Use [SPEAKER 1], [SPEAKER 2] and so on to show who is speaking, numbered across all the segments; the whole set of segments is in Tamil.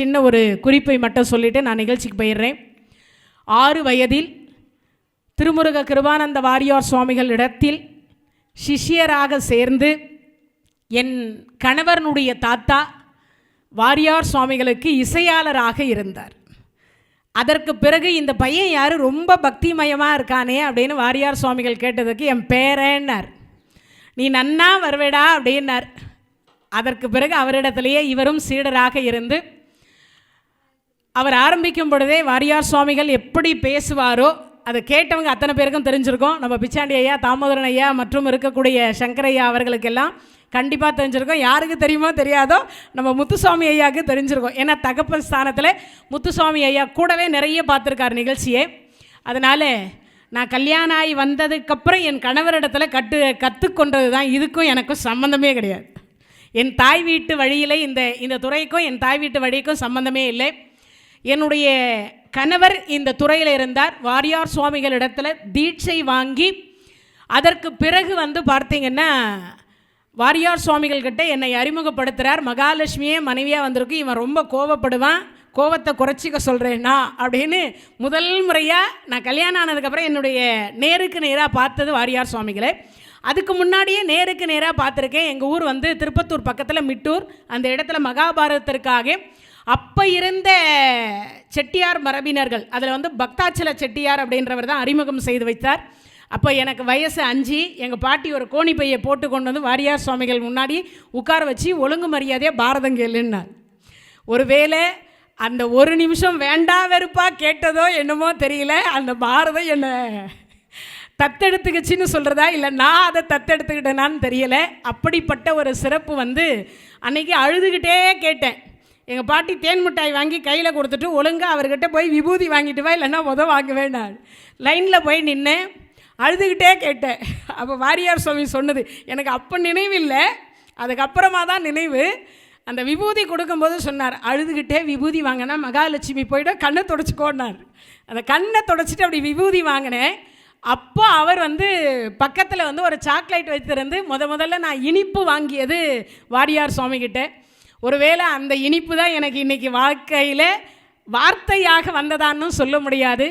[SPEAKER 1] சின்ன ஒரு குறிப்பை மட்டும் சொல்லிவிட்டு நான் நிகழ்ச்சிக்கு போயிடுறேன். 6 வயதில் திருமுருக கிருபானந்த வாரியார் சுவாமிகள் இடத்தில் சிஷ்யராக சேர்ந்து என் கணவனுடைய தாத்தா வாரியார் சுவாமிகளுக்கு இசையாளராக இருந்தார். அதற்கு பிறகு இந்த பையன் யார் ரொம்ப பக்திமயமாக இருக்கானே அப்படின்னு வாரியார் சுவாமிகள் கேட்டதுக்கு என் பேரன்னார். நீ நன்னா வருவேடா அப்படின்னார். அதற்கு பிறகு அவரிடத்திலேயே இவரும் சீடராக இருந்து அவர் ஆரம்பிக்கும் பொழுதே வாரியார் சுவாமிகள் எப்படி பேசுவாரோ அதை கேட்டவங்க அத்தனை பேருக்கும் தெரிஞ்சிருக்கும். நம்ம பிச்சாண்டி ஐயா, தாமோதரன் ஐயா மற்றும் இருக்கக்கூடிய சங்கரையா அவர்களுக்கெல்லாம் கண்டிப்பாக தெரிஞ்சிருக்கும். யாருக்கு தெரியுமோ தெரியாதோ நம்ம முத்துசுவாமி ஐயாவுக்கு தெரிஞ்சிருக்கும். ஏன்னா தகப்பன் ஸ்தானத்தில் முத்துசுவாமி ஐயா கூடவே நிறைய பார்த்துருக்கார் நிகழ்ச்சியே. அதனால் நான் கல்யாணம் ஆகி வந்ததுக்கப்புறம் என் கணவரிடத்தில் கற்றுக்கொண்டது தான். இதுக்கும் எனக்கும் சம்மந்தமே கிடையாது. என் தாய் வீட்டு வழியில் இந்த துறைக்கும் என் தாய் வீட்டு வழிக்கும் சம்மந்தமே இல்லை. என்னுடைய கணவர் இந்த துறையில் இருந்தார். வாரியார் சுவாமிகள் இடத்துல தீட்சை வாங்கி அதற்கு பிறகு பார்த்திங்கன்னா வாரியார் சுவாமிகள் கிட்ட என்னை அறிமுகப்படுத்துகிறார். மகாலட்சுமியே மனைவியாக வந்திருக்கு, இவன் ரொம்ப கோவப்படுவான், கோவத்தை குறைச்சிக்க சொல்கிறேன்னா அப்படின்னு முதல் முறையாக நான் கல்யாணம் ஆனதுக்கப்புறம் என்னுடைய நேருக்கு நேராக பார்த்தது வாரியார் சுவாமிகளை. அதுக்கு முன்னாடியே நேருக்கு நேராக பார்த்துருக்கேன். எங்கள் ஊர் திருப்பத்தூர் பக்கத்தில் மிட்டூர். அந்த இடத்துல மகாபாரதத்திற்காக அப்போ இருந்த செட்டியார் மரபினர்கள் அதில் பக்தாச்சல செட்டியார் அப்படின்றவர் தான் அறிமுகம் செய்து வைத்தார். அப்போ எனக்கு வயசு 5. எங்கள் பாட்டி ஒரு கோணி பையை போட்டு கொண்டு வாரியார் சுவாமிகள் முன்னாடி உட்கார வச்சு ஒழுங்கு மரியாதையாக பாரதம் கேளுன்னார். ஒருவேளை அந்த ஒரு நிமிஷம் வேண்டா வெறுப்பாக கேட்டதோ என்னமோ தெரியல, அந்த பாரதம் என்னை தத்தெடுத்துக்கிச்சின்னு சொல்கிறதா இல்லை நான் அதை தத்தெடுத்துக்கிட்டேனான்னு தெரியலை. அப்படிப்பட்ட ஒரு சிறப்பு அன்றைக்கி அழுதுகிட்டே கேட்டேன். எங்கள் பாட்டி தேன் மிட்டாய் வாங்கி கையில் கொடுத்துட்டு ஒழுங்காக அவர்கிட்ட போய் விபூதி வாங்கிட்டு வா, இல்லைன்னா வாங்க வேண்டாம். லைனில் போய் நின்று அழுதுகிட்டே கேட்டேன். அப்போ வாரியார் சுவாமி சொன்னது எனக்கு அப்போ நினைவில்லை, அதுக்கப்புறமா தான் நினைவு. அந்த விபூதி கொடுக்கும்போது சொன்னார், அழுதுகிட்டே விபூதி வாங்கினா மகாலட்சுமி போய்ட்டு கண்ணை தொடச்சிக்கோன்னார். அந்த கண்ணை தொடச்சிட்டு அப்படி விபூதி வாங்கினேன். அப்போ அவர் பக்கத்தில் ஒரு சாக்லேட் வைத்திருந்து முதல்ல நான் இனிப்பு வாங்கியது வாரியார் சுவாமிகிட்ட. ஒருவேளை அந்த இனிப்பு தான் எனக்கு இன்றைக்கி வாழ்க்கையில் வார்த்தையாக வந்ததான்னு சொல்ல முடியாது.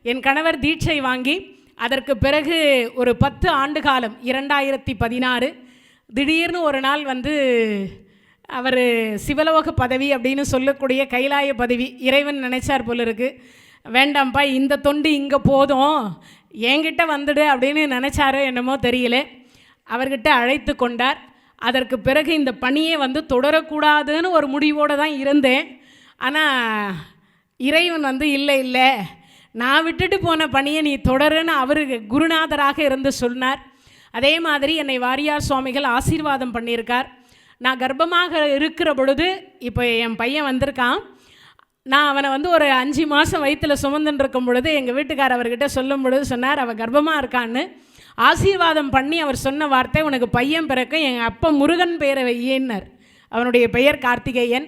[SPEAKER 1] என் கணவர் தீட்சை வாங்கி அதற்கு பிறகு ஒரு 10 ஆண்டு காலம் 2016 திடீர்னு ஒரு நாள் அவர் சிவலோக பதவி அப்படின்னு சொல்லக்கூடிய கைலாய பதவி இறைவன் நினைச்சார் போல இருக்குது. வேண்டாம்ப்பா, இந்த தொண்டு இங்கே போதும், என்கிட்ட வந்துடு அப்படின்னு நினச்சாரோ என்னமோ தெரியல. அவர்கிட்ட அழைத்து கொண்டார். அதற்கு பிறகு இந்த பணியை தொடரக்கூடாதுன்னு ஒரு முடிவோடு தான் இருந்தேன். ஆனால் இறைவன் இல்லை நான் விட்டுட்டு போன பணியை நீ தொடருன்னு அவர் குருநாதராக இருந்து சொன்னார். அதே மாதிரி என்னை வாரியார் சுவாமிகள் ஆசீர்வாதம் பண்ணியிருக்கார். நான் கர்ப்பமாக இருக்கிற பொழுது இப்போ என் பையன் வந்திருக்கான். நான் அவனை ஒரு 5 மாதம் வயிற்றில் சுமந்துன்னு இருக்கும் பொழுது எங்கள் வீட்டுக்கார் அவர்கிட்ட சொல்லும் பொழுது சொன்னார், அவள் கர்ப்பமாக இருக்கான்னு. ஆசீர்வாதம் பண்ணி அவர் சொன்ன வார்த்தை, உனக்கு பையன் பிறக்க எங்கள் அப்பா முருகன் பெயரை வையினார். அவனுடைய பெயர் கார்த்திகேயன்.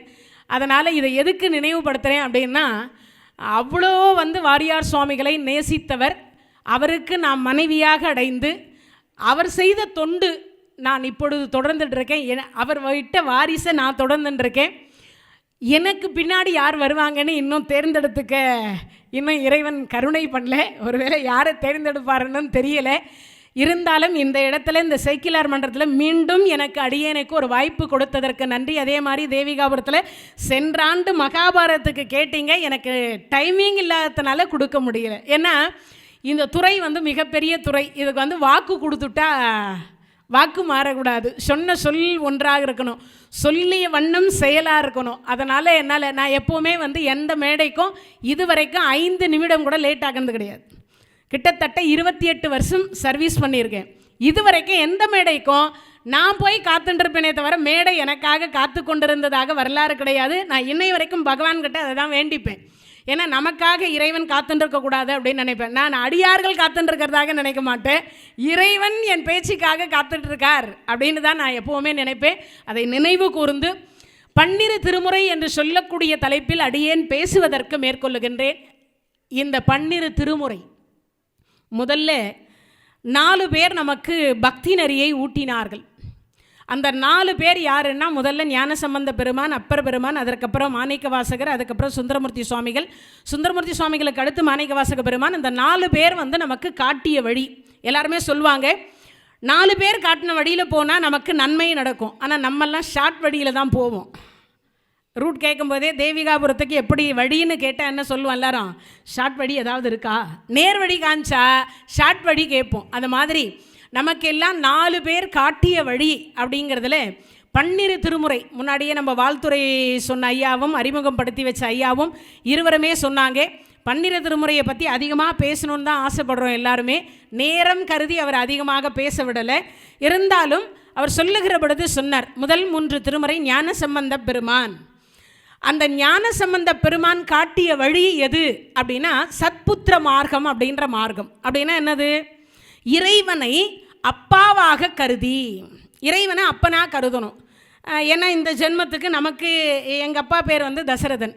[SPEAKER 1] அதனால் இதை எதுக்கு நினைவுபடுத்துகிறேன் அப்படின்னா, அவ்வளோ வாரியார் சுவாமிகளை நேசித்தவர். அவருக்கு நான் மனைவியாக அடைந்து அவர் செய்த தொண்டு நான் இப்பொழுது தொடர்ந்துட்டுருக்கேன். அவர் விட்ட வாரிசை நான் தொடர்ந்துட்டுருக்கேன். எனக்கு பின்னாடி யார் வருவாங்கன்னு இன்னும் தேர்ந்தெடுத்துக்க இன்னும் இறைவன் கருணை பண்ணல. ஒருவேளை யாரை தேர்ந்தெடுப்பாருன்னு தெரியலை. இருந்தாலும் இந்த இடத்துல இந்த சைக்கிளார் மன்றத்தில் மீண்டும் எனக்கு அடியேனுக்கு ஒரு வாய்ப்பு கொடுத்ததற்கு நன்றி. அதே மாதிரி தேவிகாபுரத்தில் சென்றாண்டு மகாபாரதத்துக்கு கேட்டீங்க, எனக்கு டைமிங் இல்லாததுனால கொடுக்க முடியல. ஏன்னா இந்த துறை மிகப்பெரிய துறை. இதுக்கு வாக்கு கொடுத்துட்டா வாக்கு மாறக்கூடாது. சொன்ன சொல் ஒன்றாக இருக்கணும், சொல்லிய வண்ணம் செயலாக இருக்கணும். அதனால் நான் எப்போவுமே எந்த மேடைக்கும் இதுவரைக்கும் 5 நிமிடம் கூட லேட் ஆகிறது கிடையாது. கிட்டத்தட்ட 28 வருஷம் சர்வீஸ் பண்ணியிருக்கேன். இதுவரைக்கும் எந்த மேடைக்கும் நான் போய் காத்துட்டுருப்பேனே தவிர மேடை எனக்காக காத்து கொண்டிருந்ததாக வரலாறு கிடையாது. நான் இன்னை வரைக்கும் பகவான்கிட்ட அதை தான் வேண்டிப்பேன். ஏன்னா நமக்காக இறைவன் காத்துட்டுருக்கக்கூடாது அப்படின்னு நினைப்பேன். நான் அடியார்கள் காத்துட்டுருக்கிறதாக நினைக்க மாட்டேன். இறைவன் என் பேச்சுக்காக காத்துட்ருக்கார் அப்படின்னு தான் நான் எப்போவுமே நினைப்பேன். அதை நினைவு கூர்ந்து 12 திருமுறை என்று சொல்லக்கூடிய தலைப்பில் அடியேன் பேசுவதற்கு மேற்கொள்ளுகின்றேன். இந்த 12 திருமுறை முதல்ல 4 பேர் நமக்கு பக்தி நெறியை ஊட்டினார்கள். அந்த 4 பேர் யாருன்னா, முதல்ல ஞானசம்பந்த பெருமான், அப்பர் பெருமான், அதற்கப்புறம் மாணிக்க வாசகர், அதுக்கப்புறம் சுந்தரமூர்த்தி சுவாமிகள். சுந்தரமூர்த்தி சுவாமிகளுக்கு அடுத்து மாணிக்க வாசக பெருமான். இந்த 4 பேர் வந்து நமக்கு காட்டிய வழி. எல்லாருமே சொல்லுவாங்க 4 பேர் காட்டின வழியில் போனால் நமக்கு நன்மை நடக்கும். ஆனால் நம்மெல்லாம் ஷார்ட் வழியில் தான் போவோம். ரூட் கேட்கும்போதே தேவிகாபுரத்துக்கு எப்படி வழின்னு கேட்டால் என்ன சொல்லுவோம் எல்லாரும்? ஷார்ட் வழி ஏதாவது இருக்கா? நேர் வழி காமிச்சா ஷார்ட் வழி கேட்போம். அந்த மாதிரி நமக்கெல்லாம் 4 பேர் காட்டிய வழி அப்படிங்கிறதுல பன்னிரு திருமுறை முன்னாடியே நம்ம வாழ்த்துறை சொன்ன ஐயாவும் அறிமுகம் படுத்தி வச்ச ஐயாவும் இருவருமே சொன்னாங்க. பன்னிரு திருமுறையை பற்றி அதிகமாக பேசணுன்னு தான் ஆசைப்படுறோம் எல்லாருமே. நேரம் கருதி அவர் அதிகமாக பேச விடலை. இருந்தாலும் அவர் சொல்லுகிற பொழுது சொன்னார், முதல் 3 திருமுறை ஞானசம்பந்த பெருமான். அந்த ஞானசம்பந்த பெருமான் காட்டிய வழி எது அப்படின்னா சத்புத்திர மார்க்கம் அப்படின்ற மார்க்கம். அப்படின்னா என்னது? இறைவனை அப்பாவாக கருதி, இறைவனை அப்பனாக கருதணும். ஏன்னா இந்த ஜென்மத்துக்கு நமக்கு எங்கள் அப்பா பேர் வந்து தசரதன்.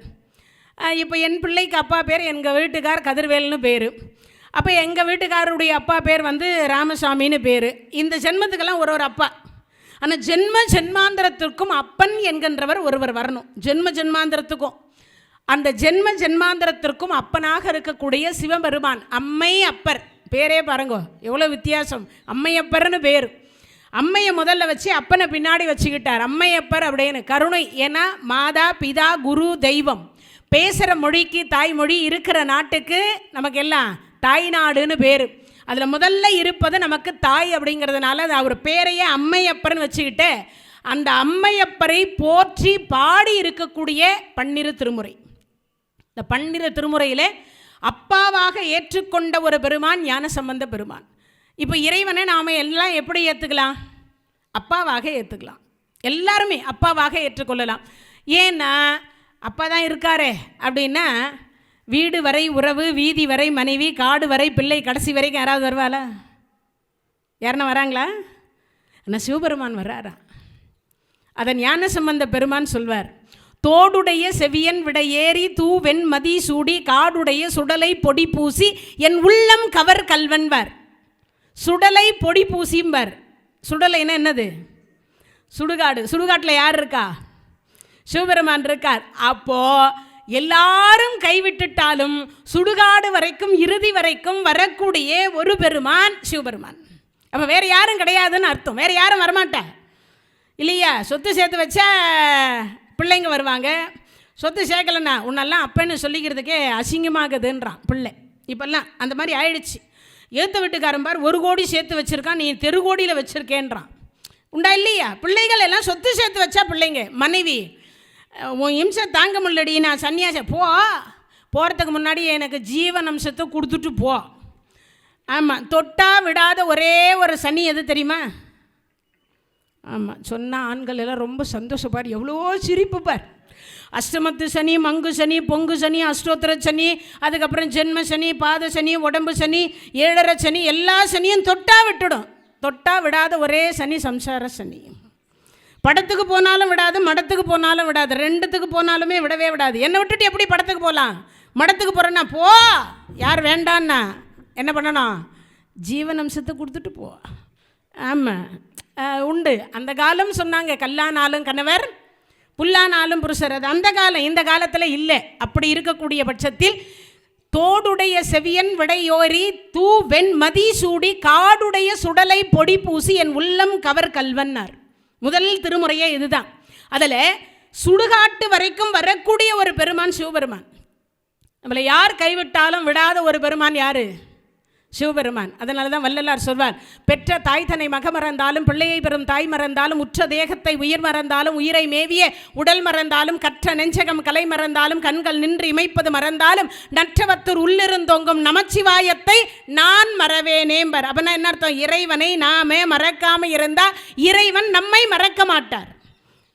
[SPEAKER 1] இப்போ என் பிள்ளைக்கு அப்பா பேர் எங்கள் வீட்டுக்கார் கதிர்வேல்னு பேர். அப்போ எங்கள் வீட்டுக்காரருடைய அப்பா பேர் வந்து ராமசாமின்னு பேர். இந்த ஜென்மத்துக்கெல்லாம் ஒரு அப்பா. ஆனால் ஜென்மாந்திரத்திற்கும் அப்பன் என்கின்றவர் ஒருவர் வரணும். ஜென்மாந்திரத்துக்கும் அந்த ஜென்மாந்திரத்திற்கும் அப்பனாக இருக்கக்கூடிய சிவபெருமான் அம்மை அப்பர். பேரே பாருங்க எவ்வளோ வித்தியாசம். அம்மையப்பர்னு பேர். அம்மையை முதல்ல வச்சு அப்பனை பின்னாடி வச்சுக்கிட்டார். அம்மையப்பர் அப்படின்னு கருணை. ஏன்னா மாதா பிதா குரு தெய்வம். பேசுகிற மொழிக்கு தாய்மொழி, இருக்கிற நாட்டுக்கு நமக்கு எல்லாம் தாய்நாடுன்னு பேர். அதில் முதல்ல இருப்பது நமக்கு தாய் அப்படிங்கிறதுனால அது அவர் பேரையே அம்மையப்பர்னு வச்சுக்கிட்டு அந்த அம்மையப்பரை போற்றி பாடி இருக்கக்கூடிய பன்னிரு திருமுறை. இந்த பன்னிரு திருமுறையில் அப்பாவாக ஏற்றுக்கொண்ட ஒரு பெருமான் ஞானசம்பந்த பெருமான். இப்போ இறைவனை நாம் எல்லாம் எப்படி ஏற்றுக்கலாம்? அப்பாவாக ஏற்றுக்கலாம். எல்லாருமே அப்பாவாக ஏற்றுக்கொள்ளலாம். ஏன்னா அப்பா தான் இருக்காரே அப்படின்னா வீடு வரை உறவு, வீதி வரை மனைவி, காடு வரை பிள்ளை, கடைசி வரைக்கும் யாராவது வருவாளா? யாருன்னா வராங்களா? ஆனால் சிவபெருமான் வர்றாரா? அதை ஞானசம்பந்த பெருமான் சொல்வார். தோடுடைய செவியன் விட ஏறி தூவெண் மதி சூடி காடுடைய சுடலை பொடி பூசி என் உள்ளம் கவர் கல்வன்வர். சுடலை பொடி பூசிம்பர். சுடலைன்னா என்னது? சுடுகாடு. சுடுகாட்டில் யார் இருக்கா? சிவபெருமான் இருக்கார். அப்போது எல்லாரும் கைவிட்டுட்டாலும் சுடுகாடு வரைக்கும் இறுதி வரைக்கும் வரக்கூடிய ஒரு பெருமான் சிவபெருமான். அப்போ வேறு யாரும் கிடையாதுன்னு அர்த்தம். வேறு யாரும் வரமாட்டா இல்லையா? சொத்து சேர்த்து வச்சா பிள்ளைங்க வருவாங்க. சொத்து சேர்க்கலைண்ணா உன்னெல்லாம் அப்பன்னு சொல்லிக்கிறதுக்கே அசிங்கமாகுதுன்றான் பிள்ளை. இப்போல்லாம் அந்த மாதிரி ஆயிடுச்சு. ஏற்ற வீட்டுக்காரன் பார் 1 கோடி சேர்த்து வச்சுருக்கான், நீ தெரு கோடியில் வச்சுருக்கேன்றான். உண்டா இல்லையா? பிள்ளைகள் எல்லாம் சொத்து சேர்த்து வச்சா பிள்ளைங்க. மனைவி உன் இம்சை தாங்க முடியலடி, நான் சன்னியாசி போகிறதுக்கு முன்னாடி எனக்கு ஜீவன் அம்சத்தை கொடுத்துட்டு போ. ஆமாம், தொட்டா விடாத ஒரே ஒரு சனி எது தெரியுமா? ஆமாம், சொன்னால் ஆண்கள் எல்லாம் ரொம்ப சந்தோஷப்பார், எவ்வளோ சிரிப்பு பார். அஷ்டமத்து சனி, மங்கு சனி, பொங்கு சனி, அஷ்டோத்திர சனி, அதுக்கப்புறம் ஜென்ம சனி, பாத சனி, உடம்பு சனி, 7.5 சனி, எல்லா சனியும் தொட்டா விட்டுடும். தொட்டா விடாத ஒரே சனி சம்சார சனி. படத்துக்கு போனாலும் விடாது, மடத்துக்கு போனாலும் விடாது, 2த்துக்கு போனாலுமே விடவே விடாது. என்னை விட்டுட்டு எப்படி படத்துக்கு போகலாம்? மடத்துக்கு போகிறேன்னா போ, யார் வேண்டான்னா என்ன பண்ணணும்? ஜீவன் அம்சத்தை கொடுத்துட்டு போ. ஆமாம், உண்டு. அந்த காலம் சொன்னாங்க கல்லானாலும் கணவர் புல்லானாலும் புருஷர். அது அந்த காலம். இந்த காலத்தில் இல்லை. அப்படி இருக்கக்கூடிய பட்சத்தில் தோடுடைய செவியன் விடையோரி தூ வெண் மதி சூடி காடுடைய சுடலை பொடி பூசி என் உள்ளம் கவர் கல்வன்னார். முதல் திருமுறையே இதுதான். அதில் சுடுகாட்டு வரைக்கும் வரக்கூடிய ஒரு பெருமான் சிவபெருமான். நம்மளை யார் கைவிட்டாலும் விடாத ஒரு பெருமான் யார்? சிவபெருமான். அதனால தான் வள்ளலார் சொல்வார், பெற்ற தாய் தன்னை மக மறந்தாலும் பிள்ளையை பெறும் தாய் மறந்தாலும் உற்ற தேகத்தை உயிர் மறந்தாலும் உயிரை மேவிய உடல் மறந்தாலும் கற்ற நெஞ்சகம் கலை மறந்தாலும் கண்கள் நின்று இமைப்பது மறந்தாலும் நற்றவத்தூர் உள்ளிருந்தோங்கும் நமச்சிவாயத்தை நான் மறவேனேம்பர். அப்படின்னா என்ன அர்த்தம்? இறைவனை நாமே மறக்காம இருந்தால் இறைவன் நம்மை மறக்க மாட்டார்.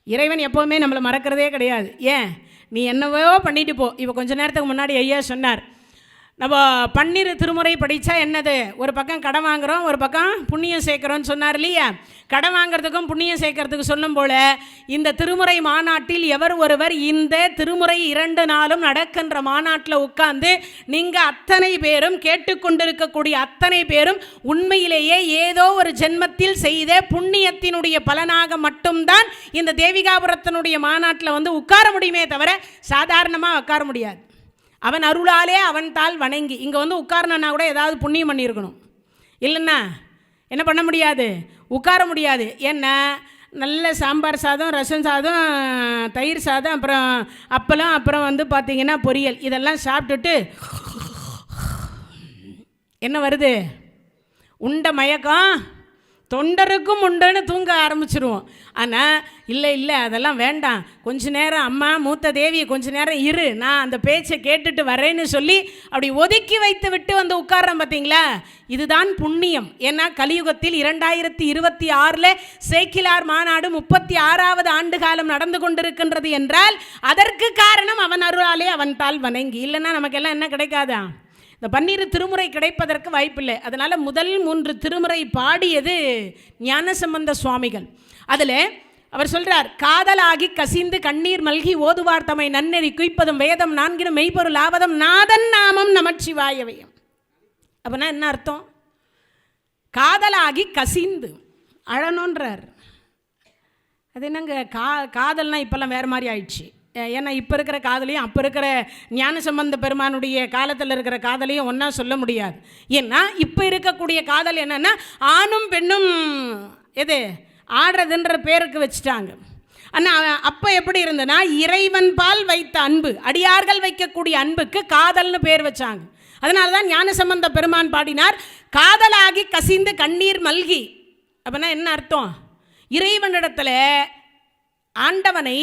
[SPEAKER 1] இறைவன் எப்போவுமே நம்மளை மறக்கிறதே கிடையாது. ஏன்? நீ என்னவோ பண்ணிட்டு போ. இப்போ கொஞ்ச நேரத்துக்கு முன்னாடி ஐயா சொன்னார், நம்ம பன்னிரு திருமுறை படித்தா என்னது, ஒரு பக்கம் கடன் வாங்குகிறோம், ஒரு பக்கம் புண்ணியம் சேர்க்குறோன்னு சொன்னார் இல்லையா. கடன் வாங்கிறதுக்கும் புண்ணியம் சேர்க்கறதுக்கு சொன்னும் போல் இந்த திருமுறை மாநாட்டில் எவர் ஒருவர் இந்த திருமுறை 2 நாளும் நடக்கின்ற மாநாட்டில் உட்கார்ந்து நீங்கள் அத்தனை பேரும் கேட்டுக்கொண்டிருக்கக்கூடிய அத்தனை பேரும் உண்மையிலேயே ஏதோ ஒரு ஜென்மத்தில் செய்த புண்ணியத்தினுடைய பலனாக மட்டும்தான் இந்த தேவிகாபுரத்தினுடைய மாநாட்டில் வந்து உட்கார முடியுமே தவிர சாதாரணமாக உட்கார முடியாது. அவன் அருளாலே அவன் தாள் வணங்கி இங்கே வந்து உட்காரணுன்னா கூட ஏதாவது புண்ணியம் பண்ணியிருக்கணும், இல்லைன்னா என்ன பண்ண முடியாது, உட்கார முடியாது. ஏன்னா நல்ல சாம்பார் சாதம், ரசம் சாதம், தயிர் சாதம், அப்புறம் அப்பளம், அப்புறம் வந்து பார்த்திங்கன்னா பொரியல், இதெல்லாம் சாப்பிட்டுட்டு என்ன வருது, உண்ட மயக்கம், தொண்டருக்கும் உண்டுன்னு தூங்க ஆரம்பிச்சிருவோம். ஆனால் இல்லை அதெல்லாம் வேண்டாம், கொஞ்ச நேரம் அம்மா மூத்த தேவி கொஞ்ச நேரம் இரு, நான் அந்த பேச்சை கேட்டுட்டு வரேன்னு சொல்லி அப்படி ஒதுக்கி வைத்து விட்டு வந்து உட்கார்றோம் பார்த்தீங்களா. இதுதான் புண்ணியம். ஏன்னா கலியுகத்தில் 2026 சேக்கிலார் மாநாடு 36வது ஆண்டு காலம் நடந்து கொண்டிருக்கின்றது என்றால் அதற்கு காரணம் அவன் அருளாலே அவன் தாள் வணங்கி. இல்லைன்னா நமக்கெல்லாம் என்ன கிடைக்காதா, இந்த 12 திருமுறை கிடைப்பதற்கு வாய்ப்பில்லை. அதனால் முதல் 3 திருமுறை பாடியது ஞானசம்பந்த சுவாமிகள். அதில் அவர் சொல்கிறார், காதலாகி கசிந்து கண்ணீர் மல்கி ஓதுவார் தம்மை நன்னெறி குய்ப்பதும் வேதம் 4 மெய்ப்பொருள் ஆவதும் நாதன் நாமம் நமச்சிவாயவையும். அப்படின்னா என்ன அர்த்தம், காதலாகி கசிந்து அழணுன்றார். அது என்னங்க காதல்னால் இப்போல்லாம் வேறு மாதிரி ஆயிடுச்சு. ஏன்னா இப்போ இருக்கிற காதலையும் அப்போ இருக்கிற ஞானசம்பந்த பெருமானுடைய காலத்தில் இருக்கிற காதலையும் ஒன்றா சொல்ல முடியாது. ஏன்னா இப்போ இருக்கக்கூடிய காதல் என்னென்னா ஆணும் பெண்ணும் எது ஆடுறதுன்ற பேருக்கு வச்சுட்டாங்க. ஆனால் அப்போ எப்படி இருந்ததுன்னா இறைவன் பால் வைத்த அன்பு, அடியார்கள் வைக்கக்கூடிய அன்புக்கு காதல்னு பேர் வச்சாங்க. அதனால தான் ஞானசம்பந்த பெருமான் பாடினார், காதலாகி கசிந்து கண்ணீர் மல்கி. அப்படின்னா என்ன அர்த்தம், இறைவனிடத்தில் ஆண்டவனை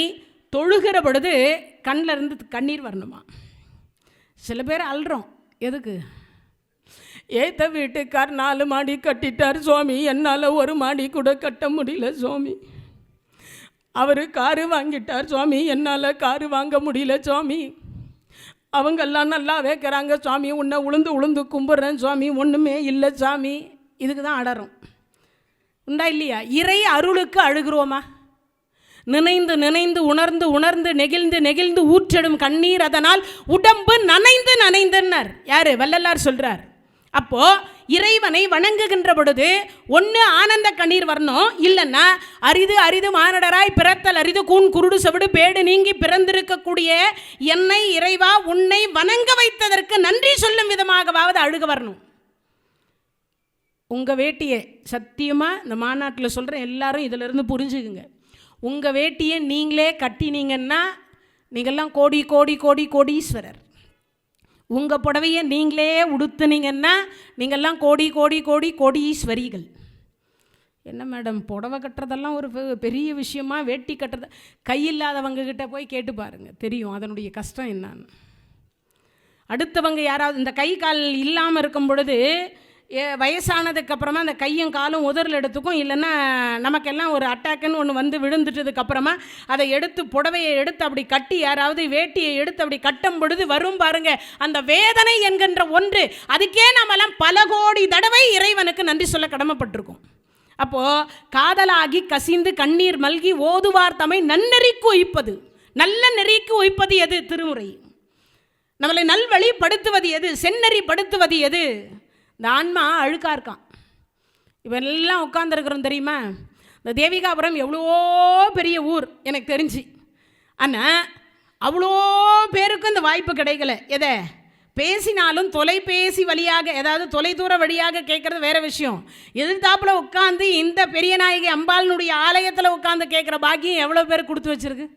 [SPEAKER 1] தொழுகிற பொழுது கண்ணில் இருந்து கண்ணீர் வரணுமா. சில பேர் அல்றோம், எதுக்கு, ஏத்த வீட்டுக்கார் 4 மாடி கட்டிட்டார் சுவாமி, என்னால் 1 மாடி கூட கட்ட முடியல சுவாமி. அவர் காரு வாங்கிட்டார் சுவாமி, என்னால் காரு வாங்க முடியல சுவாமி. அவங்கெல்லாம் நல்லா வைக்கிறாங்க சுவாமி, உன்னை உளுந்து கும்பிட்றேன் சுவாமி, ஒன்றுமே இல்லை சாமி. இதுக்கு தான் அடறோம், உண்டா இல்லையா. இறை அருளுக்கு அழுகிறோமா, நினைந்து நினைந்து உணர்ந்து உணர்ந்து நெகிழ்ந்து நெகிழ்ந்து ஊற்றெடும் கண்ணீர் அதனால் உடம்பு நனைந்து நனைந்தனர் யாரு, வள்ளலார் சொல்றார். அப்போ இறைவனை வணங்குகின்ற பொழுது ஒன்று ஆனந்த கண்ணீர் வரணும், இல்லைன்னா அரிது அரிது மானடராய் பிறத்தல் அரிது கூன் குருடு செவிடு பேடு நீங்கி பிறந்திருக்கக்கூடிய என்னை இறைவா உன்னை வணங்க வைத்ததற்கு நன்றி சொல்லும் விதமாகவாவது அழுக வரணும். உங்கள் வேட்டியை சத்தியமாக இந்த மாநாட்டில் சொல்கிறேன், எல்லாரும் இதிலிருந்து புரிஞ்சுக்குங்க. உங்கள் வேட்டியை நீங்களே கட்டினீங்கன்னா நீங்கள்லாம் கோடி கோடி கோடி கோடீஸ்வரர். உங்கள் புடவையை நீங்களே உடுத்துனீங்கன்னா நீங்கள்லாம் கோடி கோடி கோடி கோடீஸ்வரிகள். என்ன மேடம் புடவை கட்டுறதெல்லாம் ஒரு பெரிய விஷயமா, வேட்டி கட்டுறது கையில்லாதவங்கக்கிட்ட போய் கேட்டு பாருங்கள், தெரியும் அதனுடைய கஷ்டம் என்னான்னு. அடுத்தவங்க யாராவது இந்த கை கால் இல்லாமல் இருக்கும் பொழுது வயசானதுக்கப்புறமா அந்த கையும் காலும் உதறல் எடுத்துக்கும், இல்லைன்னா நமக்கெல்லாம் ஒரு அட்டாக்குன்னு ஒன்று வந்து விழுந்துட்டதுக்கப்புறமா அதை எடுத்து புடவையை எடுத்து அப்படி கட்டி யாராவது வேட்டியை எடுத்து அப்படி கட்டும் பொழுது வரும் பாருங்க அந்த வேதனை என்கின்ற ஒன்று. அதுக்கே நாமெல்லாம் பல கோடி தடவை இறைவனுக்கு நன்றி சொல்ல கடமைப்பட்டிருக்கோம். அப்போது காதலாகி கசிந்து கண்ணீர் மல்கி ஓதுவார் தம்மை நன்னெறிக்கு உய்ப்பது, நல்ல நெறிக்கு உய்ப்பது எது, திருமுறை. நம்மளை நல்வழிப்படுத்துவது எது, செந்நெறிப்படுத்துவது எது. இந்த ஆன்மா அழுக்காக இருக்கான். இப்போ எல்லாம் உட்காந்துருக்குறோம் தெரியுமா. இந்த தேவிகாபுரம் எவ்வளோ பெரிய ஊர் எனக்கு தெரிஞ்சு, ஆனால் அவ்வளோ பேருக்கும் இந்த வாய்ப்பு கிடைக்கல. எதை பேசினாலும் தொலைபேசி வழியாக, ஏதாவது தொலைதூர வழியாக கேட்குறது வேறு விஷயம். எதிர்த்தாப்பில் உட்காந்து இந்த பெரிய நாயகி அம்பாளினுடைய ஆலயத்தில் உட்காந்து கேட்குற பாக்கியம் எவ்வளோ பேர் கொடுத்து வச்சுருக்கு,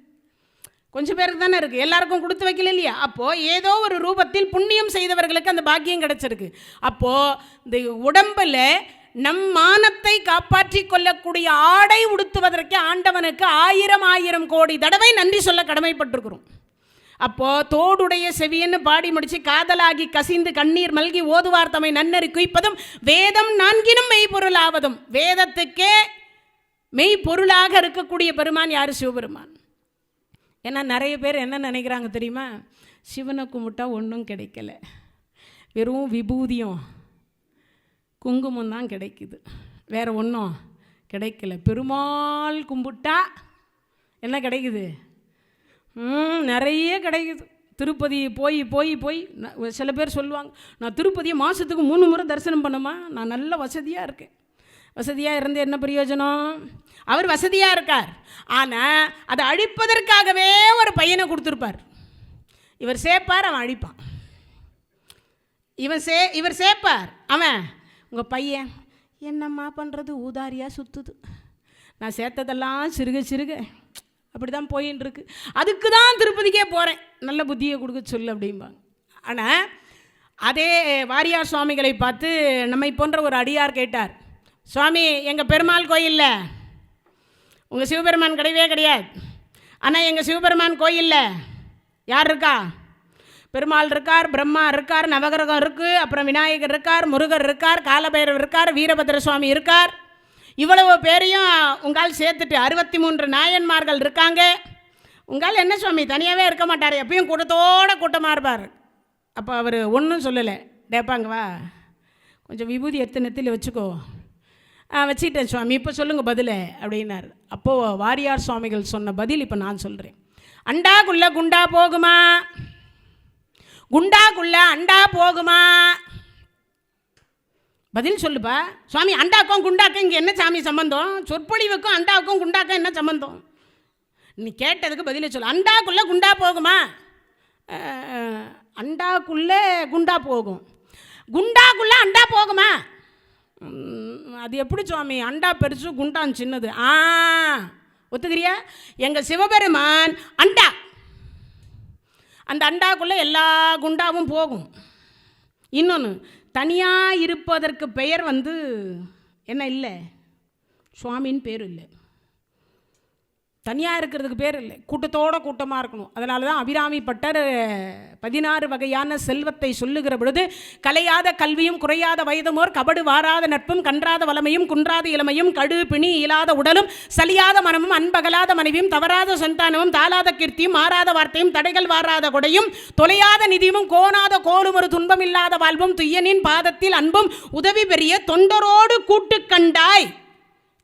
[SPEAKER 1] கொஞ்சம் பேருக்கு தானே இருக்குது, எல்லாருக்கும் கொடுத்து வைக்கல இல்லையா. அப்போது ஏதோ ஒரு ரூபத்தில் புண்ணியம் செய்தவர்களுக்கு அந்த பாக்கியம் கிடச்சிருக்கு. அப்போது இந்த உடம்பில் நம் மானத்தை காப்பாற்றி கொள்ளக்கூடிய ஆடை உடுத்துவதற்கு ஆண்டவனுக்கு 1000 கோடி தடவை நன்றி சொல்ல கடமைப்பட்டிருக்கிறோம். அப்போது தோடுடைய செவியன்னு பாடி முடித்து காதலாகி கசிந்து கண்ணீர் மல்கி ஓதுவார் தம்மை நன்னறி குய்ப்பதும் வேதம் 4 மெய்ப்பொருள் ஆவதும். வேதத்துக்கே மெய்ப்பொருளாக இருக்கக்கூடிய பெருமான் யார், சிவபெருமான். ஏன்னா நிறைய பேர் என்ன நினைக்கிறாங்க தெரியுமா, சிவனை கும்பிட்டா ஒன்றும் கிடைக்கல, வெறும் விபூதியும் குங்குமம் தான் கிடைக்குது, வேறு ஒன்றும் கிடைக்கல. பெருமாள் கும்பிட்டா என்ன கிடைக்குது? நிறைய கிடைக்குது. திருப்பதி போய் போய் போய் சில பேர் சொல்லுவாங்க, நான் திருப்பதியை மாதத்துக்கு 3 முறை தரிசனம் பண்ணுமா, நான் நல்ல வசதியாக இருக்கேன். வசதியாக இருந்து என்ன பிரயோஜனம்? அவர் வசதியாக இருக்கார், ஆனால் அதை அழிப்பதற்காகவே ஒரு பையனை கொடுத்துருப்பார். இவர் சேர்ப்பார், அவன் அழிப்பான். இவர் சேர்ப்பார், அவன் உங்கள் பையன் என்னம்மா பண்ணுறது, ஊதாரியாக சுற்றுது, நான் சேர்த்ததெல்லாம் சிறுக சிறுக அப்படி தான் போயின்னு இருக்கு, அதுக்கு தான் திருப்பதிக்கே போகிறேன், நல்ல புத்தியை கொடுக்க சொல்லு அப்படிம்பாங்க. ஆனால் அதே வாரியார் சுவாமிகளை பார்த்து நம்மை போன்ற ஒரு அடியார் கேட்டார், சுவாமி எங்கள் பெருமாள் கோயிலில் உங்கள் சிவபெருமான் கிடையவே கிடையாது, ஆனால் எங்கள் சிவபெருமான் கோயிலில் யார் இருக்கா? பெருமாள் இருக்கார், பிரம்மா இருக்கார், நவகிரகம் இருக்குது, அப்புறம் விநாயகர் இருக்கார், முருகர் இருக்கார், காலபைரவர் இருக்கார், வீரபத்ர சுவாமி இருக்கார். இவ்வளவு பேரையும் உங்களால் சேர்த்துட்டு 63 நாயன்மார்கள் இருக்காங்க. உங்களால் என்ன சுவாமி தனியாகவே இருக்க மாட்டார், எப்பயும் கூட்டமாக இருப்பார். அப்போ அவர் ஒன்றும் சொல்லலை. டேப்பாங்க வா, கொஞ்சம் விபூதி எடுத்து நெத்தியில் வச்சுக்கோ. வச்சுக்கிட்டேன் சுவாமி, இப்போ சொல்லுங்கள் பதில் அப்படின்னார். அப்போது வாரியார் சுவாமிகள் சொன்ன பதில் இப்போ நான் சொல்கிறேன். அண்டாக்குள்ளே குண்டா போகுமா, குண்டாக்குள்ளே அண்டா போகுமா? பதில் சொல்லுப்பா சுவாமி. அண்டாக்கும் குண்டாக்கும் இங்கே என்ன சாமி சம்பந்தம்? சொற்பொழிவுக்கும் அண்டாவுக்கும் குண்டாக்கும் என்ன சம்பந்தம்? நீ கேட்டதுக்கு பதிலே சொல்லு. அண்டாக்குள்ளே குண்டா போகுமா? அண்டாக்குள்ளே குண்டா போகும், குண்டாக்குள்ளே அண்டா போகுமா? அது எப்படி சுவாமி? அண்டா பெருசு, குண்டான் சின்னது. ஒத்துக்கிறியா? எங்கள் சிவபெருமான் அண்டா, அந்த அண்டாக்குள்ளே எல்லா குண்டாவும் போகும். இன்னொன்று, தனியாக இருப்பதற்கு பெயர் என்ன இல்லை, சுவாமின்னு பேர் இல்லை. தனியாக இருக்கிறதுக்கு பேர் இல்லை, கூட்டமாக இருக்கணும். அதனால தான் அபிராமி பட்டர் 16 வகையான செல்வத்தை சொல்லுகிற பொழுது, கலையாத கல்வியும் குறையாத வயதுமோர் கபடு வாராத நட்பும் கன்றாத வளமையும் குன்றாத இளமையும் கடு பிணி இயலாத உடலும் சலியாத மனமும் அன்பகலாத மனைவியும் தவறாத சந்தானமும் தாளாத கீர்த்தியும் மாறாத வார்த்தையும் தடைகள் வாராத கொடையும் தொலையாத நிதியும் கோணாத கோலும் ஒரு துன்பம் இல்லாத வாழ்வும் துய்யனின் பாதத்தில் அன்பும் உதவி பெரிய தொண்டரோடு கூட்டு கண்டாய்,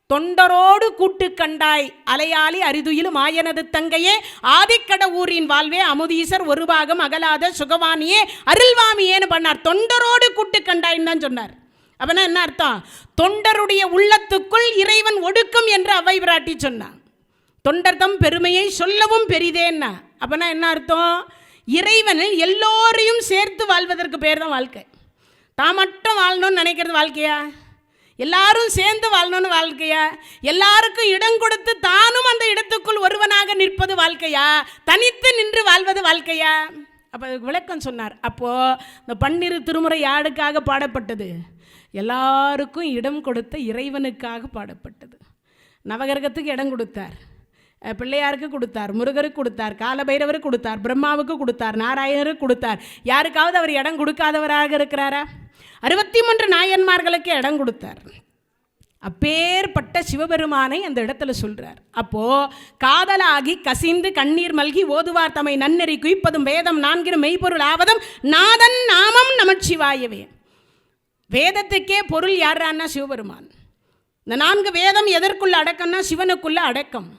[SPEAKER 1] தொண்டரோடு கூட்டு கண்டாய் அலையாளி அரிதுயிலும் ஆயனது தங்கையே ஆதிக்கட ஊரின் வாழ்வே அமுதீசர் ஒரு பாகம் அகலாத சுகவானியே அருள்வாமியேன்னு பண்ணார். தொண்டரோடு கூட்டு கண்டாயின்னு தான் சொன்னார். அப்பனா என்ன அர்த்தம்? தொண்டருடைய உள்ளத்துக்குள் இறைவன் ஒடுக்கும் என்று அவை பிராட்டி சொன்னான். தொண்டர்தம் பெருமையை சொல்லவும் பெரிதேன்னா. அப்பனா என்ன அர்த்தம்? இறைவனில் எல்லோரையும் சேர்த்து வாழ்வதற்கு பேர் தான் வாழ்க்கை. தான் மட்டும் வாழணும்னு நினைக்கிறது வாழ்க்கையா? எல்லாரும் சேர்ந்து வாழணும்னு வாழ்க்கையா? எல்லாருக்கும் இடம் கொடுத்து தானும் அந்த இடத்துக்குள் ஒருவனாக நிற்பது வாழ்க்கையா? தனித்து நின்று வாழ்வது வாழ்க்கையா? அப்போ அதுக்கு விளக்கம் சொன்னார். அப்போது இந்த 12 திருமுறை யாருக்காக பாடப்பட்டது? எல்லாருக்கும் இடம் கொடுத்த இறைவனுக்காக பாடப்பட்டது. நவகிரகத்துக்கு இடம் கொடுத்தார், பிள்ளையாருக்கு கொடுத்தார், முருகருக்கு கொடுத்தார், காலபைரவருக்கு கொடுத்தார், பிரம்மாவுக்கு கொடுத்தார், நாராயணருக்கு கொடுத்தார். யாருக்காவது அவர் இடம் கொடுக்காதவராக இருக்கிறாரா? 63 நாயன்மார்களுக்கு இடம் கொடுத்தார். அப்பேற்பட்ட சிவபெருமானை அந்த இடத்துல சொல்றார். அப்போ காதலாகி கசிந்து கண்ணீர் மல்கி ஓதுவார் தம்மை நன்னெறி குய்ப்பதும் வேதம் 4 மெய்ப்பொருள் ஆவதும் நாதன் நாமம் நமச்சிவாயவே. வேதத்துக்கே பொருள் யாரான்னா சிவபெருமான். இந்த 4 வேதம் எதற்குள்ள அடக்கம்னா சிவனுக்குள்ள அடக்கம்.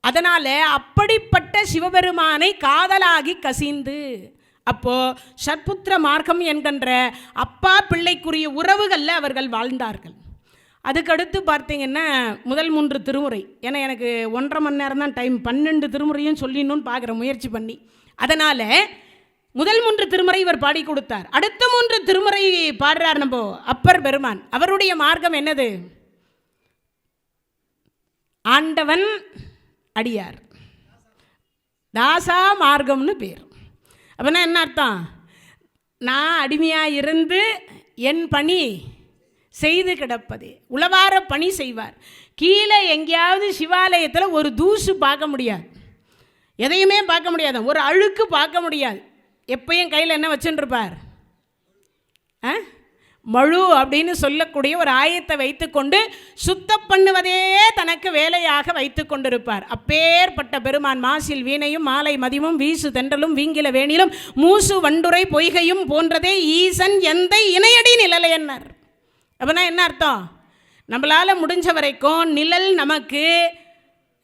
[SPEAKER 1] அதனால அப்படிப்பட்ட சிவபெருமானை காதலாகி கசிந்து, அப்போ சத்புத்திர மார்க்கம் என்கின்ற அப்பா பிள்ளைக்குரிய உறவுகளில் அவர்கள் வாழ்ந்தார்கள். அதுக்கடுத்து பார்த்தீங்கன்னா முதல் 3 திருமுறை, ஏன்னா எனக்கு 1.5 மணி நேரம் தான் டைம், 12 திருமுறையும் சொல்லிடணும்னு பார்க்குற முயற்சி பண்ணி. அதனால் முதல் 3 திருமுறை இவர் பாடி கொடுத்தார். அடுத்த 3 திருமுறை பாடுறார் நம்ம அப்பர் பெருமான். அவருடைய மார்க்கம் என்னது? ஆண்டவன் அடியார், தாசா மார்க்கம்னு பேர். அப்படின்னா என்ன அர்த்தம்? நான் அடிமையாக இருந்து என் பணி செய்து கிடப்பதே. உளவார பணி செய்வார். கீழே எங்கேயாவது சிவாலயத்தில் ஒரு தூசு பார்க்க முடியாது, எதையுமே பார்க்க முடியாது, ஒரு அழுக்கு பார்க்க முடியாது. எப்பயும் கையில் என்ன வச்சுருப்பார்? மழு அப்படின்னு சொல்லக்கூடிய ஒரு ஆயத்தை வைத்துக்கொண்டு சுத்தம் பண்ணுவதே தனக்கு வேலையாக வைத்து கொண்டிருப்பார். அப்பேற்பட்ட பெருமான் மாசில் வீணையும் மாலை மதியமும் வீசு தென்றலும் வீங்கில வேணிலும் மூசு வண்டுரை பொய்கையும் போன்றதே ஈசன் எந்த இணையடி நிழலை என்னார். அப்படின்னா என்ன அர்த்தம்? நம்மளால் முடிஞ்ச வரைக்கும் நிழல் நமக்கு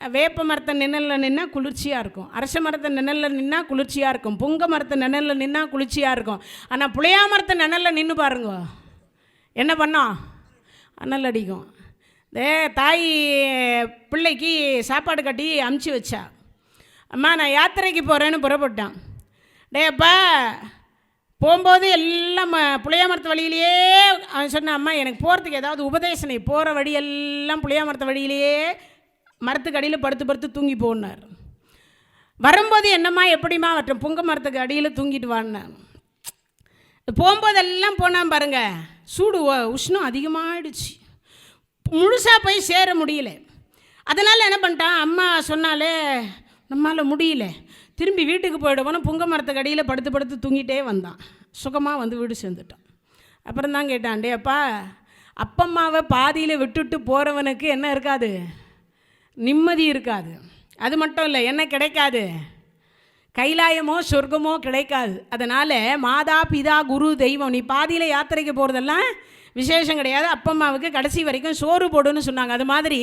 [SPEAKER 1] வேப்ப மரத்தை நிழலில் நின்னா குளிர்ச்சியாக இருக்கும், அரச மரத்தை நிழலில் நின்னா குளிர்ச்சியாக இருக்கும், புங்க மரத்தை நிழலில் நின்னா குளிர்ச்சியாக இருக்கும். ஆனால் புளியா மரத்தை நிழலில் நின்று பாருங்க, என்ன பண்ணோம்? அனல் அடிக்கும். தாய் பிள்ளைக்கு சாப்பாடு கட்டி அமுச்சு வச்சா, அம்மா நான் யாத்திரைக்கு போகிறேன்னு புறப்பட்டான். அப்பா போகும்போது எல்லாம் புளியா மரத்து வழியிலேயே அவன் சொன்னான், அம்மா எனக்கு போகிறதுக்கு ஏதாவது உபதேசனை, போகிற வழியெல்லாம் புளியா மரத்து வழியிலேயே மரத்துக்கு அடியில் படுத்து படுத்து தூங்கி போனார். வரும்போது என்னம்மா எப்படிம்மா அவற்றை புங்க மரத்துக்கு அடியில் தூங்கிட்டு வாடினான். போகும்போதெல்லாம் போனான் பாருங்க, சூடு உஷ்ணம் அதிகமாகிடுச்சு, முழுசாக போய் சேர முடியல. அதனால் என்ன பண்ணிட்டான், அம்மா சொன்னாலே நம்மளால் முடியல, திரும்பி வீட்டுக்கு போயிடுவோன்னு புங்க மரத்துக்கு அடியில் படுத்து படுத்து தூங்கிட்டே வந்தான். சுகமாக வந்து வீடு சேர்ந்துட்டான். அப்புறம் தான் கேட்டான், அப்பா அப்பம்மாவை பாதியில் விட்டுட்டு போகிறவனுக்கு என்ன இருக்காது? நிம்மதி இருக்காது. அது மட்டும் இல்லை, என்ன கிடைக்காது? கைலாயமோ சொர்க்கமோ கிடைக்காது. அதனால் மாதா பிதா குரு தெய்வம், நீ பாதியில் யாத்திரைக்கு போகிறதெல்லாம் விசேஷம் கிடையாது. அப்பம்மாவுக்கு கடைசி வரைக்கும் சோறு போடுன்னு சொன்னாங்க. அது மாதிரி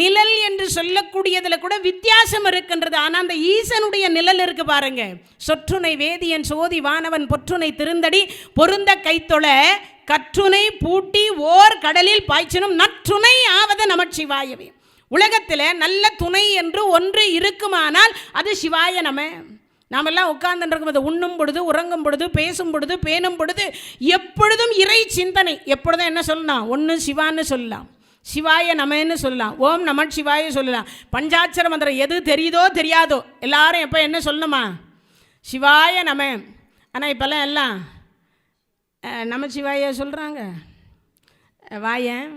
[SPEAKER 1] நிழல் என்று சொல்லக்கூடியதில் கூட வித்தியாசம் இருக்கின்றது. ஆனால் அந்த ஈசனுடைய நிழல் இருக்கு பாருங்க, சொற்றுனை வேதியன் சோதி வானவன் பொற்றுனை திருந்தடி பொருந்த கைத்தொழ கற்றுனை பூட்டி ஓர் கடலில் பாய்ச்சனும் நற்றுணை ஆவது நமச்சிவாயவே. உலகத்தில் நல்ல துணை என்று ஒன்று இருக்குமானால் அது சிவாய நம. நாமெல்லாம் உட்கார்ந்துட்டு இருக்கும்போது, உண்ணும் பொழுது, உறங்கும் பொழுது, பேசும் பொழுது, பேணும் பொழுது எப்பொழுதும் இறை சிந்தனை. எப்பொழுதும் என்ன சொல்லலாம்? ஒன்று சிவான்னு சொல்லலாம், சிவாய நமன்னு சொல்லலாம், ஓம் நம சிவாய சொல்லலாம். பஞ்சாட்சர மந்திரம் எது தெரியுதோ தெரியாதோ எல்லாரும் எப்போ என்ன சொல்லணுமா? சிவாய நம. ஆனால் இப்போல்லாம் எல்லாம் நமச்சிவாய சொல்கிறாங்க. வாயன்,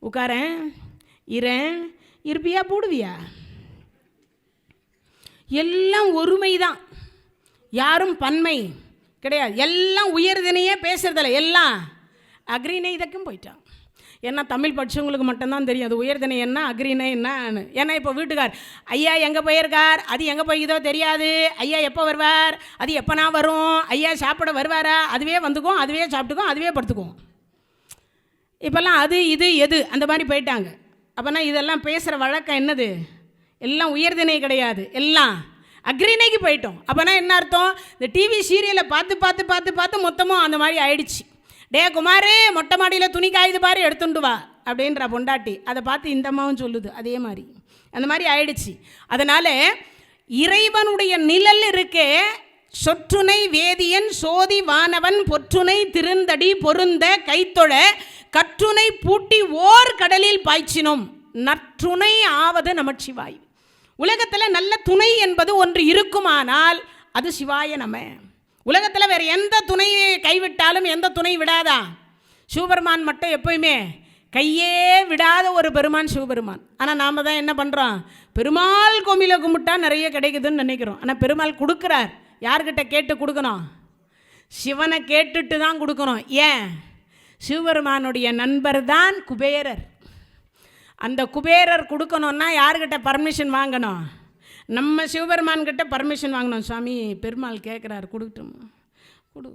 [SPEAKER 1] உட்காரன், இரன், இருப்பியா போடுவியா, எல்லாம் ஒருமை தான், யாரும் பன்மை கிடையாது. எல்லாம் உயர்தினையே பேசுறதில்ல, எல்லாம் அக்ரிநெய்தக்கும் போயிட்டான். ஏன்னா தமிழ் படித்தவங்களுக்கு மட்டும்தான் தெரியும் அது உயர்தினை என்ன, அக்ரிணை என்னன்னு. ஏன்னா இப்போ வீட்டுக்கார் ஐயா எங்கே போயிருக்கார், அது எங்கே போய்தோ தெரியாது, ஐயா எப்போ வருவார், அது எப்போனா வரும், ஐயா சாப்பிட வருவாரா, அதுவே வந்துக்கும், அதுவே சாப்பிட்டுக்கும், அதுவே படுத்துக்கும். இப்போல்லாம் அது இது எது அந்த மாதிரி போயிட்டாங்க. அப்போனா இதெல்லாம் பேசுகிற வழக்கம் என்னது? எல்லாம் உயர்தினை கிடையாது, எல்லாம் அக்ரிணைக்கு போயிட்டோம். அப்போனா என்ன அர்த்தம்? இந்த டிவி சீரியலை பார்த்து பார்த்து பார்த்து பார்த்து மொத்தமும் அந்த மாதிரி ஆயிடுச்சு. குமார் மொட்டை மாடியில் துணி காயுது பாரு, எடுத்துட்டு வா அப்படின்ற பொண்டாட்டி, அதை பார்த்து இந்த அம்மாவும் சொல்லுது, அதே மாதிரி அந்த மாதிரி ஆயிடுச்சு. அதனால் இறைவனுடைய நிழல் இருக்கே, சொற்றுனை வேதியன் சோதி வானவன் பொற்றுனை திருந்தடி பொருந்த கைத்தொழ கற்றுனை பூட்டி ஓர் கடலில் பாய்ச்சினோம் நற்றுணை ஆவது நமச்சிவாய். உலகத்தில் நல்ல துணை என்பது ஒன்று இருக்குமானால் அது சிவாய நம. உலகத்தில் வேறு எந்த துணையை கைவிட்டாலும் எந்த துணை விடாதா? சிவபெருமான் மட்டும் எப்பயுமே கையே விடாத ஒரு பெருமான் சிவபெருமான். ஆனால் நாம் தான் என்ன பண்ணுறோம்? பெருமாள் கோமில கும்பிட்டா நிறைய கிடைக்குதுன்னு நினைக்கிறோம். ஆனால் பெருமாள் கொடுக்குறார், யார்கிட்ட கேட்டு கொடுக்கணும்? சிவனை கேட்டுட்டு தான் கொடுக்கணும். ஏன்? சிவபெருமானுடைய நண்பர் தான் குபேரர். அந்த குபேரர் கொடுக்கணும்னா யார்கிட்ட பர்மிஷன் வாங்கணும்? நம்ம சிவபெருமான்கிட்ட பர்மிஷன் வாங்கணும். சுவாமி பெருமாள் கேட்குறார், கொடுக்கட்டும், கொடு.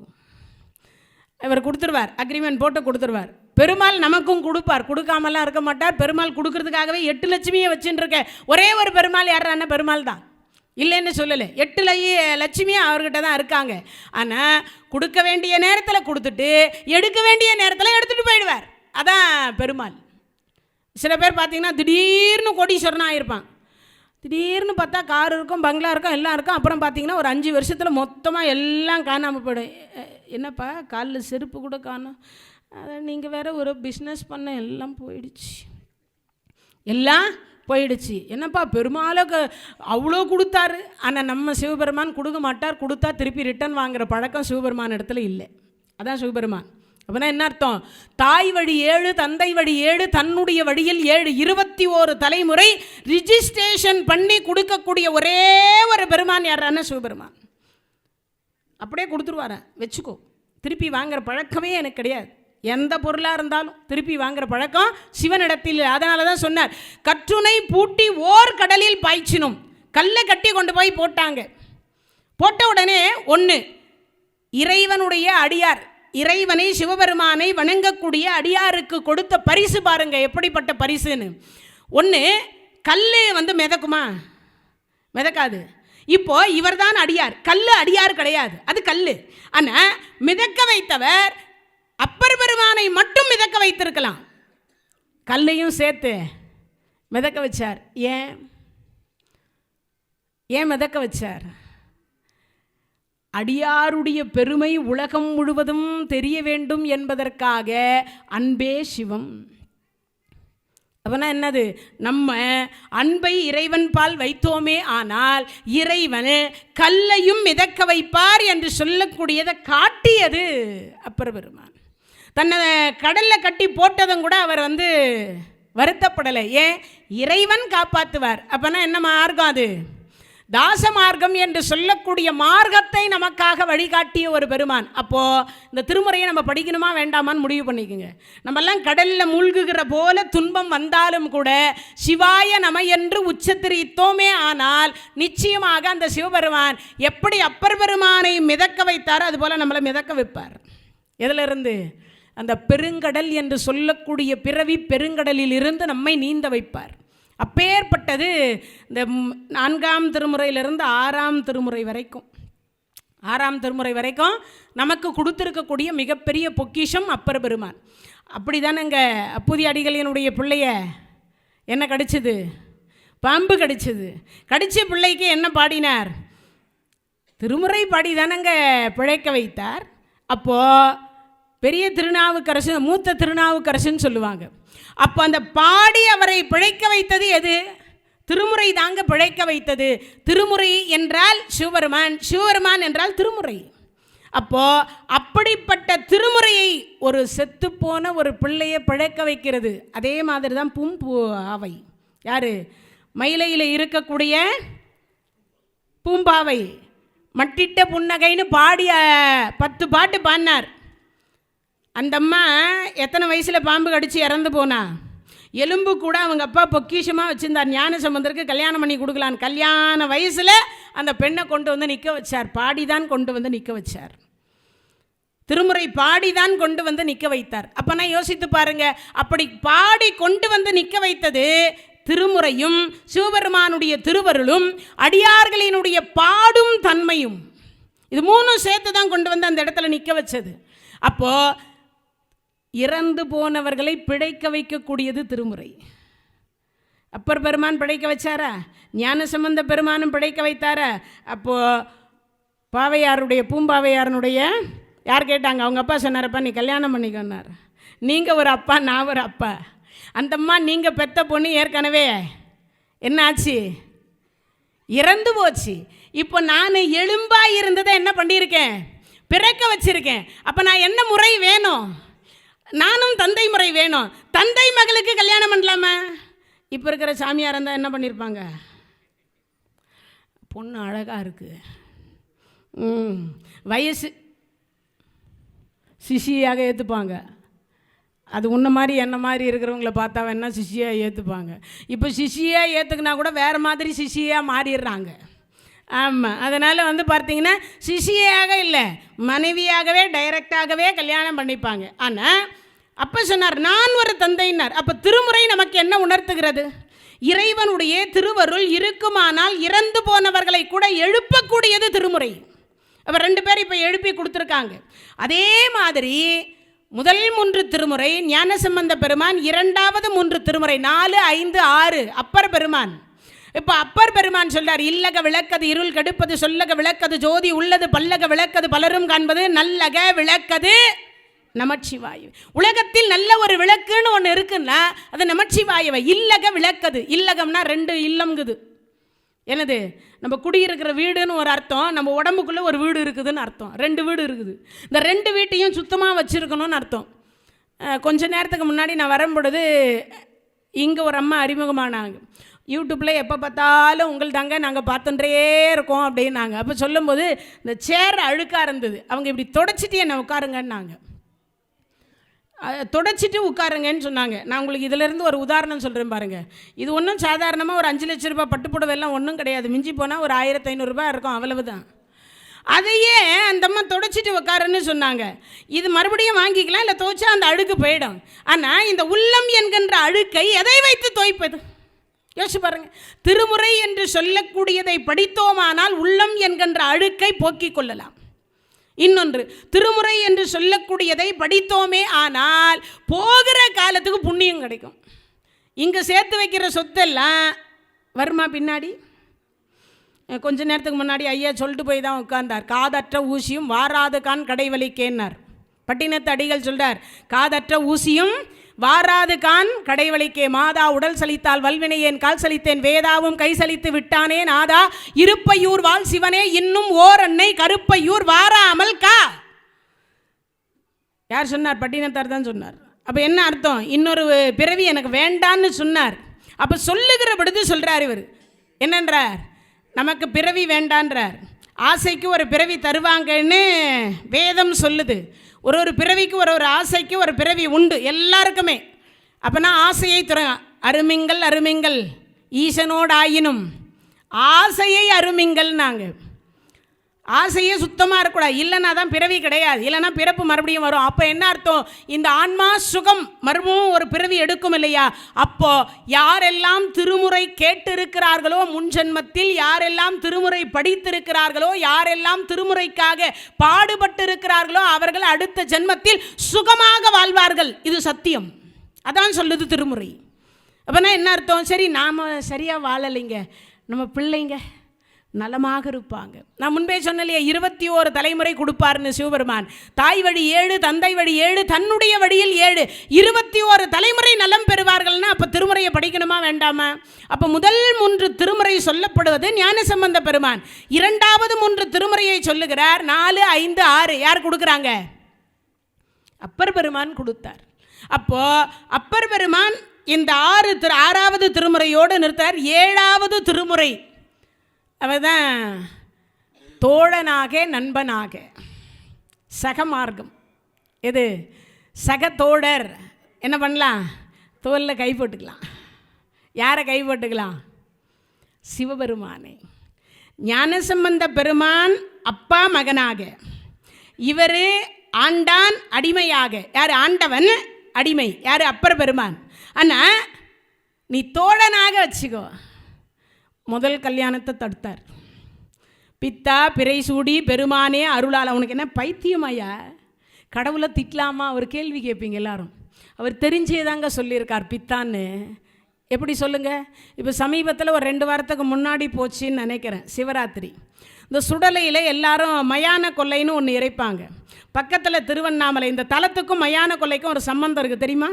[SPEAKER 1] இவர் கொடுத்துருவார், அக்ரிமெண்ட் போட்டு கொடுத்துருவார். பெருமாள் நமக்கும் கொடுப்பார், கொடுக்காமலாம் இருக்க மாட்டார். பெருமாள் கொடுக்கறதுக்காகவே 8 லட்சுமியை வச்சுட்டு இருக்க ஒரே ஒரு பெருமாள் யாரான பெருமாள் தான், இல்லைன்னு சொல்லலை. 8 லட்சுமியும் அவர்கிட்ட தான் இருக்காங்க. ஆனால் கொடுக்க வேண்டிய நேரத்தில் கொடுத்துட்டு எடுக்க வேண்டிய நேரத்தில் எடுத்துகிட்டு போயிடுவார். அதான் பெருமாள். சில பேர் பார்த்திங்கன்னா திடீர்னு கோடீஸ்வரனாக ஆகிருப்பான். திடீர்னு பார்த்தா கார் இருக்கும், பங்களா இருக்கும், எல்லாம் இருக்கும். அப்புறம் பார்த்திங்கன்னா ஒரு 5 வருஷத்தில் மொத்தமாக எல்லாம் காணாமல் போயிடும். என்னப்பா காலில் செருப்பு கூட காணும், அதை நீங்கள் வேறு ஒரு பிஸ்னஸ் பண்ண எல்லாம் போயிடுச்சு, எல்லாம் போயிடுச்சு. என்னப்பா பெருமாளுக்கு அவ்வளோ கொடுத்தாரு. ஆனால் நம்ம சிவபெருமான் கொடுக்க மாட்டார். கொடுத்தா திருப்பி ரிட்டன் வாங்குகிற பழக்கம் சிவபெருமான் இடத்துல இல்லை. அதான் சிவபெருமான். அப்படின்னா என்ன அர்த்தம்? தாய் வழி 7, தந்தை வழி 7, தன்னுடைய வழியில் 7, 21 தலைமுறை ரிஜிஸ்ட்ரேஷன் பண்ணி கொடுக்கக்கூடிய ஒரே ஒரு பெருமான் யாரான சிவபெருமான். அப்படியே கொடுத்துருவார, வச்சுக்கோ, திருப்பி வாங்குகிற பழக்கமே எனக்கு கிடையாது. எந்த பொருளாக இருந்தாலும் திருப்பி வாங்குற பழக்கம் சிவனிடத்தில். அதனால தான் சொன்னார், கற்றுனை பூட்டி ஓர் கடலில் பாய்ச்சினும். கல்லை கட்டி கொண்டு போய் போட்டாங்க. போட்ட உடனே ஒன்று, இறைவனுடைய அடியார், இறைவனை சிவபெருமானை வணங்கக்கூடிய அடியாருக்கு கொடுத்த பரிசு பாருங்க எப்படிப்பட்ட பரிசுன்னு. ஒன்று, கல் வந்து மிதக்குமா? மிதக்காது. இப்போ இவர் தான் அடியார், கல் அடியார் கிடையாது, அது கல். ஆனால் மிதக்க வைத்தவர் அப்பர் பெருமானை மட்டும் மிதக்க வைத்திருக்கலாம், கல்லையும் சேர்த்து மிதக்க வச்சார். ஏன் மிதக்க வச்சார்? அடியாருடைய பெருமை உலகம் முழுவதும் தெரிய வேண்டும் என்பதற்காக. அன்பே சிவம். அப்பனா என்னது? நம்ம அன்பை இறைவன் பால் வைத்தோமே ஆனால் இறைவன் கல்லையும் மிதக்க வைப்பார் என்று சொல்லக்கூடியதை காட்டியது அப்பர் பெருமான். தன்னை கடலில் கட்டி போட்டதும் கூட அவர் வந்து வருத்தப்படலை. ஏன்? இறைவன் காப்பாற்றுவார். அப்பனா என்ன மார்க்கம் அது? தாச மார்க்கம் என்று சொல்லக்கூடிய மார்க்கத்தை நமக்காக வழிகாட்டிய ஒரு பெருமான். அப்போது இந்த திருமுறையை நம்ம படிக்கணுமா வேண்டாமான்னு முடிவு பண்ணிக்கோங்க. நம்மெல்லாம் கடலில் மூழ்குகிற போல துன்பம் வந்தாலும் கூட சிவாய நம என்று உச்சத்திரித்தோமே ஆனால் நிச்சயமாக அந்த சிவபெருமான் எப்படி அப்பர் பெருமானை மிதக்க வைத்தாரோ அதுபோல் நம்மளை மிதக்க வைப்பார். எதிலிருந்து? அந்த பெருங்கடல் என்று சொல்லக்கூடிய பிறவி பெருங்கடலில் இருந்து நம்மை நீந்த வைப்பார். அப்பேற்பட்டது இந்த 4ஆம் திருமுறையிலிருந்து 6ஆம் திருமுறை வரைக்கும், 6ஆம் திருமுறை வரைக்கும் நமக்கு கொடுத்துருக்கக்கூடிய மிகப்பெரிய பொக்கிஷம் அப்பர் பெருமான். அப்படி தானேங்க அப்பூதி அடிகளினுடைய பிள்ளைய என்ன கடிச்சது? பாம்பு கடிச்சது. கடித்த பிள்ளைக்கு என்ன பாடினார்? திருமுறை பாடி தானேங்க பிழைக்க வைத்தார். அப்போது பெரிய திருநாவுக்கரசு, மூத்த திருநாவுக்கரசுன்னு சொல்லுவாங்க. அப்போ அந்த பாடி அவரை பிழைக்க வைத்தது எது? திருமுறை தாங்க பிழைக்க வைத்தது. திருமுறை என்றால் சிவபெருமான், சிவபெருமான் என்றால் திருமுறை. அப்போ அப்படிப்பட்ட திருமுறையை ஒரு செத்துப்போன ஒரு பிள்ளையை பிழைக்க வைக்கிறது. அதே மாதிரி தான் பூம்பாவை. யாரு? மயிலையில் இருக்கக்கூடிய பூம்பாவை மட்டிட்ட புன்னகைன்னு பாடிய 10 பாட்டு பாடினார். அந்த அம்மா எத்தனை வயசில் பாம்பு கடித்து இறந்து போனா? எலும்பு கூட அவங்க அப்பா பொக்கிஷமாக வச்சுருந்தார். ஞான சம்பந்தருக்கு கல்யாணம் பண்ணி கொடுக்கலான்னு கல்யாண வயசில் அந்த பெண்ணை கொண்டு வந்து நிற்க வச்சார். பாடிதான் கொண்டு வந்து நிற்க வச்சார். திருமுறை பாடிதான் கொண்டு வந்து நிற்க வைத்தார். அப்போ நான் யோசித்து பாருங்க, அப்படி பாடி கொண்டு வந்து நிற்க வைத்தது திருமுறையும் சிவபெருமானுடைய திருவருளும் அடியார்களினுடைய பாடும் தன்மையும். இது 3 சேர்த்து தான் கொண்டு வந்து அந்த இடத்துல நிற்க வச்சது. அப்போது இறந்து போனவர்களை பிழைக்க வைக்கக்கூடியது திருமுறை. அப்பர் பெருமான் பிழைக்க வச்சாரா? ஞான சம்பந்த பெருமானும் பிழைக்க வைத்தாரா? அப்போது பாவையாருடைய பூம்பாவையாரனுடைய யார் கேட்டாங்க? அவங்க அப்பா சொன்னாரப்பா நீ கல்யாணம் பண்ணிக்கன்னார். நீங்கள் ஒரு அப்பா, நான் ஒரு அப்பா. அந்தம்மா நீங்கள் பெத்த பொண்ணு ஏற்கனவே என்ன ஆச்சு? இறந்து போச்சு. இப்போ நான் எலும்பாக இருந்ததை என்ன பண்ணியிருக்கேன்? பிறக்க வச்சிருக்கேன். அப்போ நான் என்ன முறை வேணும்? நானும் தந்தை முறை வேணும். தந்தை மகளுக்கு கல்யாணம் பண்ணலாமா? இப்போ இருக்கிற சாமியார் இருந்தால் என்ன பண்ணியிருப்பாங்க? பொண்ணு அழகாக இருக்குது, வயசு சிஷியாக ஏற்றுப்பாங்க. அது உன்ன மாதிரி என்ன மாதிரி இருக்கிறவங்கள பார்த்தா வேணா சிஷியாக ஏற்றுப்பாங்க. இப்போ சிஷியாக ஏற்றுக்கினா கூட வேறு மாதிரி சிஷியாக மாறிடுறாங்க. ஆமாம், அதனால் வந்து பார்த்தீங்கன்னா சிஷியாக இல்லை, மனைவியாகவே டைரெக்டாகவே கல்யாணம் பண்ணிப்பாங்க. ஆனால் அப்போ சொன்னார் நான் ஒரு தந்தைன்னார். அப்போ திருமுறை நமக்கு என்ன உணர்த்துகிறது? இறைவனுடைய திருவருள் இருக்குமானால் இறந்து போனவர்களை கூட எழுப்பக்கூடியது திருமுறை. அப்போ 2 பேர் இப்போ எழுப்பி கொடுத்துருக்காங்க. அதே மாதிரி முதல் 3 திருமுறை ஞானசம்பந்த பெருமான், 2வது 3 திருமுறை 4, 5, 6 அப்பர் பெருமான். இப்போ அப்பர் பெருமான் சொல்றார், இல்லக விளக்கது இருள் கெடுப்பது, சொல்லக விளக்கது ஜோதி உள்ளது, பல்லக விளக்கது பலரும் காண்பது, நல்லக விளக்கது நமச்சிவாயு. உலகத்தில் நல்ல ஒரு விளக்குன்னு ஒன்று இருக்குன்னா அது நமச்சிவாயவை. இல்லக விளக்கது, இல்லகம்னா 2 இல்லம்ங்குது. என்னது? நம்ம குடியிருக்கிற வீடுன்னு ஒரு அர்த்தம், நம்ம உடம்புக்குள்ளே ஒரு வீடு இருக்குதுன்னு அர்த்தம். 2 வீடு இருக்குது. இந்த 2 வீட்டையும் சுத்தமாக வச்சுருக்கணும்னு அர்த்தம். கொஞ்ச நேரத்துக்கு முன்னாடி நான் வரும்பொழுது இங்கே ஒரு அம்மா அறிமுகமானாங்க. யூடியூப்பில் எப்போ பார்த்தாலும் உங்கள் தாங்க நாங்கள் பார்த்துட்டே இருக்கோம் அப்படின்னாங்க. அப்போ சொல்லும்போது இந்த சேர் அழுக்காக இருந்தது. அவங்க இப்படி தொடச்சிட்டு என்னை உட்காருங்கன்னாங்க. தொடச்சிட்டு உட்காருங்கன்னு சொன்னாங்க. நான் உங்களுக்கு இதிலேருந்து ஒரு உதாரணம் சொல்கிறேன் பாருங்கள். இது ஒன்றும் சாதாரணமாக ஒரு 5 லட்ச ரூபா பட்டுப்புடவெல்லாம் ஒன்றும் கிடையாது. மிஞ்சி போனால் ஒரு 1500 இருக்கும், அவ்வளவு தான். அதையே அந்த அம்மா தொடச்சிட்டு உட்காருன்னு சொன்னாங்க. இது மறுபடியும் வாங்கிக்கலாம், இல்லை துவைச்சா அந்த அழுக்கு போயிடும். ஆனால் இந்த உள்ளம் என்கின்ற அழுக்கை எதை வைத்து துவைப்பது? யோசிச்சு பாருங்க. திருமுறை என்று சொல்லக்கூடியதை படித்தோமானால் உள்ளம் என்கின்ற அழுக்கை போக்கிக் கொள்ளலாம். இன்னொன்று, திருமுறை என்று சொல்லக்கூடியதை படித்தோமே ஆனால் போகிற காலத்துக்கு புண்ணியம் கிடைக்கும். இங்கே சேர்த்து வைக்கிற சொத்தெல்லாம் வருமா பின்னாடி? கொஞ்ச நேரத்துக்கு முன்னாடி ஐயா சொல்லிட்டு போய் தான் உட்கார்ந்தார். காதற்ற ஊசியும் வாராது கான் கடைவலிக்கேன்னார். பட்டினத்து அடிகள் சொல்றார், காதற்ற ஊசியும் வாராது கான் கடைவலிக்கே. மாதா உடல் சலித்தால் வல்வினையேன் கால் சலித்தேன், வேதாவும் கை சலித்து விட்டானே நாதா, இருப்பையூர் வாழ் சிவனே இன்னும் ஓர் அன்னை கருப்பையூர் வாராமல் கா. யார் சொன்னார்? பட்டினத்தார் தான் சொன்னார். அப்போ என்ன அர்த்தம்? இன்னொரு பிறவி எனக்கு வேண்டான்னு சொன்னார். அப்போ சொல்லுகிற பொழுது சொல்கிறார் இவர் என்னன்றார்? நமக்கு பிறவி வேண்டான்றார். ஆசைக்கு ஒரு பிறவி தருவாங்கன்னு வேதம் சொல்லுது. ஒரு பிறவிக்கு ஒரு ஆசைக்கு ஒரு பிறவி உண்டு எல்லாருக்குமே. அப்போனா ஆசையை அருமிங்கள் அருமிங்கள் ஈசனோடு ஆயினும் ஆசையை அருமிங்கள். நாங்கள் ஆசையே சுத்தமாக இருக்கக்கூடாது, இல்லைன்னா தான் பிறவி கிடையாது, இல்லைன்னா பிறப்பு மறுபடியும் வரும். அப்போ என்ன அர்த்தம்? இந்த ஆன்மா சுகம் மறுபடியும் ஒரு பிறவி எடுக்கும் இல்லையா? அப்போ யாரெல்லாம் திருமுறை கேட்டிருக்கிறார்களோ, முன் ஜென்மத்தில் யாரெல்லாம் திருமுறை படித்திருக்கிறார்களோ, யாரெல்லாம் திருமுறைக்காக பாடுபட்டு இருக்கிறார்களோ, அவர்கள் அடுத்த ஜென்மத்தில் சுகமாக வாழ்வார்கள். இது சத்தியம். அதான் சொல்லுது திருமுறை. அப்போனா என்ன அர்த்தம்? சரி, நாம் சரியாக வாழலைங்க, நம்ம பிள்ளைங்க நலமாக இருப்பாங்க. நான் முன்பே சொன்னலையே, 21 தலைமுறை கொடுப்பாருன்னு சிவபெருமான். தாய் வழி 7, தந்தை வழி 7, தன்னுடைய வழியில் 7, 21 தலைமுறை நலம் பெறுவார்கள்னா அப்போ திருமுறையை படிக்கணுமா வேண்டாமா? அப்போ முதல் 3 திருமுறை சொல்லப்படுவது ஞானசம்பந்த பெருமான். 2வது 3 திருமுறையை சொல்லுகிறார். 4, 5, 6 யார் கொடுக்குறாங்க? அப்பர் பெருமான் கொடுத்தார். அப்போ அப்பர் பெருமான் இந்த 6வது திருமுறையோடு நிறுத்தார். 7வது திருமுறை அவதான் தோழனாக நண்பனாக சகமார்க்கம். எது? சகத்தோழர். என்ன பண்ணலாம்? தோளில் கை போட்டுக்கலாம். யாரை கை போட்டுக்கலாம்? சிவபெருமானை. ஞானசம்பந்த பெருமான் அப்பா மகனாக, இவர் ஆண்டான் அடிமையாக. யார் ஆண்டவன்? அடிமை. யார்? அப்பர் பெருமான். ஆனால் நீ தோழனாக வச்சுக்கோ. முதல் கல்யாணத்தை தடுத்தார். பித்தா பிறை சூடி பெருமானே அருளால். அவனுக்கு என்ன பைத்தியமாயா? கடவுளை திட்டலாமா? அவர் கேள்வி கேட்பீங்க எல்லாரும். அவர் தெரிஞ்சேதாங்க சொல்லியிருக்கார் பித்தான்னு. எப்படி சொல்லுங்கள்? இப்போ சமீபத்தில் ஒரு 2 வாரத்துக்கு முன்னாடி போச்சுன்னு நினைக்கிறேன், சிவராத்திரி. இந்த சுடலையில் எல்லாரும் மயான கொல்லைன்னு ஒன்று இறைப்பாங்க. பக்கத்தில் திருவண்ணாமலை. இந்த தலத்துக்கும் மயான கொல்லைக்கும் ஒரு சம்பந்தம் இருக்குது, தெரியுமா?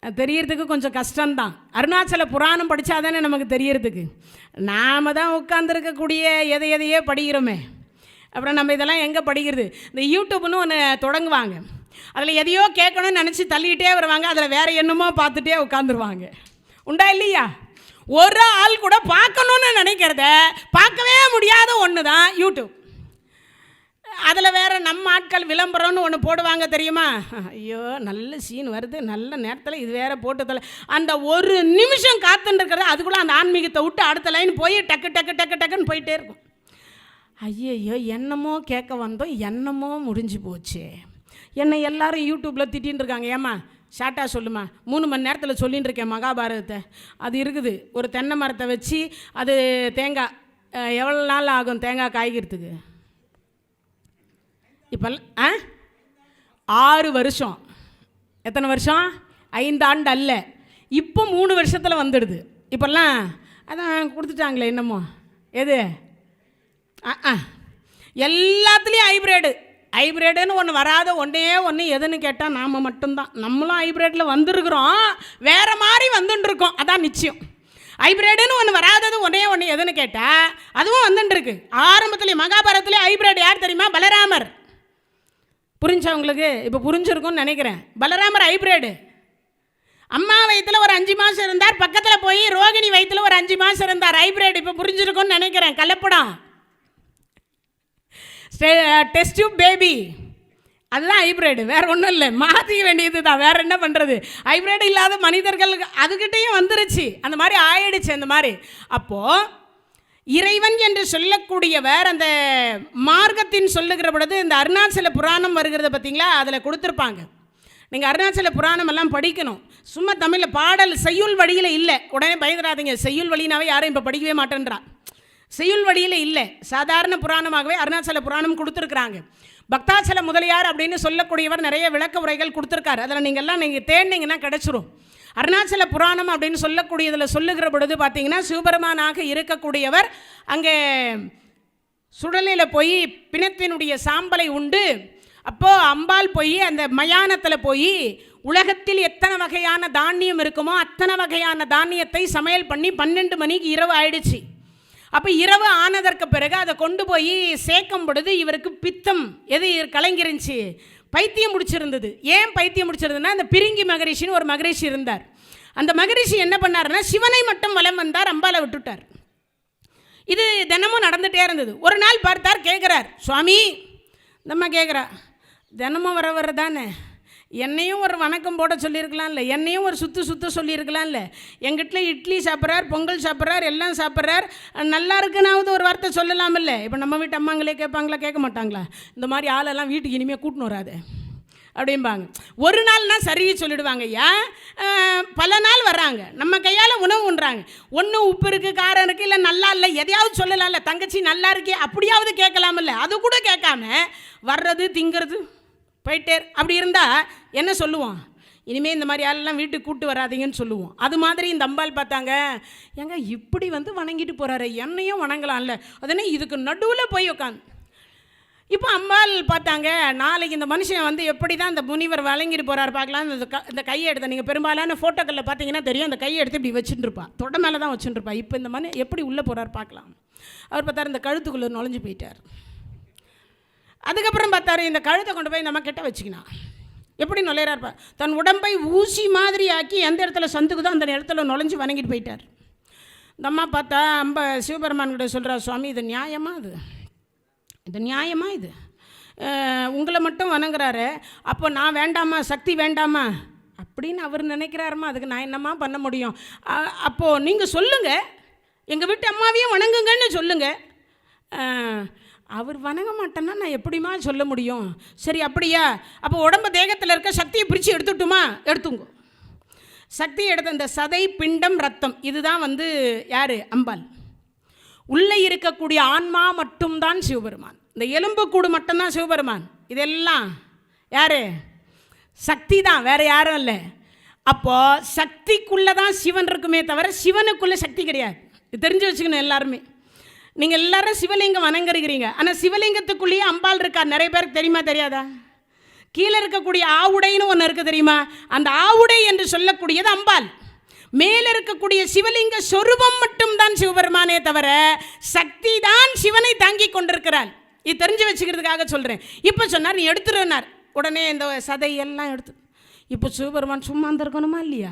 [SPEAKER 1] தெரியறதுக்கு கொஞ்சம் கஷ்டம்தான். அருணாச்சல புராணம் படித்தா தானே நமக்கு தெரியறதுக்கு. நாம் தான் உட்காந்துருக்கக்கூடிய எதையே படிக்கிறோமே. அப்புறம் நம்ம இதெல்லாம் எங்கே படிக்கிறது? இந்த யூடியூப்னு ஒன்று தொடங்குவாங்க. அதில் எதையோ கேட்கணும்னு நினச்சி தள்ளிக்கிட்டே வருவாங்க. அதில் வேறு என்னமோ பார்த்துட்டே உட்காந்துருவாங்க. உண்டா இல்லையா? ஒரு ஆள் கூட பார்க்கணுன்னு நினைக்கிறத பார்க்கவே முடியாத ஒன்று தான் யூடியூப். அதில் வேறு நம்ம ஆட்கள் விளம்பரம்னு ஒன்று போடுவாங்க, தெரியுமா? ஐயோ, நல்ல சீன் வருது, நல்ல நேரத்தில் இது வேறு போட்டு அந்த ஒரு நிமிஷம் காத்துட்டுருக்கிறது. அதுக்குள்ளே அந்த ஆன்மீகத்தை விட்டு அடுத்த லைன் போய் டக்கு டக்கு டக்கு டக்குன்னு போயிட்டே இருக்கும். ஐயோ, என்னமோ கேட்க வந்தோம், என்னமோ முடிஞ்சு போச்சு. என்னை எல்லாரும் யூடியூப்பில் திட்டின்னு இருக்காங்க. ஏம்மா ஷார்ட்டாக சொல்லுமா, 3 மணி நேரத்தில் சொல்லின்னு இருக்கேன் மகாபாரதத்தை. அது இருக்குது. ஒரு தென்னை மரத்தை வச்சு அது தேங்காய் எவ்வளோ நாள் ஆகும் தேங்காய் காய்கிறதுக்கு? இப்போ 6 வருஷம். எத்தனை வருஷம்? 5 ஆண்டு அல்ல, இப்போ 3 வருஷத்தில் வந்துடுது. இப்போல்லாம் அதான் கொடுத்துட்டாங்களே என்னமோ. எது? எல்லாத்துலேயும் ஹைப்ரிடுன்னு ஒன்று வராத ஒன்று எதுன்னு கேட்டால் நாம் மட்டும்தான். நம்மளும் ஹைப்ரிட்டில் வந்துருக்குறோம், வேறு மாதிரி வந்துட்டுருக்கோம். அதான் நிச்சயம். ஹைப்ரிடுன்னு ஒன்று வராதது ஒன்று எதுன்னு கேட்டால் அதுவும் வந்துட்டுருக்கு. ஆரம்பத்துலேயும் மகாபாரதத்துலேயே ஹைப்ரிட் யார் தெரியுமா? பலராமர். புரிஞ்சா உங்களுக்கு? இப்போ புரிஞ்சிருக்கும்னு நினைக்கிறேன். பலராமர் ஹைப்ரிடு. அம்மா வயிற்றுல ஒரு 5 மாதம் இருந்தார், பக்கத்தில் போய் ரோகிணி வயிற்றுல ஒரு 5 மாதம் இருந்தார். ஹைப்ரிட். இப்போ புரிஞ்சிருக்கும்னு நினைக்கிறேன். கலப்படம். டெஸ்ட் டியூப் பேபி அதுதான் ஹைப்ரிடு, வேற ஒன்றும் இல்லை. மாற்றிக்க வேண்டியது தான், வேற என்ன பண்ணுறது? ஹைப்ரிடு இல்லாத மனிதர்கள் அதுக்கிட்டையும் வந்துருச்சு, அந்த மாதிரி ஆயிடுச்சு அந்த மாதிரி. அப்போது இறைவன் என்று சொல்லக்கூடியவர் அந்த மார்க்கத்தின் சொல்லுகிற பொழுது இந்த அருணாச்சல புராணம் வருகிறத பார்த்தீங்களா, அதில் கொடுத்துருப்பாங்க. நீங்கள் அருணாச்சல புராணம் எல்லாம் படிக்கணும். சும்மா தமிழில் பாடல் செய்யுள் வழியில் இல்லை. உடனே பயந்துடாதீங்க, செய்யுள் வழினாவே யாரும் இப்போ படிக்கவே மாட்டேன்றா. செய்யுள் வழியில் இல்லை, சாதாரண புராணமாகவே அருணாச்சல புராணம் கொடுத்துருக்குறாங்க. பக்தாச்சல முதலியார் அப்படின்னு சொல்லக்கூடியவர் நிறைய விளக்க உரைகள் கொடுத்துருக்காரு. அதில் நீங்கள் தேடினீங்கன்னா கிடச்சிரும். அருணாச்சல புராணம் அப்படின்னு சொல்லக்கூடியதில் சொல்லுகிற பொழுது பார்த்தீங்கன்னா, சிவபெருமானாக இருக்கக்கூடியவர் அங்கே சுடலையில் போய் பிணத்தினுடைய சாம்பலை உண்டு. அப்போது அம்பாள் போய் அந்த மயானத்தில் போய் உலகத்தில் எத்தனை வகையான தானியம் இருக்குமோ அத்தனை வகையான தானியத்தை சமையல் பண்ணி 12 மணிக்கு இரவு ஆயிடுச்சு. அப்போ இரவு ஆனதற்கு பிறகு அதை கொண்டு போய் சேர்க்கும் பொழுது இவருக்கு பித்தம் எது கலங்கிருந்துச்சு, பைத்தியம் முடிச்சிருந்தது. ஏன் பைத்தியம் முடிச்சிருந்ததுன்னா, அந்த பிரிங்கி மகரிஷின்னு ஒரு மகரிஷி இருந்தார். அந்த மகரிஷி என்ன பண்ணாருன்னா, சிவனை மட்டும் வலம் வந்தார், அம்பாலை விட்டுட்டார். இது தினமும் நடந்துகிட்டே இருந்தது. ஒரு நாள் பார்த்தார், கேட்குறார், சுவாமி நம்ம கேட்குறா, தினமும் வர தானே, என்னையும் ஒரு வணக்கம் போட சொல்லியிருக்கலாம்ல, என்னையும் ஒரு சுற்று சொல்லியிருக்கலாம்ல. எங்கிட்ட இட்லி சாப்பிட்றார், பொங்கல் சாப்பிட்றார், எல்லாம் சாப்பிட்றார், நல்லா இருக்குனாவது ஒரு வார்த்தை சொல்லலாமில்ல. இப்போ நம்ம வீட்டு அம்மாங்களே கேட்பாங்களா, கேட்க மாட்டாங்களா? இந்த மாதிரி ஆளெல்லாம் வீட்டுக்கு இனிமேல் கூட்டின்னு வராது அப்படிம்பாங்க. ஒரு நாள்னா சரி சொல்லிடுவாங்க. ஏன் பல நாள் வர்றாங்க, நம்ம கையால் உணவு உண்றாங்க. ஒன்றும் உப்பு இருக்குது, காரம் இருக்குது, இல்லை நல்லா இல்லை, எதையாவது சொல்லலாம்ல. தங்கச்சி நல்லா இருக்கே அப்படியாவது கேட்கலாமில்ல. அது கூட கேட்காம வர்றது, திங்கிறது, போயிட்டே அப்படி இருந்தால் என்ன சொல்லுவோம்? இனிமேல் இந்த மாதிரி ஆளெல்லாம் வீட்டுக்கு கூட்டு வராதிங்கன்னு சொல்லுவோம். அது மாதிரி இந்த அம்பாள் பார்த்தாங்க, ஏங்க இப்படி வணங்கிட்டு போகிறாரு, என்னையும் வணங்கலாம்ல. அதனே இதுக்கு நடுவில் போய் உட்காந்து இப்போ அம்பாள் பார்த்தாங்க, நாளைக்கு இந்த மனுஷன் எப்படி தான் இந்த முனிவர் வழங்கிட்டு போகிறார் பார்க்கலாம். இந்த கையை எடுத்த நீங்கள் பெரும்பாலான ஃபோட்டோக்களில் பார்த்தீங்கன்னா தெரியும், அந்த கையை எடுத்து இப்படி வச்சுட்டுருப்பா, தொட மேலே தான் வச்சுட்டுருப்பா. இப்போ இந்த மனு எப்படி உள்ளே போகிறார் பார்க்கலாம். அவர் பார்த்தார், இந்த கழுத்துக்குள்ளே நுழைஞ்சு போயிட்டார். அதுக்கப்புறம் பார்த்தாரு, இந்த கழுத்தை கொண்டு போய் நம்ம கிட்ட வச்சுக்கினான். எப்படி நுழையிறாருப்பா, தன் உடம்பை ஊசி மாதிரி ஆக்கி எந்த இடத்துல சந்துக்குதோ அந்த இடத்துல நுழைஞ்சு வணங்கிட்டு போயிட்டார். இந்த அம்மா பார்த்தா சிவபெருமான் கிட்ட சொல்கிறா, சுவாமி இது நியாயமா, இது நியாயமா, இது உங்களை மட்டும் வணங்குறாரு, அப்போ நான் வேண்டாமா, சக்தி வேண்டாமா அப்படின்னு அவர் நினைக்கிறாருமா. அதுக்கு நான் என்னம்மா பண்ண முடியும்? அப்போது நீங்கள் சொல்லுங்கள், எங்கள் வீட்டு அம்மாவையும் வணங்குங்கன்னு சொல்லுங்கள். அவர் வணங்க மாட்டேன்னா நான் எப்படிமா சொல்ல முடியும்? சரி அப்படியா, அப்போ உடம்பு தேகத்தில் இருக்க சக்தியை பிரித்து எடுத்துட்டுமா? எடுத்துங்க. சக்தி எடுத்த இந்த சதை, பிண்டம், ரத்தம், இதுதான் யார்? அம்பாள். உள்ளே இருக்கக்கூடிய ஆன்மா மட்டும்தான் சிவபெருமான். இந்த எலும்பு கூடு மட்டும்தான் சிவபெருமான். இதெல்லாம் யார்? சக்தி தான், வேறு யாரும் இல்லை. அப்போது சக்திக்குள்ளே தான் சிவன் இருக்குமே தவிர சிவனுக்குள்ளே சக்தி கிடையாது. இது தெரிஞ்சு வச்சுக்கணும் எல்லாருமே. நீங்கள் எல்லாரும் சிவலிங்கம் வணங்குறீங்க, ஆனால் சிவலிங்கத்துக்குள்ளேயே அம்பாள் இருக்கா. நிறைய பேருக்கு தெரியுமா, தெரியாதா? கீழே இருக்கக்கூடிய ஆவுடைன்னு ஒன்று இருக்குது தெரியுமா? அந்த ஆவுடை என்று சொல்லக்கூடியது அம்பாள். மேலே இருக்கக்கூடிய சிவலிங்க சொரூபம் மட்டும்தான் சிவபெருமானே தவிர சக்தி தான் சிவனை தாங்கி கொண்டிருக்கிறாள். இது தெரிஞ்சு வச்சுக்கிறதுக்காக சொல்கிறேன். இப்போ சொன்னார், நீ எடுத்துருனார். உடனே இந்த சதையெல்லாம் எடுத்து, இப்போ சிவபெருமான் சும்மா இருந்திருக்கணுமா இல்லையா?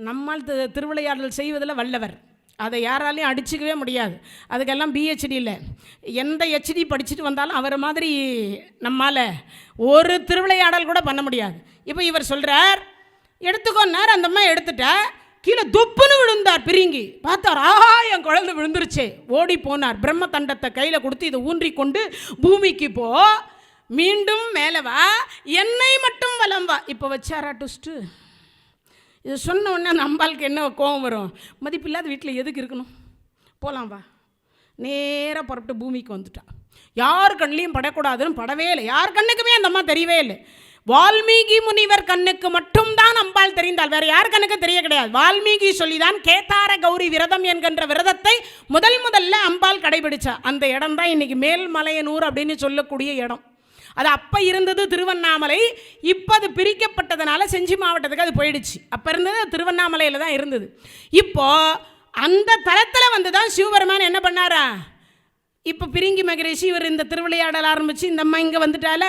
[SPEAKER 1] நம்மால் திருவிளையாடல் செய்வதில் வல்லவர், அதை யாராலையும் அடிச்சுக்கவே முடியாது. அதுக்கெல்லாம் பிஹெச்டி இல்லை, எந்த ஹெச்டி படிச்சுட்டு வந்தாலும் அவரை மாதிரி நம்மால் ஒரு திருவிளையாடல் கூட பண்ண முடியாது. இப்போ இவர் சொல்கிறார், எடுத்துக்கோன்னார். அந்த அம்மா எடுத்துட்டா, கீழே தொப்புன்னு விழுந்தார். பிரிங்கி பார்த்தார், ஆஹா என் குழந்தை விழுந்துருச்சு. ஓடி போனார். பிரம்ம தண்டத்தை கையில் கொடுத்து இதை ஊன்றி கொண்டு பூமிக்கு போ, மீண்டும் மேலே வா, என்னை மட்டும் வலம் வா. இப்போ வச்சாரா ட்விஸ்ட்டு? இது சொன்ன உடனே அந்த அம்பாளுக்கு என்ன கோபம் வரும்? மதிப்பில்லாத வீட்டில் எதுக்கு இருக்கணும், போகலாம் வா. நேராக புறப்பட்டு பூமிக்கு வந்துட்டான். யார் கண்ணிலையும் படக்கூடாதுன்னு படவே இல்லை. யார் கண்ணுக்குமே அந்த அம்மா தெரியவே இல்லை. வால்மீகி முனிவர் கண்ணுக்கு மட்டும்தான் அம்பாள் தெரிந்தாள், வேறு யார் கண்ணுக்கு தெரிய கிடையாது. வால்மீகி சொல்லிதான் கேதார கௌரி விரதம் என்கின்ற விரதத்தை முதல்ல அம்பாள் கடைபிடிச்சா. அந்த இடம் தான் இன்னைக்கு மேல்மலையனூர் அப்படின்னு சொல்லக்கூடிய இடம். அது அப்போ இருந்தது திருவண்ணாமலை. இப்போ அது பிரிக்கப்பட்டதுனால செஞ்சி மாவட்டத்துக்கு அது போயிடுச்சு. அப்போ இருந்தது திருவண்ணாமலையில் தான் இருந்தது. இப்போது அந்த தளத்தில் தான் சிவபெருமான் என்ன பண்ணாரா, இப்போ பிரிங்கி மகரிஷி இவர் இந்த திருவிளையாடல் ஆரம்பித்து இந்த அம்மா இங்கே வந்துட்டால,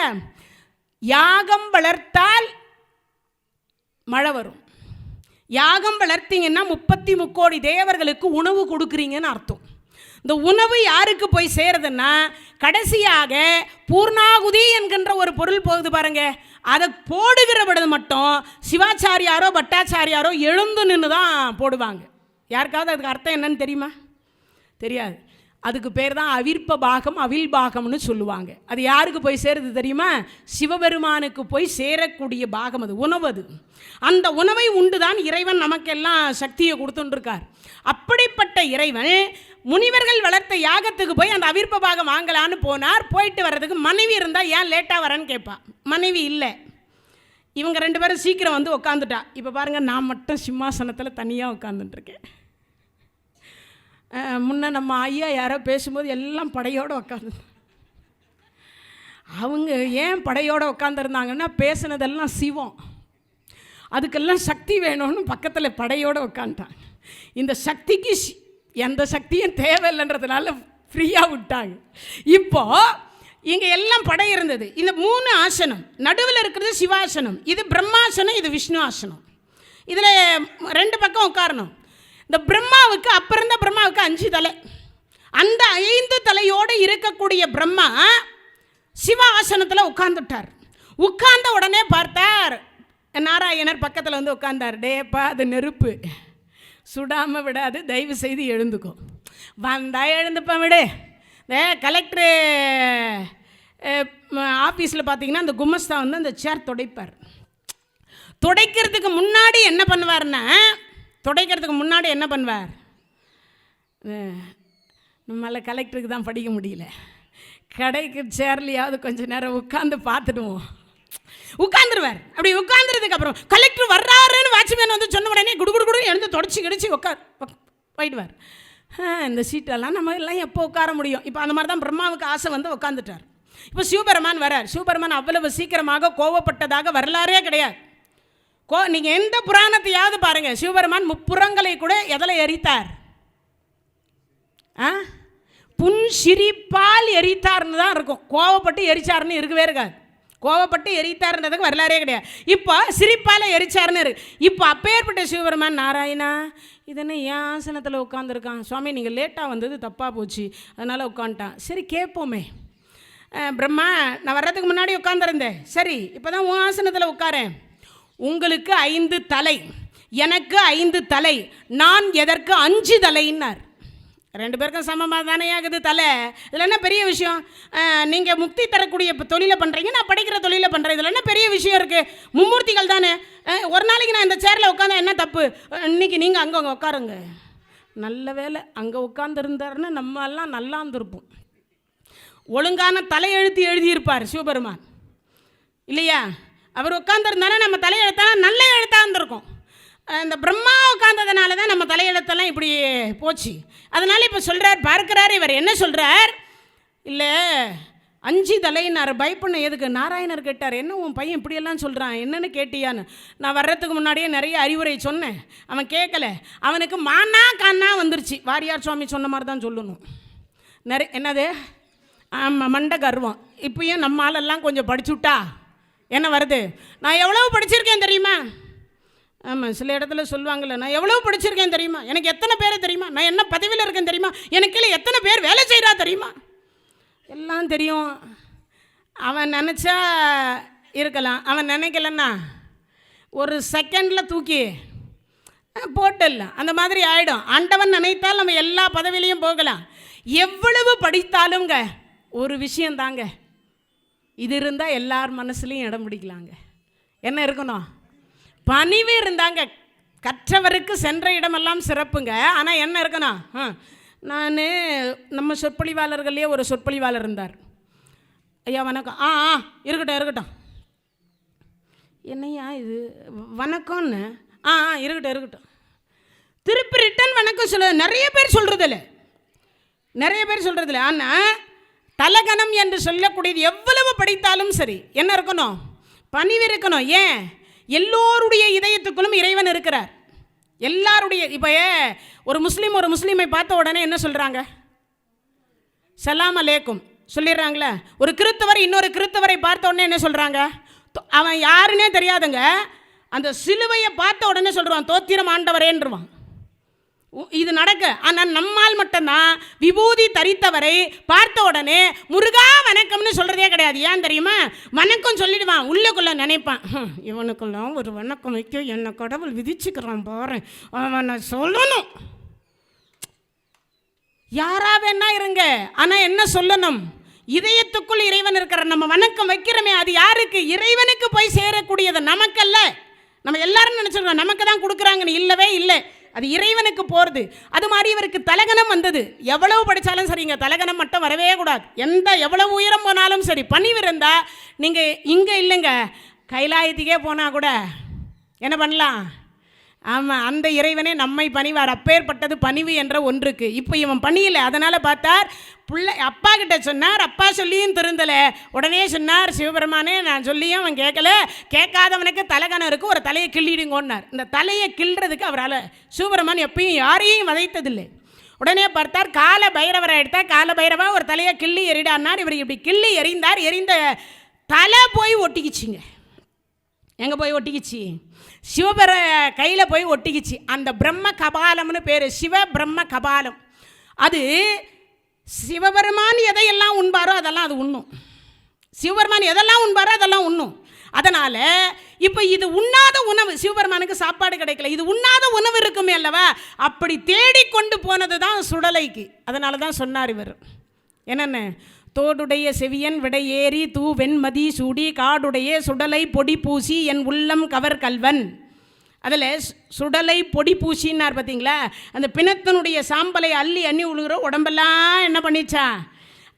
[SPEAKER 1] யாகம் வளர்த்தால் மழை வரும். யாகம் வளர்த்தீங்கன்னா 33 கோடி தேவர்களுக்கு உணவு கொடுக்குறீங்கன்னு அர்த்தம். இந்த உணவு யாருக்கு போய் சேருதுன்னா கடைசியாக பூர்ணாகுதி என்கின்ற ஒரு பொருள் போகுது பாருங்க, அதை போடுகிற பொழுது மட்டும் சிவாச்சாரியாரோ பட்டாச்சாரியாரோ எழுந்து நின்று தான் போடுவாங்க. யாருக்காவது அதுக்கு அர்த்தம் என்னன்னு தெரியுமா? தெரியாது. அதுக்கு பேர் தான் அவிர்ப்ப பாகம், அவில் பாகம்னு சொல்லுவாங்க. அது யாருக்கு போய் சேருது தெரியுமா? சிவபெருமானுக்கு போய் சேரக்கூடிய பாகம் அது, உணவு. அது அந்த உணவை உண்டு தான் இறைவன் நமக்கெல்லாம் சக்தியை கொடுத்துட்டுருக்கார். அப்படிப்பட்ட இறைவன் முனிவர்கள் வளர்த்த யாகத்துக்கு போய் அந்த அவிர்ப்ப பாகம் வாங்கலான்னு போனார். போயிட்டு வர்றதுக்கு மனைவி இருந்தால் ஏன் லேட்டாக வரேன்னு கேட்பா. மனைவி இல்லை. இவங்க 2 பேரும் சீக்கிரம் வந்து உட்காந்துட்டா. இப்போ பாருங்கள், நான் மட்டும் சிம்மாசனத்தில் தனியாக உட்காந்துட்டுருக்கேன். முன்ன நம்ம ஐயா யாரோ பேசும்போது எல்லாம் படையோடு உட்காந்து, அவங்க ஏன் படையோடு உட்காந்துருந்தாங்கன்னா பேசுனதெல்லாம் சிவம், அதுக்கெல்லாம் சக்தி வேணும்னு பக்கத்தில் படையோடு உட்காந்துட்டாங்க. இந்த சக்திக்கு எந்த சக்தியும் தேவையில்லைன்றதுனால ஃப்ரீயாக விட்டாங்க. இப்போது இங்கே எல்லாம் படை இருந்தது. இந்த 3 ஆசனம், நடுவில் இருக்கிறது சிவாசனம், இது பிரம்மாசனம், இது விஷ்ணு ஆசனம். இதில் 2 பக்கம் உட்காரணும். இந்த பிரம்மாவுக்கு அப்போ இருந்த பிரம்மாவுக்கு 5 தலை. அந்த 5 தலையோடு இருக்கக்கூடிய பிரம்மா சிவாசனத்தில் உட்கார்ந்துட்டார். உட்கார்ந்த உடனே பார்த்தார், நாராயணர் பக்கத்தில் வந்து உட்கார்ந்தார். டேப்பா, அது நெருப்பு, சுடாமல் விடாது, தயவு செய்து எழுந்துக்கும். வந்தா எழுந்துப்பேன் விடு. இந்த கலெக்டரு ஆஃபீஸில் பார்த்தீங்கன்னா அந்த குமஸ்தா வந்து அந்த சேர் துடைப்பார். துடைக்கிறதுக்கு முன்னாடி என்ன பண்ணுவார்னா, என்ன பண்ணுவார், நம்மளால் கலெக்டருக்கு தான் படிக்க முடியல, கடைக்கு சேர்லையாவது கொஞ்சம் நேரம் உட்காந்து பார்த்துடுவோம், உட்காந்துருவார். அப்படி உட்காந்துறதுக்கு அப்புறம் கலெக்டர் வர்றாருன்னு வாட்ச்மேன் வந்து சொன்ன உடனே குடு எழுந்து தொடச்சி கிடச்சி போயிடுவார். இந்த சீட்டெல்லாம் நம்ம எல்லாம் எப்போ உட்கார முடியும்? இப்போ அந்த மாதிரி தான் பிரம்மாவுக்கு ஆசை வந்து உட்காந்துட்டார். இப்போ சிவபெருமான் வரார். சிவபெருமான் அவ்வளவு சீக்கிரமாக கோவப்பட்டதாக வரலாறே கிடையாது. நீங்கள் எந்த புராணத்தையாவது பாருங்கள், சிவபெருமான் 3 புறங்களை கூட எதில் எரித்தார்? புன்சிரிப்பால் எரித்தார்னு தான் இருக்கும். கோவப்பட்டு எரிச்சார்னு இருக்கவே இருக்காது. கோவப்பட்டு எரித்தார்ன்றதுக்கு வரலாறே கிடையாது. இப்போ சிரிப்பால் எரிச்சார்னு இருக்கு. இப்போ அப்பேற்பட்ட சிவபெருமான், நாராயணா இதென்ன என் ஆசனத்தில் உட்காந்துருக்கான், சுவாமி நீங்கள் லேட்டாக வந்தது தப்பாக போச்சு, அதனால் உட்காந்துட்டான். சரி கேட்போமே. பிரம்மா, நான் வர்றதுக்கு முன்னாடி உட்காந்துருந்தேன், சரி இப்போ தான் உன் ஆசனத்தில் உட்காரேன். உங்களுக்கு 5 தலை, எனக்கு 5 தலை, நான் எதற்கு 5 தலைன்னார். 2 பேருக்கும் சமமாக தானே ஆகுது தலை. இதில் என்ன பெரிய விஷயம்? நீங்கள் முக்தி தரக்கூடிய தொழிலை பண்ணுறீங்க, நான் படிக்கிற தொழிலை பண்ணுறேன், இதில் என்ன பெரிய விஷயம் இருக்குது? மும்மூர்த்திகள் தானே. ஒரு நாளைக்கு நான் இந்த சேரில் உட்காந்தா என்ன தப்பு? இன்றைக்கி நீங்கள் அங்கே உட்காருங்க. நல்ல வேலை அங்கே உட்காந்துருந்தாருன்னு நம்ம எல்லாம் நல்லா இருந்திருப்போம். ஒழுங்கான தலையெழுத்து எழுதியிருப்பார் சிவபெருமான் இல்லையா? அவர் உட்காந்துருந்தானே நம்ம தலையெழுத்தாலும் நல்ல எழுத்தாக இருந்திருக்கும். இந்த பிரம்மா உட்கார்ந்ததுனால தான் நம்ம தலையெழுத்தெல்லாம் இப்படி போச்சு. அதனால் இப்போ சொல்கிறார், பார்க்கிறார், இவர் என்ன சொல்கிறார், இல்லை 5 தலையினார். பயப்பண்ண எதுக்கு? நாராயணர் கேட்டார், என்ன உன் பையன் இப்படியெல்லாம் சொல்கிறான், என்னென்னு கேட்டியான்னு. நான் வர்றதுக்கு முன்னாடியே நிறைய அறிவுரை சொன்னேன், அவன் கேட்கல. அவனுக்கு மானா கானா வந்துருச்சு. வாரியார் சுவாமி சொன்ன மாதிரி தான் சொல்லணும். என்னது? ஆமாம், மண்ட கர்வம். இப்பயும் நம்ம ஆளெல்லாம் கொஞ்சம் படிச்சுட்டா என்ன வருது? நான் எவ்வளோ படிச்சிருக்கேன் தெரியுமா? ஆமாம், சில இடத்துல சொல்லுவாங்கள்ல, நான் எவ்வளோ படிச்சிருக்கேன் தெரியுமா, எனக்கு எத்தனை பேர் தெரியுமா, நான் என்ன பதவியில் இருக்கேன் தெரியுமா, எனக்கு இல்லை எத்தனை பேர் வேலை செய்கிறா தெரியுமா, எல்லாம் தெரியும். அவன் நினச்சா இருக்கலாம், அவன் நினைக்கலன்னா ஒரு செகண்டில் தூக்கி போட்டுடலாம். அந்த மாதிரி ஆகிடும். ஆண்டவன் நினைத்தால் நம்ம எல்லா பதவியிலையும் போகலாம். எவ்வளவு படித்தாலுங்க ஒரு விஷயந்தாங்க, இது இருந்தால் எல்லார் மனசுலையும் இடம் பிடிக்கலாங்க. என்ன இருக்கணும்? பணிவு இருந்தாங்க. கற்றவருக்கு சென்ற இடமெல்லாம் சிறப்புங்க. ஆனால் என்ன இருக்கணும்? நான் நம்ம சொற்பொழிவாளர்களே ஒரு சொற்பொழிவாளர் இருந்தார். ஐயா வணக்கம். இருக்கட்டும். என்னையா இது வணக்கம்னு? இருக்கட்டும். திருப்பி ரிட்டன் வணக்கம் சொல்ல நிறைய பேர் சொல்கிறதில்ல. ஆனால் தலகணம் என்று சொல்லக்கூடியது எவ்வளவு படித்தாலும் சரி என்ன இருக்கணும்? பணிவு இருக்கணும். ஏன்? எல்லோருடைய இதயத்துக்குள்ளும் இறைவன் இருக்கிறார். எல்லாருடைய. இப்போ ஒரு முஸ்லீமை பார்த்த உடனே என்ன சொல்கிறாங்க? சலாம் அலேக்கும் சொல்லிடுறாங்களே. ஒரு கிறித்தவர் இன்னொரு கிறித்தவரை பார்த்த உடனே என்ன சொல்கிறாங்க? அவன் யாருன்னே தெரியாதுங்க, அந்த சிலுவையை பார்த்த உடனே சொல்கிறான், தோத்திரம் ஆண்டவரேன்றுவான். இது நடக்க. ஆனால் நம்மால் மட்டும்தான் விபூதி தரித்தவரை பார்த்த உடனே முருகா வணக்கம்னு சொல்கிறதே கிடையாது. ஏன் தெரியுமா? வணக்கம் சொல்லிடுவான், உள்ளுக்குள்ளே நினைப்பான், இவனுக்குள்ள ஒரு வணக்கம் வைக்க என்னை கடவுள் விதிச்சுக்கிறான் பாரு, அவனை சொல்லணும். யாரா வேணா இருங்க, ஆனால் என்ன சொல்லணும்? இதயத்துக்குள் இறைவன் இருக்கிற. நம்ம வணக்கம் வைக்கிறோமே அது யாருக்கு? இறைவனுக்கு போய் சேரக்கூடியது, நமக்கல்ல. நம்ம எல்லாரும் நினச்சிருக்கோம் நமக்கு தான் கொடுக்குறாங்கன்னு. இல்லவே இல்லை, அது இறைவனுக்கு போகிறது. அது மாதிரி இவருக்கு தலகணம் வந்தது. எவ்வளவு படித்தாலும் சரிங்க, தலகணம் மட்டும் வரவே கூடாது. எவ்வளவு உயரம் போனாலும் சரி, பணிவு இருந்தால் நீங்கள் இங்கே இல்லைங்க, கைலாயத்துக்கே போனால் கூட என்ன பண்ணலாம்? ஆமாம், அந்த இறைவனே நம்மை பணிவார். அப்பேற்பட்டது பணிவு என்ற ஒன்றுக்கு. இப்போ இவன் பணியில்லை. அதனால் பார்த்தார், பிள்ளை அப்பா கிட்ட சொன்னார், அப்பா சொல்லியும் திருந்தலை. உடனே சொன்னார், சிவபெருமானே நான் சொல்லியும் அவன் கேட்கல, கேட்காதவனுக்கு தலகணம் இருக்குது, ஒரு தலையை கிள்ளிடுங்கன்னார். இந்த தலையை கிள்றதுக்கு அவரால் சிவபெருமான் எப்பயும் யாரையும் வதைத்ததில்லை. உடனே பார்த்தார், கால பைரவரை எடுத்தால், கால பைரவா ஒரு தலையை கிள்ளி எறிடான்னார். இவர் இப்படி கிள்ளி எறிந்தார். எறிந்த தலை போய் ஒட்டிக்கிச்சிங்க. எங்கே போய் ஒட்டிக்கிச்சு? சிவபெர கையில் போய் ஒட்டிக்கிச்சு. அந்த பிரம்ம கபாலம்னு பேர், சிவ பிரம்ம கபாலம். அது சிவபெருமான் எதையெல்லாம் உண்பாரோ அதெல்லாம் அது உண்ணும். சிவபெருமான் எதெல்லாம் உண்பாரோ அதெல்லாம் உண்ணும். அதனால் இப்போ இது உண்ணாத உணவு, சிவபெருமானுக்கு சாப்பாடு கிடைக்கல, இது உண்ணாத உணவு இருக்குமே அல்லவா, அப்படி தேடிக்கொண்டு போனது தான் சுடலைக்கு. அதனால தான் சொன்னார் இவர் என்னென்ன, தோடுடைய செவியன் விடையேறி தூ வெண்மதி சூடி காடுடைய சுடலை பொடி பூசி என் உள்ளம் கவர் கல்வன். அதில் சுடலை பொடி பூசின்னார் பார்த்தீங்களா? அந்த பிணத்தினுடைய சாம்பலை அள்ளி அண்ணி உழுகிற உடம்பெல்லாம் என்ன பண்ணிச்சா?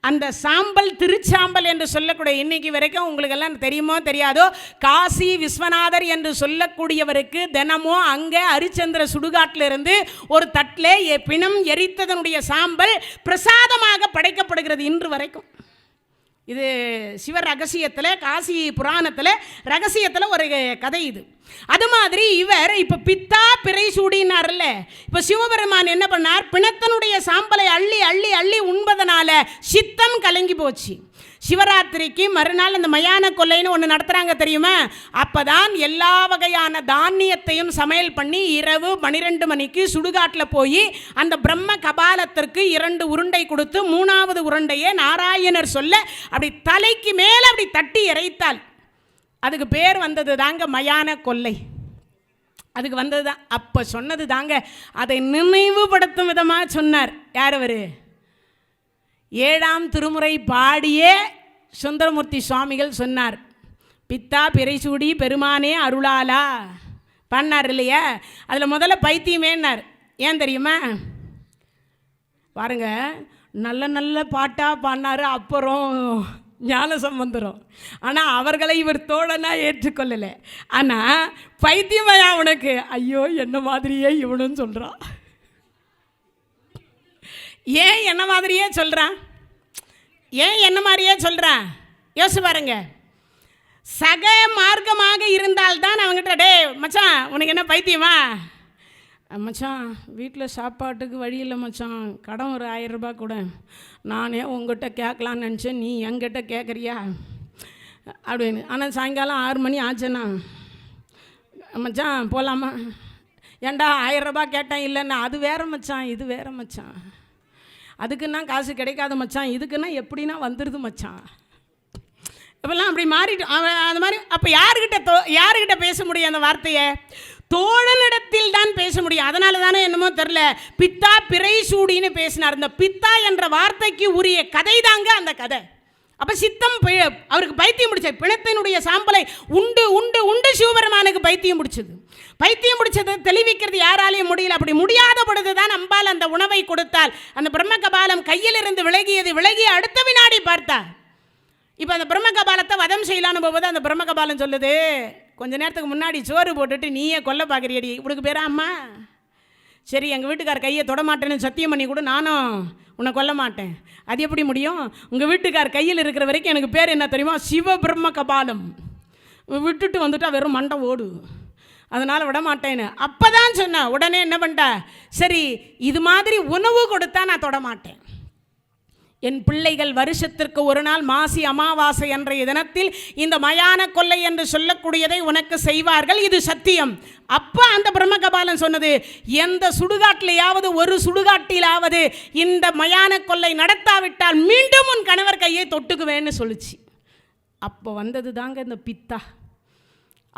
[SPEAKER 1] அந்த சாம்பல் திருச்சாம்பல் என்று சொல்லக்கூடிய, இன்னைக்கு வரைக்கும் உங்களுக்கெல்லாம் தெரியுமோ தெரியாதோ, காசி விஸ்வநாதர் என்று சொல்லக்கூடியவருக்கு தினமும் அங்கே ஹரிச்சந்திர சுடுகாட்டிலிருந்து ஒரு தட்டில் பிணம் எரித்ததனுடைய சாம்பல் பிரசாதமாக படைக்கப்படுகிறது இன்று வரைக்கும். இது சிவ ரகசியத்தில், காசி புராணத்தில் ரகசியத்தில் ஒரு கதை இது. அது மாதிரி இவர் இப்போ பித்தா பிறை சூடினார்ல, இப்போ சிவபெருமான் என்ன பண்ணார்? பிணத்தனுடைய சாம்பலை அள்ளி அள்ளி அள்ளி உண்பதனால சித்தம் கலங்கி போச்சு. சிவராத்திரிக்கு மறுநாள் அந்த மயான கொல்லைன்னு ஒன்று நடத்துகிறாங்க தெரியுமா? அப்போ தான் எல்லா வகையான தானியத்தையும் சமையல் பண்ணி இரவு 12 மணிக்கு சுடுகாட்டில் போய் அந்த பிரம்ம கபாலத்திற்கு 2 உருண்டை கொடுத்து 3வது உருண்டையை நாராயணர் சொல்ல அப்படி தலைக்கு மேலே அப்படி தட்டி இறைத்தாள். அதுக்கு பேர் வந்தது தாங்க மயான கொல்லை. அதுக்கு வந்தது தான், அப்போ சொன்னது தாங்க. அதை நினைவுபடுத்தும் விதமாக சொன்னார். யார் அவர்? 7ஆம் திருமுறை பாடியே சுந்தரமூர்த்தி சுவாமிகள் சொன்னார். பித்தா பிறைசூடி பெருமானே அருளாலா பண்ணார் இல்லையா? அதில் முதல்ல பைத்தியமேன்னார். ஏன் தெரியுமா? பாருங்க, நல்ல நல்ல பாட்டாக பாடினார். அப்புறம் ஞான சம்பந்தரும். ஆனால் அவர்களை இவர் தோழனாக ஏற்றுக்கொள்ளலை. ஆனால் பைத்தியமையா அவனுக்கு, ஐயோ என்ன மாதிரியே இவனும் சொல்கிறான். ஏன் என்ன மாதிரியே சொல்கிறான்? ஏன் என்ன மாதிரியே சொல்கிறான்? யோசிச்சு பாருங்க. சக மார்க்கமாக இருந்தால்தான் அவங்ககிட்ட, டே மச்சான் உனக்கு என்ன பைத்தியமா? மச்சான் வீட்டில் சாப்பாட்டுக்கு வழி இல்லை மச்சான், கடன் ஒரு 1000 ரூபாய் கூட, நானே உங்கள்கிட்ட கேட்கலான்னு நினச்சேன், நீ என்கிட்ட கேட்குறியா அப்படின்னு. ஆனால் சாயங்காலம் 6 மணி ஆச்சுண்ணா, மச்சான் போகலாமா? ஏண்டா 1000 ரூபாய் கேட்டேன் இல்லைன்னா, அது வேறு மச்சான், இது வேறு மச்சான், அதுக்குன்னா காசு கிடைக்காத மச்சான், இதுக்குன்னா எப்படின்னா வந்துடுது மச்சான். இப்போல்லாம் அப்படி மாறிட்டு அந்த மாதிரி. அப்போ யாருக்கிட்ட பேச முடியும் அந்த வார்த்தையை? தோழனிடத்தில் தான் பேச முடியும். அதனால தானே என்னமோ தெரில, பித்தா பிறை சூடின்னு பேசினார். இந்த பித்தா என்ற வார்த்தைக்கு உரிய கதை தாங்க அந்த கதை. அப்போ சித்தம் அவருக்கு பைத்தியம் பிடிச்சது. பிணத்தினுடைய சாம்பலை உண்டு உண்டு உண்டு சிவபெருமானுக்கு பைத்தியம் பிடிச்சது. பைத்தியம் பிடிச்சதை தெளிவிக்கிறது யாராலையும் முடியல. அப்படி முடியாத பொழுது தான் அம்பாள் அந்த உணவை கொடுத்தால் அந்த பிரம்ம கபாலம் கையிலிருந்து விலகியது. விலகி அடுத்த வினாடி பார்த்தார். இப்போ அந்த பிரம்ம கபாலத்தை வதம் செய்யலான்னு போகும்போது அந்த பிரம்ம கபாலம் சொல்லுது, கொஞ்ச நேரத்துக்கு முன்னாடி சோறு போட்டுட்டு நீயே கொல்ல பார்க்குறியடி, இவனுக்கு பேரா அம்மா? சரி, எங்கள் வீட்டுக்கார் கையை தொடமாட்டேன்னு சத்தியம் பண்ணி கூட நானும் உன்னை கொல்ல மாட்டேன். அது எப்படி முடியும்? உங்கள் வீட்டுக்கார் கையில் இருக்கிற வரைக்கும் எனக்கு பேர் என்ன தெரியுமா? சிவ பிரம்ம கபாலம். விட்டுட்டு வந்துட்டா வெறும் மண்டை ஓடு, அதனால் விட மாட்டேன்னு அப்போ தான் சொன்னேன். உடனே என்ன பண்ணிட்டா, சரி இது மாதிரி உணவு கொடுத்தா நான் தொடமாட்டேன். என் பிள்ளைகள் வருஷத்திற்கு ஒரு நாள் மாசி அமாவாசை அன்றைய தினத்தில் இந்த மயான கொள்ளை என்று சொல்லக்கூடியதை உனக்கு செய்வார்கள், இது சத்தியம். அப்போ அந்த பிரம்மகபாலன் சொன்னது, எந்த சுடுகாட்டிலேயாவது ஒரு சுடுகாட்டிலாவது இந்த மயான கொள்ளை நடத்தாவிட்டால் மீண்டும் உன் கணவர் கையை தொட்டுக்குவேன்னு சொல்லிச்சு. அப்போ வந்தது தாங்க இந்த பித்தா.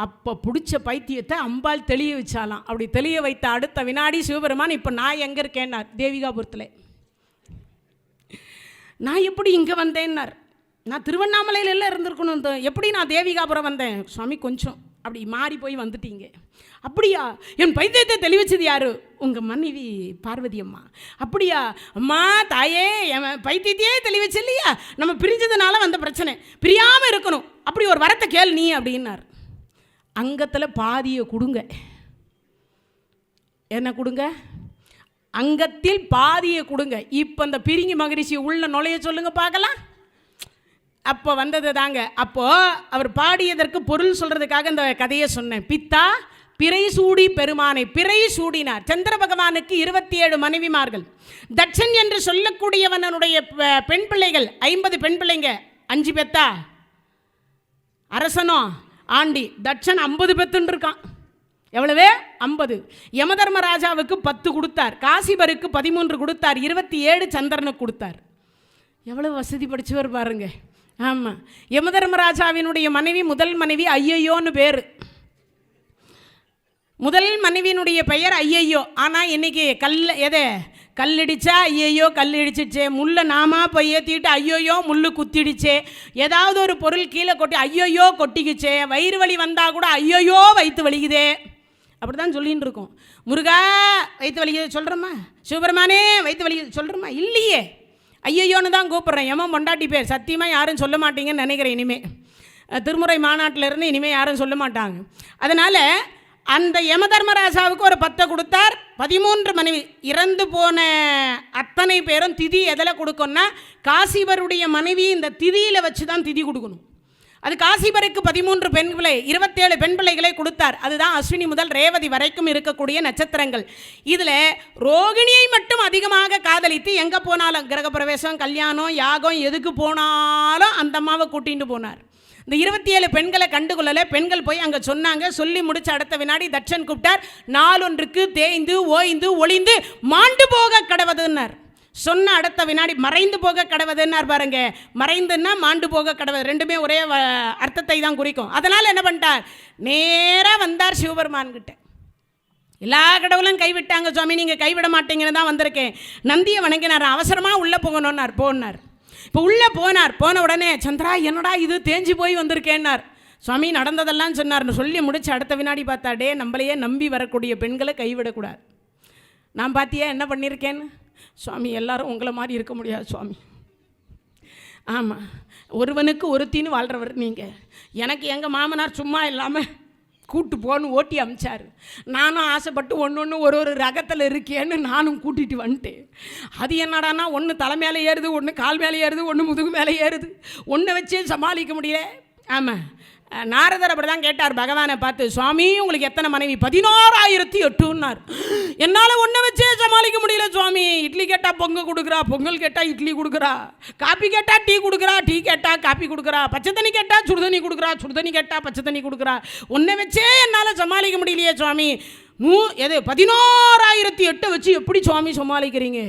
[SPEAKER 1] அப்போ பிடிச்ச பைத்தியத்தை அம்பாள் தெளிய வச்சாலாம். அப்படி தெளிய வைத்த அடுத்த வினாடி சிவபெருமான், இப்போ நான் எங்கே இருக்கேன்னார், தேவிகாபுரத்தில். நான் எப்படி இங்கே வந்தேன்னார். நான் திருவண்ணாமலையில் எல்லாம் இருந்திருக்கணும், எப்படி நான் தேவிகாபுரம் வந்தேன்? சுவாமி கொஞ்சம் அப்படி மாறி போய் வந்துட்டீங்க. அப்படியா? என் பைத்தியத்தை தெளிவச்சது யாரு? உங்கள் மனைவி பார்வதி அம்மா. அப்படியா? அம்மா தாயே, என் பைத்தியத்தையே தெளிவச்சு இல்லையா? நம்ம பிரிஞ்சதுனால வந்த பிரச்சனை, பிரியாமல் இருக்கணும், அப்படி ஒரு வரத்தை கேள் நீ அப்படின்னார். அங்கத்தில் பாதியை கொடுங்க. என்ன கொடுங்க? அங்கத்தில் பாதியை கொடுங்க. இப்போ அந்த பிரிங்கி மகரிஷி உள்ள நுழைய சொல்லுங்க பார்க்கலாம். அப்போ வந்தது தாங்க. அப்போது அவர் பாடியதற்கு பொருள் சொல்கிறதுக்காக இந்த கதையை சொன்னேன். பித்தா பிறை சூடி பெருமானை பிறை சூடினார். சந்திர பகவானுக்கு 27 மனைவிமார்கள். தட்சன் என்று சொல்லக்கூடியவனுடைய பெண் பிள்ளைகள் 50 பெண் பிள்ளைங்க. 5 பெத்தா அரசனோ ஆண்டி. தட்சன் 50 பெத்துன்னு இருக்கான். எவ்வளவு? 50. யமதர்மராஜாவுக்கு 10 கொடுத்தார். காசிபருக்கு 13 கொடுத்தார். 27 சந்திரனுக்கு கொடுத்தார். எவ்வளவு வசதி படிச்சவர் பாருங்க. ஆமாம், யமதர்மராஜாவினுடைய மனைவி முதல் மனைவி ஐயையோன்னு பேர். முதல் மனைவியினுடைய பெயர் ஐயையோ. ஆனால் இன்னைக்கு கல்லடிச்சா ஐயையோ கல்லடிச்சிச்சே, முள்ளை நாமா போய் ஏற்றிட்டு ஐயோயோ முள்ளு குத்திடுச்சே, ஏதாவது ஒரு பொருள் கீழே கொட்டி ஐயோயோ கொட்டிக்குச்சே, வயிறு வலி வந்தால் கூட ஐயோயோ வயிற்று வலிக்குதே, அப்படி தான் சொல்லின்னு இருக்கோம். முருகா வயிற்று வலிக்குது சொல்கிறோமா? சிவபெருமானே வயிற்று வலிக்குது சொல்கிறோமா? இல்லையே, ஐயோன்னு தான் கூப்பிட்றேன். எமன் பொண்டாட்டி பேர் சத்தியமாக யாரும் சொல்ல மாட்டீங்கன்னு நினைக்கிறேன். இனிமேல் திருமுறை மாநாட்டிலேருந்து இனிமேல் யாரும் சொல்ல மாட்டாங்க. அதனால் அந்த யமதர்மராஜாவுக்கு ஒரு 10 கொடுத்தார். 13 மனைவி. இறந்து போன அத்தனை பேரும் திதி எதில் கொடுக்கணும்னா காசிபருடைய மனைவி இந்த திதியில் வச்சு தான் திதி கொடுக்கணும். அது காசிபருக்கு 13 பெண் பிள்ளை 27 பெண் பிள்ளைகளை கொடுத்தார். அதுதான் அஸ்வினி முதல் ரேவதி வரைக்கும் இருக்கக்கூடிய நட்சத்திரங்கள். இதில் ரோகிணியை மட்டும் அதிகமாக காதலித்து எங்கே போனாலும் கிரகப்பிரவேசம் கல்யாணம் யாகம் எதுக்கு போனாலும் அந்த அம்மாவை கூட்டிகிட்டு போனார். இந்த 27 பெண்களை கண்டுகொள்ளலை. பெண்கள் போய் அங்கே சொன்னாங்க. சொல்லி முடிச்ச அடுத்த வினாடி தட்சன் கூப்பிட்டார். நாளொன்றுக்கு தேய்ந்து ஓய்ந்து ஒளிந்து மாண்டு போக கடவுதுன்னார். சொன்ன அடுத்த வினாடி மறைந்து போக கடவுதுன்னார் பாருங்க. மறைந்துன்னா மாண்டு போக கடவுது, ரெண்டுமே ஒரே அர்த்தத்தை தான் குறிக்கும். அதனால் என்ன பண்ணிட்டார்? நேராக வந்தார் சிவபெருமான் கிட்ட. எல்லா கடவுளும் கைவிட்டாங்க சுவாமி, நீங்கள் கைவிட மாட்டீங்கன்னு தான் வந்திருக்கேன். நந்தியை வணங்கினார். அவசரமாக உள்ளே போகணுன்னார். போனார். இப்போ உள்ளே போனார். போன உடனே சந்திரா என்னடா இது தேஞ்சு போய் வந்திருக்கேன்னார். சுவாமி நடந்ததெல்லாம் சொன்னார். சொல்லி முடிச்சு அடுத்த வினாடி பார்த்தாடே, நம்மளையே நம்பி வரக்கூடிய பெண்களை கைவிடக்கூடாது. நான் பார்த்தியா என்ன பண்ணியிருக்கேன்னு? சுவாமி எல்லாரும் உங்களை மாதிரி இருக்க முடியாது சுவாமி. ஆமாம், ஒருவனுக்கு ஒருத்தின்னு வாழ்கிறவர் நீங்கள். எனக்கு எங்கள் மாமனார் சும்மா இல்லாமல் கூட்டு போன்னு ஓட்டி அமிச்சார். நானும் ஆசைப்பட்டு ஒன்று ஒரு ரகத்தில் இருக்கேன்னு நானும் கூட்டிகிட்டு வந்துட்டேன். அது என்னடானா ஒன்று தலை மேலே ஏறுது, ஒன்று கால் மேலே ஏறுது, ஒன்று முதுகு மேலே ஏறுது. ஒன்றை வச்சே சமாளிக்க முடியல. ஆமாம், நாரதர் அப்படி தான் கேட்டார் பகவானை பார்த்து, சுவாமி உங்களுக்கு எத்தனை மனைவி? 16,008ன்னார். என்னால் ஒன்றை வச்சே சமாளிக்க முடியல சுவாமி. இட்லி கேட்டால் பொங்கல் கொடுக்குறா, பொங்கல் கேட்டால் இட்லி கொடுக்குறா, காப்பி கேட்டால் டீ கொடுக்குறா, டீ கேட்டால் காப்பி கொடுக்குறா, பச்சை தண்ணி கேட்டால் சுடுதண்ணி கொடுக்குறா, சுடுதண்ணி கேட்டால் பச்சை தண்ணி கொடுக்குறா. ஒன்றை வச்சே என்னால் சமாளிக்க முடியலையே சுவாமி. 16,008 வச்சு எப்படி சுவாமி சமாளிக்கிறீங்க?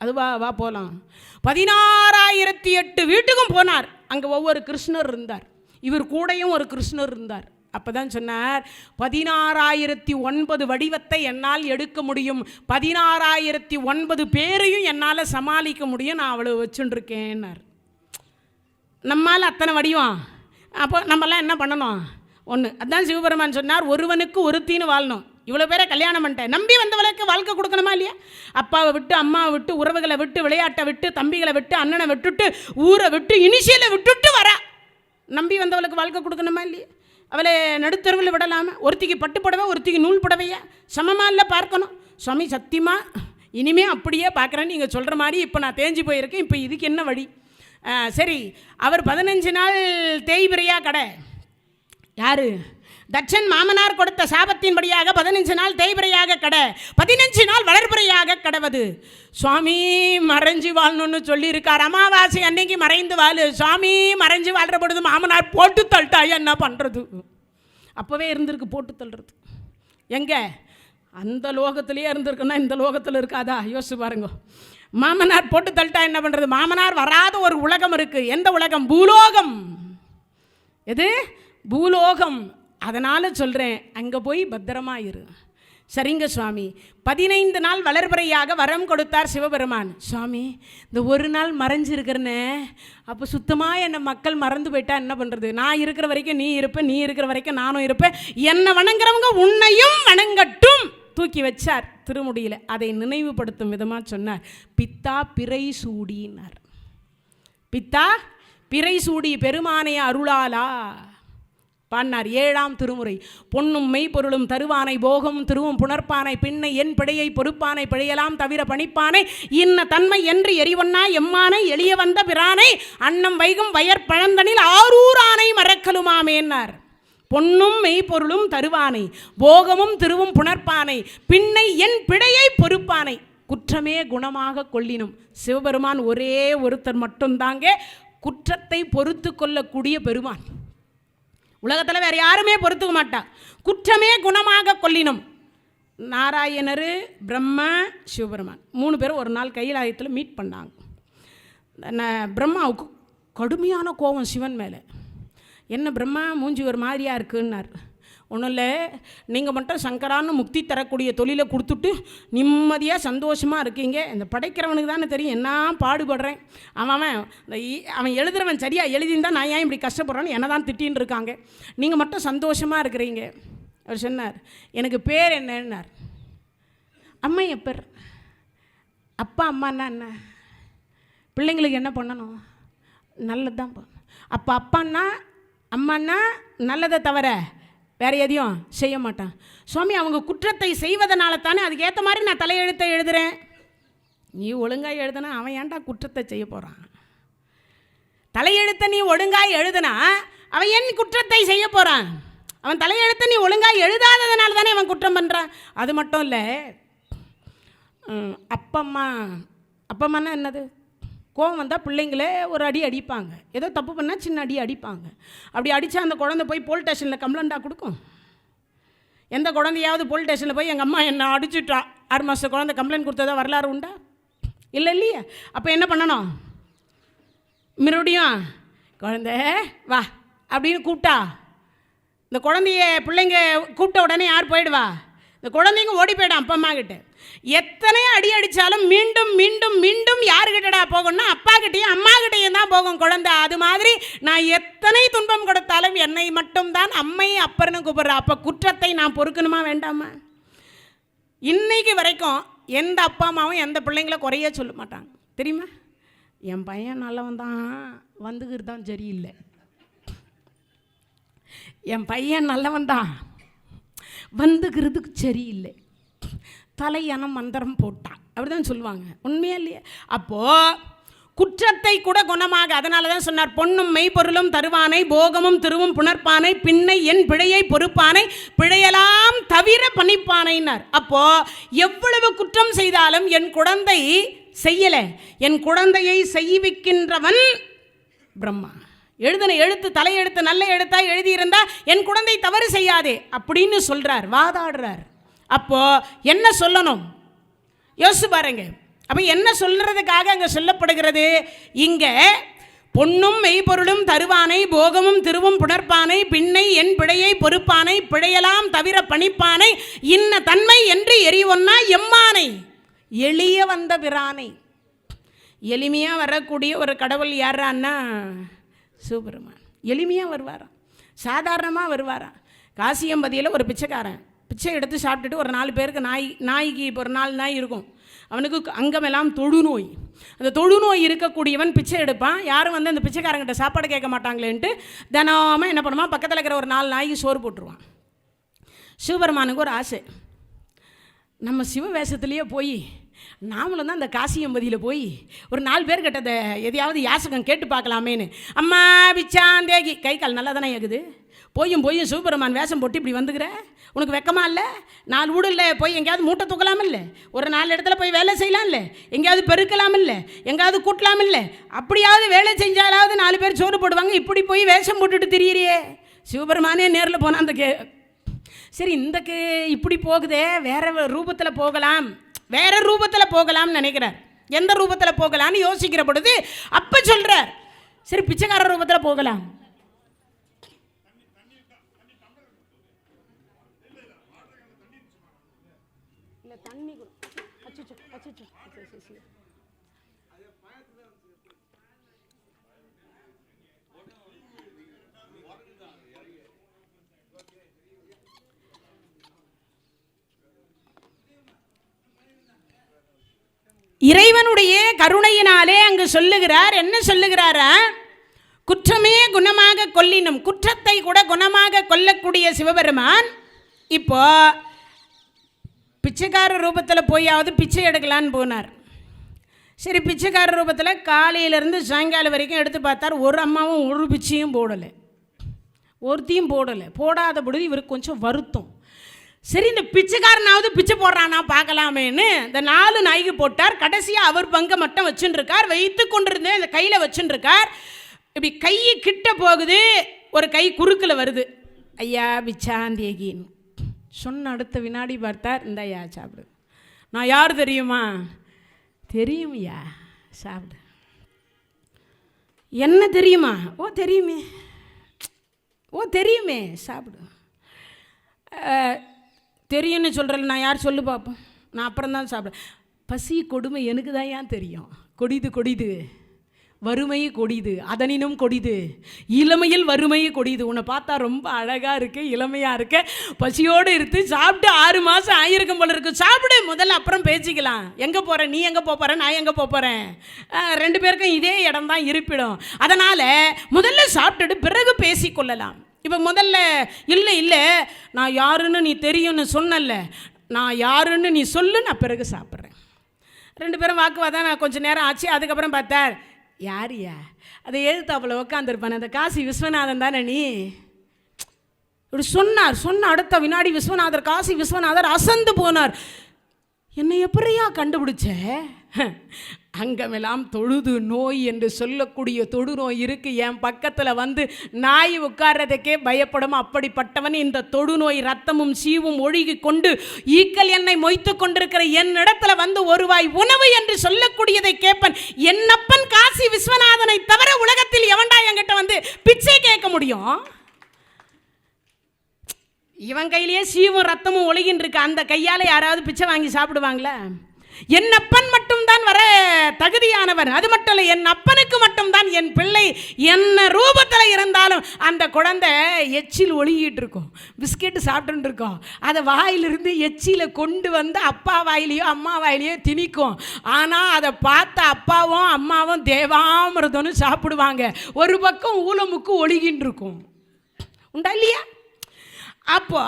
[SPEAKER 1] அது வா போகலாம். 16,008 வீட்டுக்கும் போனார். அங்கே ஒவ்வொரு கிருஷ்ணர் இருந்தார். இவர் கூடையும் ஒரு கிருஷ்ணர் இருந்தார். அப்போ தான் சொன்னார், 16,009 வடிவத்தை என்னால் எடுக்க முடியும், 16,009 பேரையும் என்னால் சமாளிக்க முடியும், நான் அவ்வளோ வச்சுட்டுருக்கேன்னார். நம்மால் அத்தனை வடிவம். அப்போ நம்மளாம் என்ன பண்ணணும்? ஒன்று. அதுதான் சிவபெருமான் சொன்னார், ஒருவனுக்கு ஒருத்தின்னு வாழணும். இவ்வளோ பேரை கல்யாணம் பண்ணிட்டேன், நம்பி வந்தவளுக்கு வாழ்க்கை கொடுக்கணுமா இல்லையா? அப்பாவை விட்டு, அம்மாவை விட்டு, உறவுகளை விட்டு, விளையாட்டை விட்டு, தம்பிகளை விட்டு, அண்ணனை விட்டுட்டு, ஊரை விட்டு, இனிஷியலை விட்டுட்டு வர நம்பி வந்தவளுக்கு வாழ்க்கை கொடுக்கணுமா இல்லையா? அவளை நடுத்தருவில் விடலாமல். ஒருத்திக்கு பட்டு புடவை, ஒருத்திக்கு நூல் புடவையா சமமாக இல்லை பார்க்கணும். சுவாமி சத்தியமாக இனிமே அப்படியே பார்க்குறேன்னு நீங்கள் சொல்கிற மாதிரி இப்போ நான் தேஞ்சு போயிருக்கேன். இப்போ இதுக்கு என்ன வழி? சரி, அவர் 15 நாள் தேய்பிரையா கடை. யார்? தட்சன் மாமனார் கொடுத்த சாபத்தின்படியாக 15 நாள் தேய்பிரையாக கட, 15 நாள் வளர்பிறையாக கடவது. சுவாமி மறைஞ்சு வாழணும்னு சொல்லியிருக்கார். அமாவாசை அன்னைக்கு மறைந்து வாழு. சுவாமி மறைஞ்சு வாழ்கிற பொழுது மாமனார் போட்டு தள்ளிட்டா என்ன பண்ணுறது? அப்போவே இருந்திருக்கு போட்டு தள்ளுறது. எங்கே அந்த லோகத்திலேயே இருந்திருக்குன்னா இந்த லோகத்தில் இருக்காதா? யோசிச்சு பாருங்க. மாமனார் போட்டு தள்ளிட்டா என்ன பண்ணுறது? மாமனார் வராத ஒரு உலகம் இருக்குது. எந்த உலகம்? பூலோகம். எது? பூலோகம். அதனால் சொல்கிறேன், அங்கே போய் பத்திரமா இரு. சரிங்க சுவாமி. 15 நாள் வளர்பிறையாக வரம் கொடுத்தார் சிவபெருமான். சுவாமி இந்த ஒரு நாள் மறைஞ்சிருக்கிறனே, அப்போ சுத்தமாக என்னை மக்கள் மறந்து போயிட்டா என்ன பண்ணுறது? நான் இருக்கிற வரைக்கும் நீ இருப்பேன், நீ இருக்கிற வரைக்கும் நானும் இருப்பேன். என்னை வணங்குறவங்க உன்னையும் வணங்கட்டும். தூக்கி வச்சார் திருமுடியில். அதை நினைவுபடுத்தும் விதமாக சொன்னார், பித்தா பிறை சூடினார். பித்தா பிறை சூடி பெருமானைய அருளாலா பாடினார். 7ஆம் திருமுறை. பொன்னும் மெய்ப்பொருளும் தருவானை, போகம் திருவும் புணர்ப்பானை, பின்னை என் பிழையை பொறுப்பானை, பிழையலாம் தவிர பணிப்பானை, இன்ன தன்மை என்று எரிவொன்னா எம்மானை, எளிய வந்த பிரானை, அன்னம் வைகும் வயற் பழந்தனில் ஆரூரானை மறக்கலுமாமேன்னார். பொன்னும் மெய்ப்பொருளும் தருவானை, போகமும் திருவும் புணர்ப்பானை, பின்னை என் பிழையை பொறுப்பானை, குற்றமே குணமாக கொள்ளினும். சிவபெருமான் ஒரே ஒருத்தர் மட்டும்தாங்க குற்றத்தை பொறுத்து கொள்ளக்கூடிய பெருமான். உலகத்தில் வேறு யாருமே பொறுத்துக்க மாட்டா. குற்றமே குணமாக கொள்ளினும். நாராயணர், பிரம்மா, சிவபெருமான் 3 பேரும் ஒரு நாள் கைலாயத்தில் மீட் பண்ணாங்க. பிரம்மாவுக்கு கடுமையான கோபம் சிவன் மேலே. என்ன பிரம்மா மூஞ்சி ஒரு மாதிரியாக இருக்குன்னார். ஒன்றும் இல்லை, நீங்கள் மட்டும் சங்கரான்னு முக்தி தரக்கூடிய தொழிலை கொடுத்துட்டு நிம்மதியாக சந்தோஷமாக இருக்கீங்க. இந்த படைக்கிறவனுக்கு தானே தெரியும் என்ன பாடுபடுறேன். அவன் எழுதுறவன் சரியாக எழுதியிருந்தால் நான் ஏன் இப்படி கஷ்டப்படுறான்னு என்ன தான் திட்டின்னு இருக்காங்க. நீங்கள் மட்டும் சந்தோஷமாக இருக்கிறீங்க. அவர் சொன்னார், எனக்கு பேர் என்னன்னார். அம்மா எப்பர்? அப்பா அம்மான்னா என்ன? பிள்ளைங்களுக்கு என்ன பண்ணணும்? நல்லது தான். அப்போ அப்பான்னா அம்மான்னா நல்லதை தவிர வேறு எதையும் செய்ய மாட்டான். சுவாமி அவங்க குற்றத்தை செய்வதனால தானே அதுக்கேற்ற மாதிரி நான் தலையெழுத்தை எழுதுகிறேன். நீ ஒழுங்காக எழுதுனா அவன் ஏன்டா குற்றத்தை செய்ய போகிறான்? தலையெழுத்தை நீ ஒழுங்காக எழுதுனா அவன் ஏன் குற்றத்தை செய்ய போகிறான்? அவன் தலையெழுத்தை நீ ஒழுங்காக எழுதாததுனால தானே அவன் குற்றம் பண்ணுறான். அது மட்டும் இல்லை, அப்பம்மானா என்னது? கோவம் வந்தால் பிள்ளைங்களே ஒரு அடி அடிப்பாங்க. ஏதோ தப்பு பண்ணால் சின்ன அடி அடிப்பாங்க. அப்படி அடித்தா அந்த குழந்தை போய் போலீஸ் ஸ்டேஷனில் கம்ப்ளைண்ட்டாக கொடுக்கும். எந்த குழந்தையாவது போலீஸ் ஸ்டேஷனில் போய் எங்கள் அம்மா என்னை அடிச்சுட்டா 6 மாத குழந்தை கம்ப்ளைண்ட் கொடுத்ததா வரலாறு உண்டா? இல்லை இல்லையா? அப்போ என்ன பண்ணணும்? மறுபடியும் குழந்தை வா அப்படின்னு கூப்பிட்டா இந்த குழந்தைய பிள்ளைங்க கூப்பிட்ட உடனே யார் போயிடுவா? இந்த குழந்தைங்க ஓடி போயிடும் அப்பா அம்மா கிட்ட. எத்தனை அடி அடித்தாலும் மீண்டும் மீண்டும் மீண்டும் யாருக்கிட்டடா போகணும்னா அப்பா கிட்டையும் அம்மா கிட்டையும் தான் போகும் குழந்தை. அது மாதிரி நான் எத்தனை துன்பம் கொடுத்தாலும் என்னை மட்டும்தான் அம்மை அப்பர்னு கூப்பிட்றேன். அப்போ குற்றத்தை நான் பொறுக்கணுமா வேண்டாமா? இன்னைக்கு வரைக்கும் எந்த அப்பா அம்மாவும் எந்த பிள்ளைங்களை குறைய சொல்ல மாட்டாங்க தெரியுமா? என் பையன் நல்லவன் தான், வந்துக்கிறது தான் சரியில்லை. என் பையன் நல்லவன் தான், வந்துக்கிறதுக்கு சரியில்லை. தலையான மந்திரம் போட்டான் அப்படிதான் சொல்லுவாங்க. உண்மையா இல்லையா? அப்போது குற்றத்தை கூட குணமாக, அதனால தான் சொன்னார், பொன்னும் மெய்ப்பொருளும் தருவானை, போகமும் திருவும் புணர்ப்பானை, பின்னை என் பிழையை பொறுப்பானை, பிழையலாம் தவிர பணிப்பானைன்னார். அப்போது எவ்வளவு குற்றம் செய்தாலும் என் குழந்தை செய்யலை, என் குழந்தையை செய்விக்கின்றவன் பிரம்மா. எழுதின எழுத்து தலையெழுத்து நல்ல எழுத்தா எழுதியிருந்தா என் குழந்தை தவறு செய்யாதே அப்படின்னு சொல்கிறார், வாதாடுறார். அப்போது என்ன சொல்லணும் யோசிச்சு பாருங்க. அப்போ என்ன சொல்கிறதுக்காக அங்கே சொல்லப்படுகிறது? இங்கே பொன்னும் மெய்ப்பொருளும் தருவானை, போகமும் திருவும் புணர்ப்பானை, பின்னை என் பிழையை பொறுப்பானை, பிழையலாம் தவிர பணிப்பானை, இன்ன தன்மை என்று எரிவொன்னா எம்மானை, எளிய வந்த பிரானை. எளிமையாக வரக்கூடிய ஒரு கடவுள் யாரான்னா சிவபெருமான். எளிமையாக வருவாராம், சாதாரணமாக வருவாராம். காசியம்பதியில் ஒரு பிச்சைக்காரன் பிச்சை எடுத்து சாப்பிட்டுட்டு ஒரு 4 பேருக்கு நாய்க்கு இப்போ ஒரு 4 நாய் இருக்கும். அவனுக்கு அங்கமெல்லாம் தொழுநோய். அந்த தொழுநோய் இருக்கக்கூடியவன் பிச்சை எடுப்பான். யாரும் வந்து அந்த பிச்சைக்காரங்கிட்ட சாப்பாடு கேட்க மாட்டாங்களேன்ட்டு தினமாக என்ன பண்ணுவான், பக்கத்தில் இருக்கிற ஒரு 4 நாய்க்கு சோறு போட்டுருவான். சிவபெருமானுக்கு ஒரு ஆசை, நம்ம சிவ வேஷத்துலேயே போய் நாமளும் தான் அந்த காசியம்பதியில் போய் ஒரு 4 பேர் கிட்ட எதையாவது யாசகம் கேட்டு பார்க்கலாமேன்னு. அம்மா பிச்சாந்தேகி, கை கால் நல்லா தானே இருக்குது, போயும் சிவபெருமான் வேஷம் போட்டு இப்படி வந்துக்கிற, உனக்கு வெக்கமா இல்லை? 4 வீடுல போய் எங்கேயாவது மூட்டை தூக்கலாம் இல்லை, ஒரு 4 இடத்துல போய் வேலை செய்யலாம் இல்லை, எங்கேயாவது பெருக்கலாம் இல்லை, எங்கேயாவது கூட்டலாம் இல்லை, அப்படியாவது வேலை செஞ்சாலாவது 4 பேர் சோறு போடுவாங்க, இப்படி போய் வேஷம் போட்டுட்டு திரியிறியே. சிவபெருமானே நேரில் போனால் அந்த சரி இந்த இப்படி போகுதே, வேற ரூபத்தில் போகலாம், வேற ரூபத்தில் போகலாம்னு நினைக்கிறார். எந்த ரூபத்தில் போகலான்னு யோசிக்கிற பொழுது அப்போ சொல்கிறார், சரி பிச்சைக்கார ரூபத்தில் போகலாம். இறைவனுடைய கருணையினாலே அங்கு சொல்லுகிறார். என்ன சொல்லுகிறாரா? குற்றமே குணமாக கொல்லினும், குற்றத்தை கூட குணமாக கொல்லக்கூடிய சிவபெருமான் இப்போ பிச்சைக்கார ரூபத்தில் போயாவது பிச்சை எடுக்கலான்னு போனார். சரி பிச்சைக்கார ரூபத்தில் காலையிலேருந்து சாயங்காலம் வரைக்கும் எடுத்து பார்த்தார், ஒரு அம்மாவும் ஒரு பிச்சையும் போடலை, ஒருத்தையும் போடலை. போடாத பொழுது இவருக்கு கொஞ்சம் வருத்தம். சரி இந்த பிச்சைக்காரனாவது பிச்சை போடுறானா பார்க்கலாமேன்னு இந்த 4 நாய்க்கு போட்டார். கடைசியாக அவர் பங்கை மட்டும் வச்சுருக்கார், வைத்து கொண்டிருந்தேன் இந்த கையில் வச்சுருக்கார். இப்படி கை கிட்ட போகுது, ஒரு கை குறுக்கில் வருது. ஐயா பிச்சாந்தேகின்னு சொன்ன அடுத்த வினாடி பார்த்தார், இந்த ஐயா சாப்பிடு. நான் யார் தெரியுமா? தெரியும் ஐயா, சாப்பிடு. என்ன தெரியுமா? ஓ தெரியுமே, ஓ தெரியுமே, சாப்பிடு. தெரியும்னு சொல்கிறேன், நான் யார் சொல்லு பார்ப்போம், நான் அப்புறம் தான் சாப்பிட்றேன். பசி கொடுமை எனக்கு தான் ஏன் தெரியும். கொடிது வறுமை கொடிது, அதனினும் கொடிது, இளமையில் வறுமை கொடிது. உன்னை பார்த்தா ரொம்ப அழகாக இருக்கு, இளமையாக இருக்க, பசியோடு இருந்து சாப்பிட்டு 6 மாதம் ஆகியிருக்கும் போல இருக்கு. சாப்பிடு முதல்ல, அப்புறம் பேசிக்கலாம். எங்கே போகிறேன், நீ எங்கே போகிற, நான் எங்கே போகிறேன், 2 பேருக்கும் இதே இடம் தான் இருப்பிடும். அதனால் முதல்ல சாப்பிட்டுட்டு பிறகு பேசிக்கொள்ளலாம். இப்போ முதல்ல இல்லை நான் யாருன்னு நீ தெரியும்னு சொன்னல, நான் யாருன்னு நீ சொல்லு, நான் பிறகு சாப்பிட்றேன். 2 பேரும் வாக்குவாதான். நான் கொஞ்சம் நேரம் ஆச்சு. அதுக்கப்புறம் பார்த்தார், யாரியா அதை எழுத்தாப்பில் உட்காந்துருப்பானே அந்த காசி விஸ்வநாதன் தானே நீ, இப்படி சொன்ன அடுத்த வினாடி விஸ்வநாதர், காசி விஸ்வநாதர் அசந்து போனார். என்னை எப்படியா கண்டுபிடிச்ச? அங்கமெல்லாம் தொழுது நோய் என்று சொல்லக்கூடிய தொடு நோய் இருக்கு, என் பக்கத்தில் வந்து நாய் உட்கார்றதுக்கே பயப்படும். அப்படிப்பட்டவன் இந்த தொடு நோய் ரத்தமும் சீவும் ஒழுகி கொண்டு ஈக்கள் என்னை மொய்த்து கொண்டிருக்கிற என் இடத்துல வந்து ஒரு வாய் உணவு என்று சொல்லக்கூடியதை கேட்பன். என்னப்பன் காசி விஸ்வநாதனை தவிர உலகத்தில் எவன்டா என்கிட்ட வந்து பிச்சை கேட்க முடியும்? இவன் கையிலேயே சீவும் ரத்தமும் ஒழுகின்னு இருக்கு, அந்த கையால் யாராவது பிச்சை வாங்கி சாப்பிடுவாங்களா? என் அப்பன் மட்டும்தான் வர தகுதியானவன். அது மட்டும் இல்லை, என் அப்பனுக்கு மட்டும்தான் என் பிள்ளை என்ன ரூபத்தில் இருந்தாலும் அந்த குழந்தை எச்சில் ஒழுகிட்டு இருக்கும், பிஸ்கெட்டு சாப்பிட்டு இருக்கோம், அதை வாயிலிருந்து எச்சில கொண்டு வந்து அப்பா வாயிலையோ அம்மா வாயிலையோ திணிக்கும். ஆனால் அதை பார்த்த அப்பாவும் அம்மாவும் தேவாமிர்தம்னு சாப்பிடுவாங்க. ஒரு பக்கம் ஊலமுக்கு ஒழுகின்னு இருக்கும், உண்டா இல்லையா? அப்போ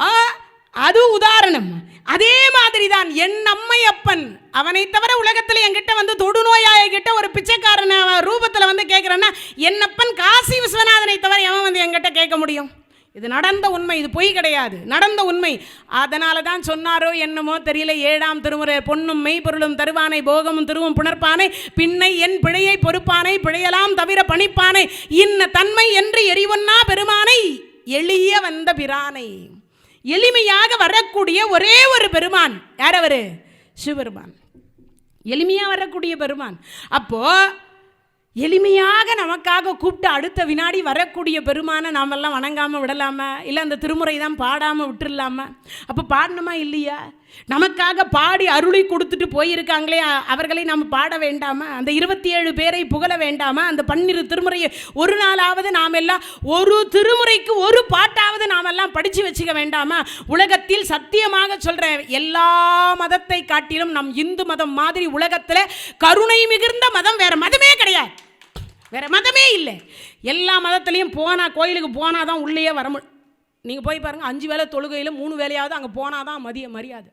[SPEAKER 1] அது உதாரணம். அதே மாதிரி தான் என் அம்மை அப்பன், அவனை தவிர உலகத்தில் என்கிட்ட வந்து தொடுநோயாய கிட்ட ஒரு பிச்சைக்காரன் ரூபத்தில் வந்து கேட்குறேன்னா என் அப்பன் காசி விஸ்வநாதனை தவிர எவன் வந்து என்கிட்ட கேட்க முடியும்? இது நடந்த உண்மை, இது பொய் கிடையாது, நடந்த உண்மை. அதனால தான் சொன்னாரோ என்னமோ தெரியல, 7ஆம் திருமுறை பொன்னும் மெய்பொருளும் தருவானை போகமும் திருவும் புணர்ப்பானை பின்னை என் பிழையை பொறுப்பானை பிழையலாம் தவிர பணிப்பானை இன்ன தன்மை என்று எரிவொன்னா பெருமானை எளிய வந்த பிரானை. எளிமையாக வரக்கூடிய ஒரே ஒரு பெருமான் யார்? அவரு சிவபெருமான், எளிமையாக வரக்கூடிய பெருமான். அப்போ எளிமையாக நமக்காக கூப்பிட்டு அடுத்த வினாடி வரக்கூடிய பெருமானை நாமெல்லாம் வணங்காமல் விடலாமா? இல்லை அந்த திருமுறை தான் பாடாமல் விட்டுடலாமா? அப்போ பாடணுமா இல்லையா? நமக்காக பாடி அருளி கொடுத்துட்டு போயிருக்காங்களே, அவர்களை நாம் பாட வேண்டாமா? அந்த 27 பேரை புகழ வேண்டாமா? அந்த 12 திருமுறையை ஒரு நாளாவது நாம் எல்லாம் ஒரு திருமுறைக்கு ஒரு பாட்டாவது நாம் எல்லாம் படித்து வச்சுக்க வேண்டாமா? உலகத்தில் சத்தியமாக சொல்கிறேன், எல்லா மதத்தை காட்டிலும் நம் இந்து மதம் மாதிரி உலகத்தில் கருணை மிகுந்த மதம் வேறு மதமே கிடையாது, வேறு மதமே இல்லை. எல்லா மதத்துலேயும் போனால், கோயிலுக்கு போனால் தான் உள்ளேயே வர முடியும். நீங்கள் போய் பாருங்கள், 5 வேளை தொழுகையில் 3 வேலையாவது அங்கே போனால் தான் மரியாதை.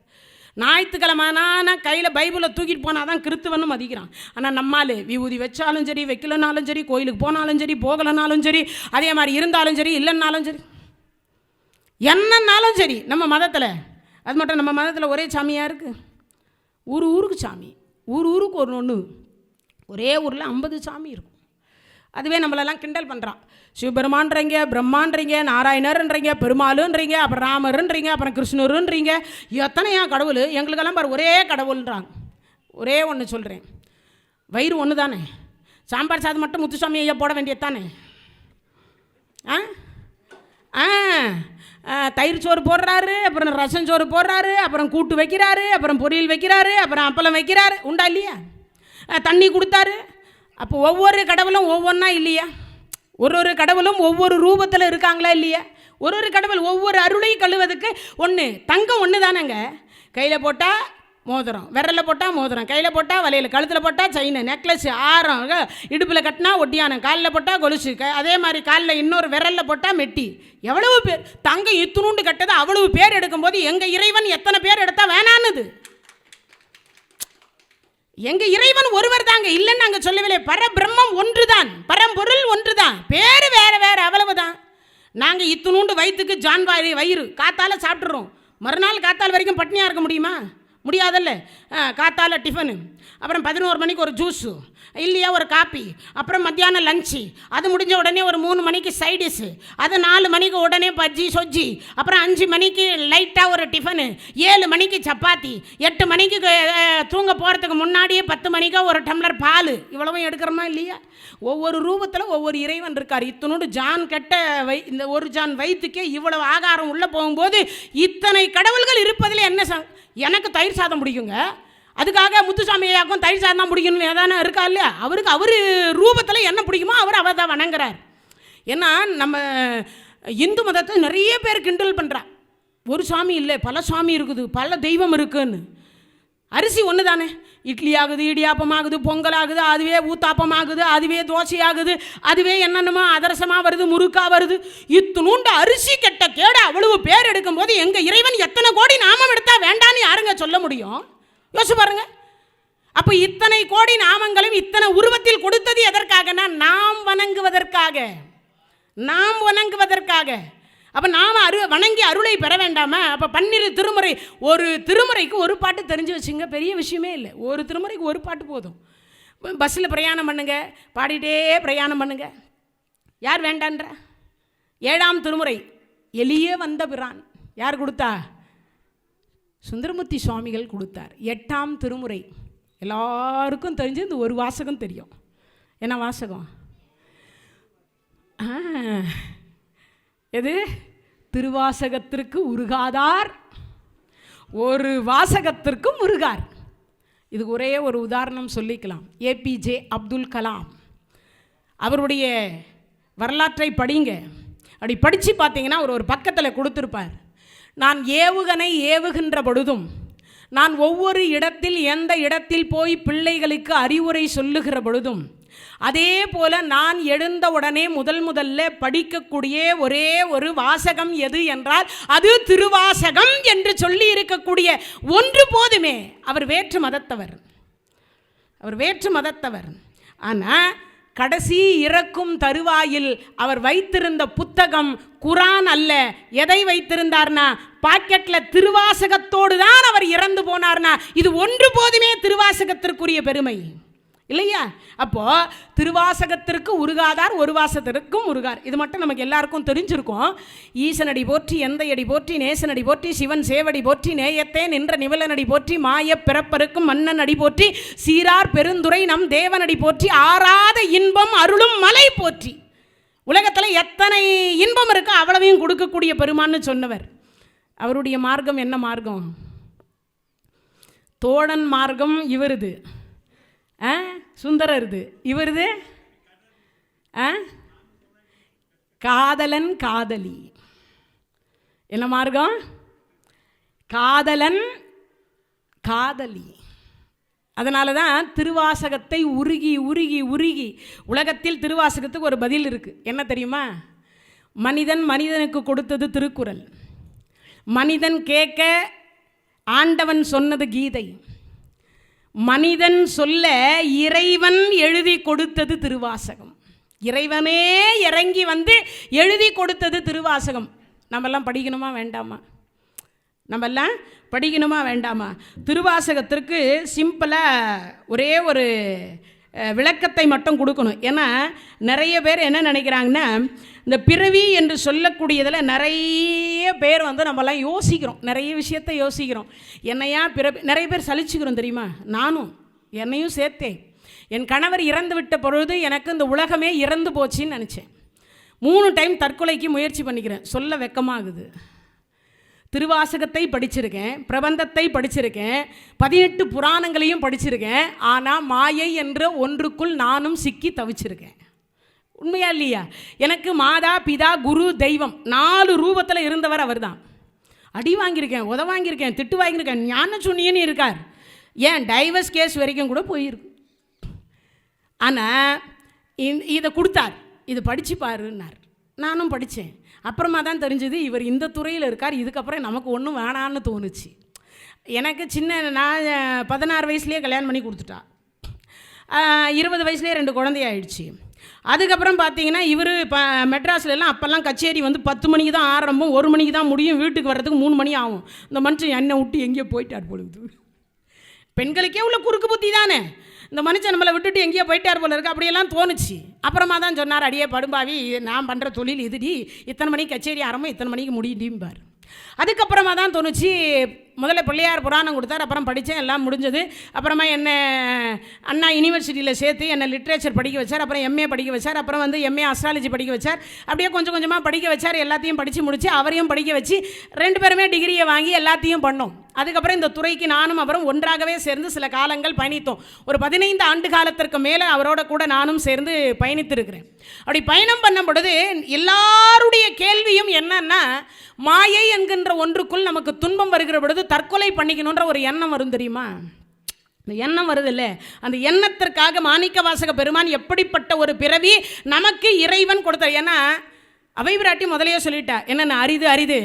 [SPEAKER 1] ஞாயிற்றுக்கிழமைனா கையில் பைபிளை தூக்கிட்டு போனால் தான் கிறித்துவன்னு மதிக்கிறான். ஆனால் நம்மால் விபூதி வச்சாலும் சரி, வைக்கலனாலும் சரி, கோயிலுக்கு போனாலும் சரி, போகலனாலும் சரி, அதே மாதிரி இருந்தாலும் சரி, இல்லைன்னாலும் சரி, என்னன்னாலும் சரி நம்ம மதத்தில். அது மட்டும் நம்ம மதத்தில் ஒரே சாமியாக இருக்குது. ஊருக்கு சாமி, ஊருக்கு ஒன்று. ஒரே ஊரில் 50 சாமி இருக்கும். அதுவே நம்மளெல்லாம் கிண்டல் பண்ணுறான். சிவபெருமான்றீங்க, பிரம்மான்றீங்க, நாராயணர்ன்றீங்க, பெருமாளுன்றீங்க, அப்புறம் ராமருன்றீங்க, அப்புறம் கிருஷ்ணருன்றீங்க, எத்தனையா கடவுள், எங்களுக்கெல்லாம் பாரு ஒரே கடவுள்ன்றாங்க. ஒரே ஒன்று சொல்கிறேன், வயிறு ஒன்று தானே. சாம்பார் சாதம் மட்டும் முத்துசாமி ஐயா போட வேண்டியது தானே. தயிர் சோறு போடுறாரு, அப்புறம் ரசம் சோறு போடுறாரு, அப்புறம் கூட்டு வைக்கிறாரு, அப்புறம் பொரியல் வைக்கிறாரு, அப்புறம் அப்பளம் வைக்கிறாரு, உண்டா இல்லையா? தண்ணி கொடுத்தாரு. அப்போ ஒவ்வொரு கடவுளும் ஒவ்வொன்றா இல்லையா? ஒரு கடவுளும் ஒவ்வொரு ரூபத்தில் இருக்காங்களா இல்லையா? ஒரு கடவுள் ஒவ்வொரு அருளையும் கழுவதுக்கு ஒன்று. தங்கம் ஒன்று தானேங்க. கையில் போட்டால் மோதிரம், விரலில் போட்டால் மோதிரம், கையில் போட்டால் வலையில், கழுத்தில் போட்டால் செயின், நெக்லஸ், ஆரம், இடுப்பில் கட்டினா ஒட்டியானம், காலில் போட்டால் கொலுசு, அதே மாதிரி காலில் இன்னொரு விரலில் போட்டால் மெட்டி. எவ்வளவு பேர் தங்கம் இத்துணுண்டு கட்டது அவ்வளவு பேர் எடுக்கும்போது எங்கள் இறைவன் எத்தனை பேர் எடுத்தால் வேணான்னுது? எங்கள் இறைவன் ஒருவர் தாங்க, இல்லைன்னு நாங்கள் சொல்லவில்லை. பரபிரம்மம் ஒன்று தான், பரம்பொருள் ஒன்று தான், பேர் வேறு வேறு, அவ்வளவுதான். நாங்கள் இத்துணுண்டு வயிற்றுக்கு ஜான்வாரி வயிறு காத்தால் சாப்பிட்றோம். மறுநாள் காத்தால் வரைக்கும் பட்னியாக இருக்க முடியுமா? முடியாதல்ல. காத்தால டிஃபனு, அப்புறம் 11 மணிக்கு ஒரு ஜூஸு இல்லையா, ஒரு காப்பி, அப்புறம் மத்தியானம் லஞ்சு, அது முடிஞ்ச உடனே ஒரு 3 மணிக்கு சைடிஷு, அது 4 மணிக்கு உடனே பஜ்ஜி சொஜ்ஜி, அப்புறம் 5 மணிக்கு லைட்டாக ஒரு டிஃபனு, 7 மணிக்கு சப்பாத்தி, 8 மணிக்கு தூங்க போகிறதுக்கு முன்னாடியே 10 மணிக்கா ஒரு டம்ளர் பால். இவ்வளவும் எடுக்கிறோமா இல்லையா? ஒவ்வொரு ரூபத்தில் ஒவ்வொரு இறைவன் இருக்கார். இத்தனோடு ஜான் கெட்ட இந்த ஒரு ஜான் வயிற்றுக்கே இவ்வளவு ஆகாரம் உள்ளே போகும்போது இத்தனை கடவுள்கள் இருப்பதில் என்ன எனக்கு தயிர் சாதம் பிடிக்குங்க, அதுக்காக முத்துசாமி ஐயாக்கும் தயிர் சாதம் தான் பிடிக்கணும்னு ஏதானே இருக்கா இல்லையா? அவருக்கு அவர் ரூபத்தில் என்ன பிடிக்குமோ அவர் தான் வணங்குறார். ஏன்னா நம்ம இந்து மதத்தை நிறைய பேர் கிண்டல் பண்ணுறா. ஒரு சாமி இல்லை, பல சாமி இருக்குது, பல தெய்வம் இருக்குன்னு. அரிசி ஒன்று தானே. இட்லி ஆகுது, இடியாப்பம் ஆகுது, பொங்கல் ஆகுது, அதுவே ஊத்தாப்பம் ஆகுது, அதுவே தோசை ஆகுது, அதுவே என்னென்னமோ அதரசமாக வருது, முறுக்கா வருது. இத்துணூண்டு அரிசி கெட்ட கேட அவ்வளவு பேர் எடுக்கும்போது எங்கள் இறைவன் எத்தனை கோடி நாமம் எடுத்தா வேண்டான்னு யாருங்க சொல்ல முடியும்? யோசிச்சு பாருங்க. அப்போ இத்தனை கோடி நாமங்களும் இத்தனை உருவத்தில் கொடுத்தது எதற்காகனா நாம் வணங்குவதற்காக, நாம் வணங்குவதற்காக. அப்போ நாம் வணங்கி அருளை பெற வேண்டாமா? அப்போ 12 திருமுறை, ஒரு திருமுறைக்கு ஒரு பாட்டு தெரிஞ்சு வச்சுங்க, பெரிய விஷயமே இல்லை. ஒரு திருமுறைக்கு ஒரு பாட்டு போதும். பஸ்ஸில் பிரயாணம் பண்ணுங்க, பாடிட்டே பிரயாணம் பண்ணுங்க. யார் வேண்டான்ற? 7ஆம் திருமுறை எளிய வந்த பிரான் யார் கொடுத்தா? சுந்தரமூர்த்தி சுவாமிகள் கொடுத்தார். 8ஆம் திருமுறை எல்லாருக்கும் தெரிஞ்சு இந்த ஒரு வாசகம் தெரியும். என்ன வாசகம்? எது? திருவாசகத்திற்கு உருகாதார் ஒரு வாசகத்திற்கும் உருகார். இதுக்கு ஒரே ஒரு உதாரணம் சொல்லிக்கலாம். ஏபிஜே அப்துல் கலாம் அவருடைய வரலாற்றை படிங்க. அப்படி படித்து பார்த்தீங்கன்னா ஒரு பக்கத்தில் கொடுத்துருப்பார். நான் ஏவுகணை ஏவுகின்ற பொழுதும், நான் ஒவ்வொரு இடத்தில் எந்த இடத்தில் போய் பிள்ளைகளுக்கு அறிவுரை சொல்லுகிற பொழுதும், அதே போல நான் எழுந்த உடனே முதல்ல படிக்கக்கூடிய ஒரே ஒரு வாசகம் எது என்றால் அது திருவாசகம் என்று சொல்லி இருக்கக்கூடிய ஒன்று போதுமே. அவர் வேற்று மதத்தவர், அவர் வேற்று மதத்தவர். ஆனால் கடைசி இறக்கும் தருவாயில் அவர் வைத்திருந்த புத்தகம் குரான் அல்ல. எதை வைத்திருந்தார்னா பாக்கெட்டில் திருவாசகத்தோடு தான் அவர் இறந்து போனார்னா இது ஒன்று போதுமே திருவாசகத்திற்குரிய பெருமை இல்லையா? அப்போ திருவாசகத்திற்கு உருகாதார் ஒரு வாசத்திற்கும் உருகார். இது மட்டும் நமக்கு எல்லாருக்கும் தெரிஞ்சிருக்கும். ஈசனடி போற்றி, எந்தையடி போற்றி, நேசனடி போற்றி, சிவன் சேவடி போற்றி, நேயத்தே நின்ற நிவலனடி போற்றி, மாய பிறப்பருக்கும் மன்னன் அடி போற்றி, சீரார் பெருந்துரை நம் தேவனடி போற்றி, ஆறாத இன்பம் அருளும் மலை போற்றி. உலகத்தில் எத்தனை இன்பம் இருக்கோ அவ்வளவையும் கொடுக்கக்கூடிய பெருமான்னு சொன்னவர். அவருடைய மார்க்கம் என்ன மார்க்கம்? தோழன் மார்க்கம் இவருது, சுந்தரருது. இவருது காதலன் காதலி. என்ன மார்க்கம்? காதலன் காதலி. அதனால தான் திருவாசகத்தை உருகி உருகி உருகி உலகத்தில் திருவாசகத்துக்கு ஒரு பதில் இருக்குது. என்ன தெரியுமா? மனிதன் மனிதனுக்கு கொடுத்தது திருக்குறள், மனிதன் கேட்க ஆண்டவன் சொன்னது கீதை, மனிதன் சொல்ல இறைவன் எழுதி கொடுத்தது திருவாசகம். இறைவனே இறங்கி வந்து எழுதி கொடுத்தது திருவாசகம். நம்மெல்லாம் படிக்கணுமா வேண்டாமா? நம்மெல்லாம் படிக்கணுமா வேண்டாமா? திருவாசகத்திற்கு சிம்பிளாக ஒரே ஒரு விளக்கத்தை மட்டும் கொடுக்கணும். ஏன்னா நிறைய பேர் என்ன நினைக்கிறாங்கன்னா, இந்த பிறவி என்று சொல்லக்கூடியதில் நிறைய பேர் நம்மலாம் யோசிக்கிறோம், நிறைய விஷயத்தை யோசிக்கிறோம். என்னையா பிறவி, நிறைய பேர் சலிச்சுக்கிறோம் தெரியுமா? நானும் என்னையும் சேர்த்தேன். என் கணவர் இறந்து விட்ட பொழுது எனக்கு இந்த உலகமே இறந்து போச்சின்னு நினச்சேன். 3 டைம் தற்கொலைக்கு முயற்சி பண்ணிக்கிறேன். சொல்ல வெக்கமாகுது. திருவாசகத்தை படிச்சிருக்கேன், பிரபந்தத்தை படிச்சிருக்கேன், 18 புராணங்களையும் படிச்சிருக்கேன். ஆனால் மாயை என்ற ஒன்றுக்குள் நானும் சிக்கி தவிச்சிருக்கேன். உண்மையா இல்லையா? எனக்கு மாதா பிதா குரு தெய்வம் 4 ரூபத்தில் இருந்தவர் அவர் தான். அடி வாங்கியிருக்கேன், உத வாங்கியிருக்கேன், திட்டு வாங்கியிருக்கேன், ஞான சொன்னியன்னு இருக்கார். ஏன் டைவர்ஸ் கேஸ் வரைக்கும் கூட போயிருக்கு. ஆனால் இதை கொடுத்தார், இதை படித்து பாருன்னார். நானும் படித்தேன். அப்புறமா தான் தெரிஞ்சது இவர் இந்த துறையில் இருக்கார், இதுக்கப்புறம் நமக்கு ஒன்றும் வேணான்னு தோணுச்சு. எனக்கு நான் 16 வயசுலேயே கல்யாணம் பண்ணி கொடுத்துட்டா. 20 வயசுலேயே 2 குழந்தையாயிடுச்சு. அதுக்கப்புறம் பார்த்தீங்கன்னா இவர் மெட்ராஸ்லாம் அப்போல்லாம் கச்சேரி 10 மணிக்கு தான் ஆரம்பம், 1 மணிக்கு தான் முடியும், வீட்டுக்கு வர்றதுக்கு 3 மணி ஆகும். இந்த மனுஷன் என்னை விட்டு எங்கேயோ போயிட்டார் பொழுது. பெண்களுக்கே உள்ள குறுக்கு புத்தி தானே, இந்த மனுஷன் நம்மளை விட்டுட்டு எங்கேயோ போயிட்டார் போல இருக்கு, அப்படியெல்லாம் தோணுச்சு. அப்புறமா தான் சொன்னார், அடியே படும்பாவி, நான் பண்ணுற தொழில் இதுடி, இத்தனை மணிக்கு கச்சேரி ஆரம்பம், இத்தனை மணிக்கு முடியும்பார். அதுக்கப்புறமா தான் தோணுச்சு, முதல்ல பிள்ளையார் புராணம் கொடுத்தார், அப்புறம் படித்தேன், எல்லாம் முடிஞ்சது. அப்புறமா என்னை அண்ணா யூனிவர்சிட்டியில் சேர்த்து என்னை லிட்ரேச்சர் படிக்க வச்சார், அப்புறம் எம்ஏ படிக்க வச்சார், அப்புறம் எம்ஏ அஸ்ட்ராலஜி படிக்க வச்சார். அப்படியே கொஞ்சம் கொஞ்சமாக படிக்க வச்சார். எல்லாத்தையும் படித்து முடித்து அவரையும் படிக்க வச்சு 2 பேருமே டிகிரியை வாங்கி எல்லாத்தையும் பண்ணோம். அதுக்கப்புறம் இந்த துறைக்கு நானும் அவரும் ஒன்றாகவே சேர்ந்து சில காலங்கள் பயணித்தோம். ஒரு 15 ஆண்டு காலத்திற்கு மேலே அவரோட கூட நானும் சேர்ந்து பயணித்திருக்கிறேன். அப்படி பயணம் பண்ணும் பொழுது எல்லாருடைய கேள்வியும் என்னன்னா, மாயை என்கின்ற ஒன்றுக்குள் நமக்கு துன்பம் வருகிற பொழுது தற்கொலை பண்ணிக்கணுன்ற ஒரு எண்ணம் வரும் தெரியுமா? இந்த எண்ணம் வருது இல்லை, அந்த எண்ணத்திற்காக மாணிக்கவாசக பெருமான் எப்படிப்பட்ட ஒரு பிறவி நமக்கு இறைவன் கொடுத்தார். ஏன்னா அவை பிராட்டி முதலையே சொல்லிட்டா, என்னென்ன அரிது அரிது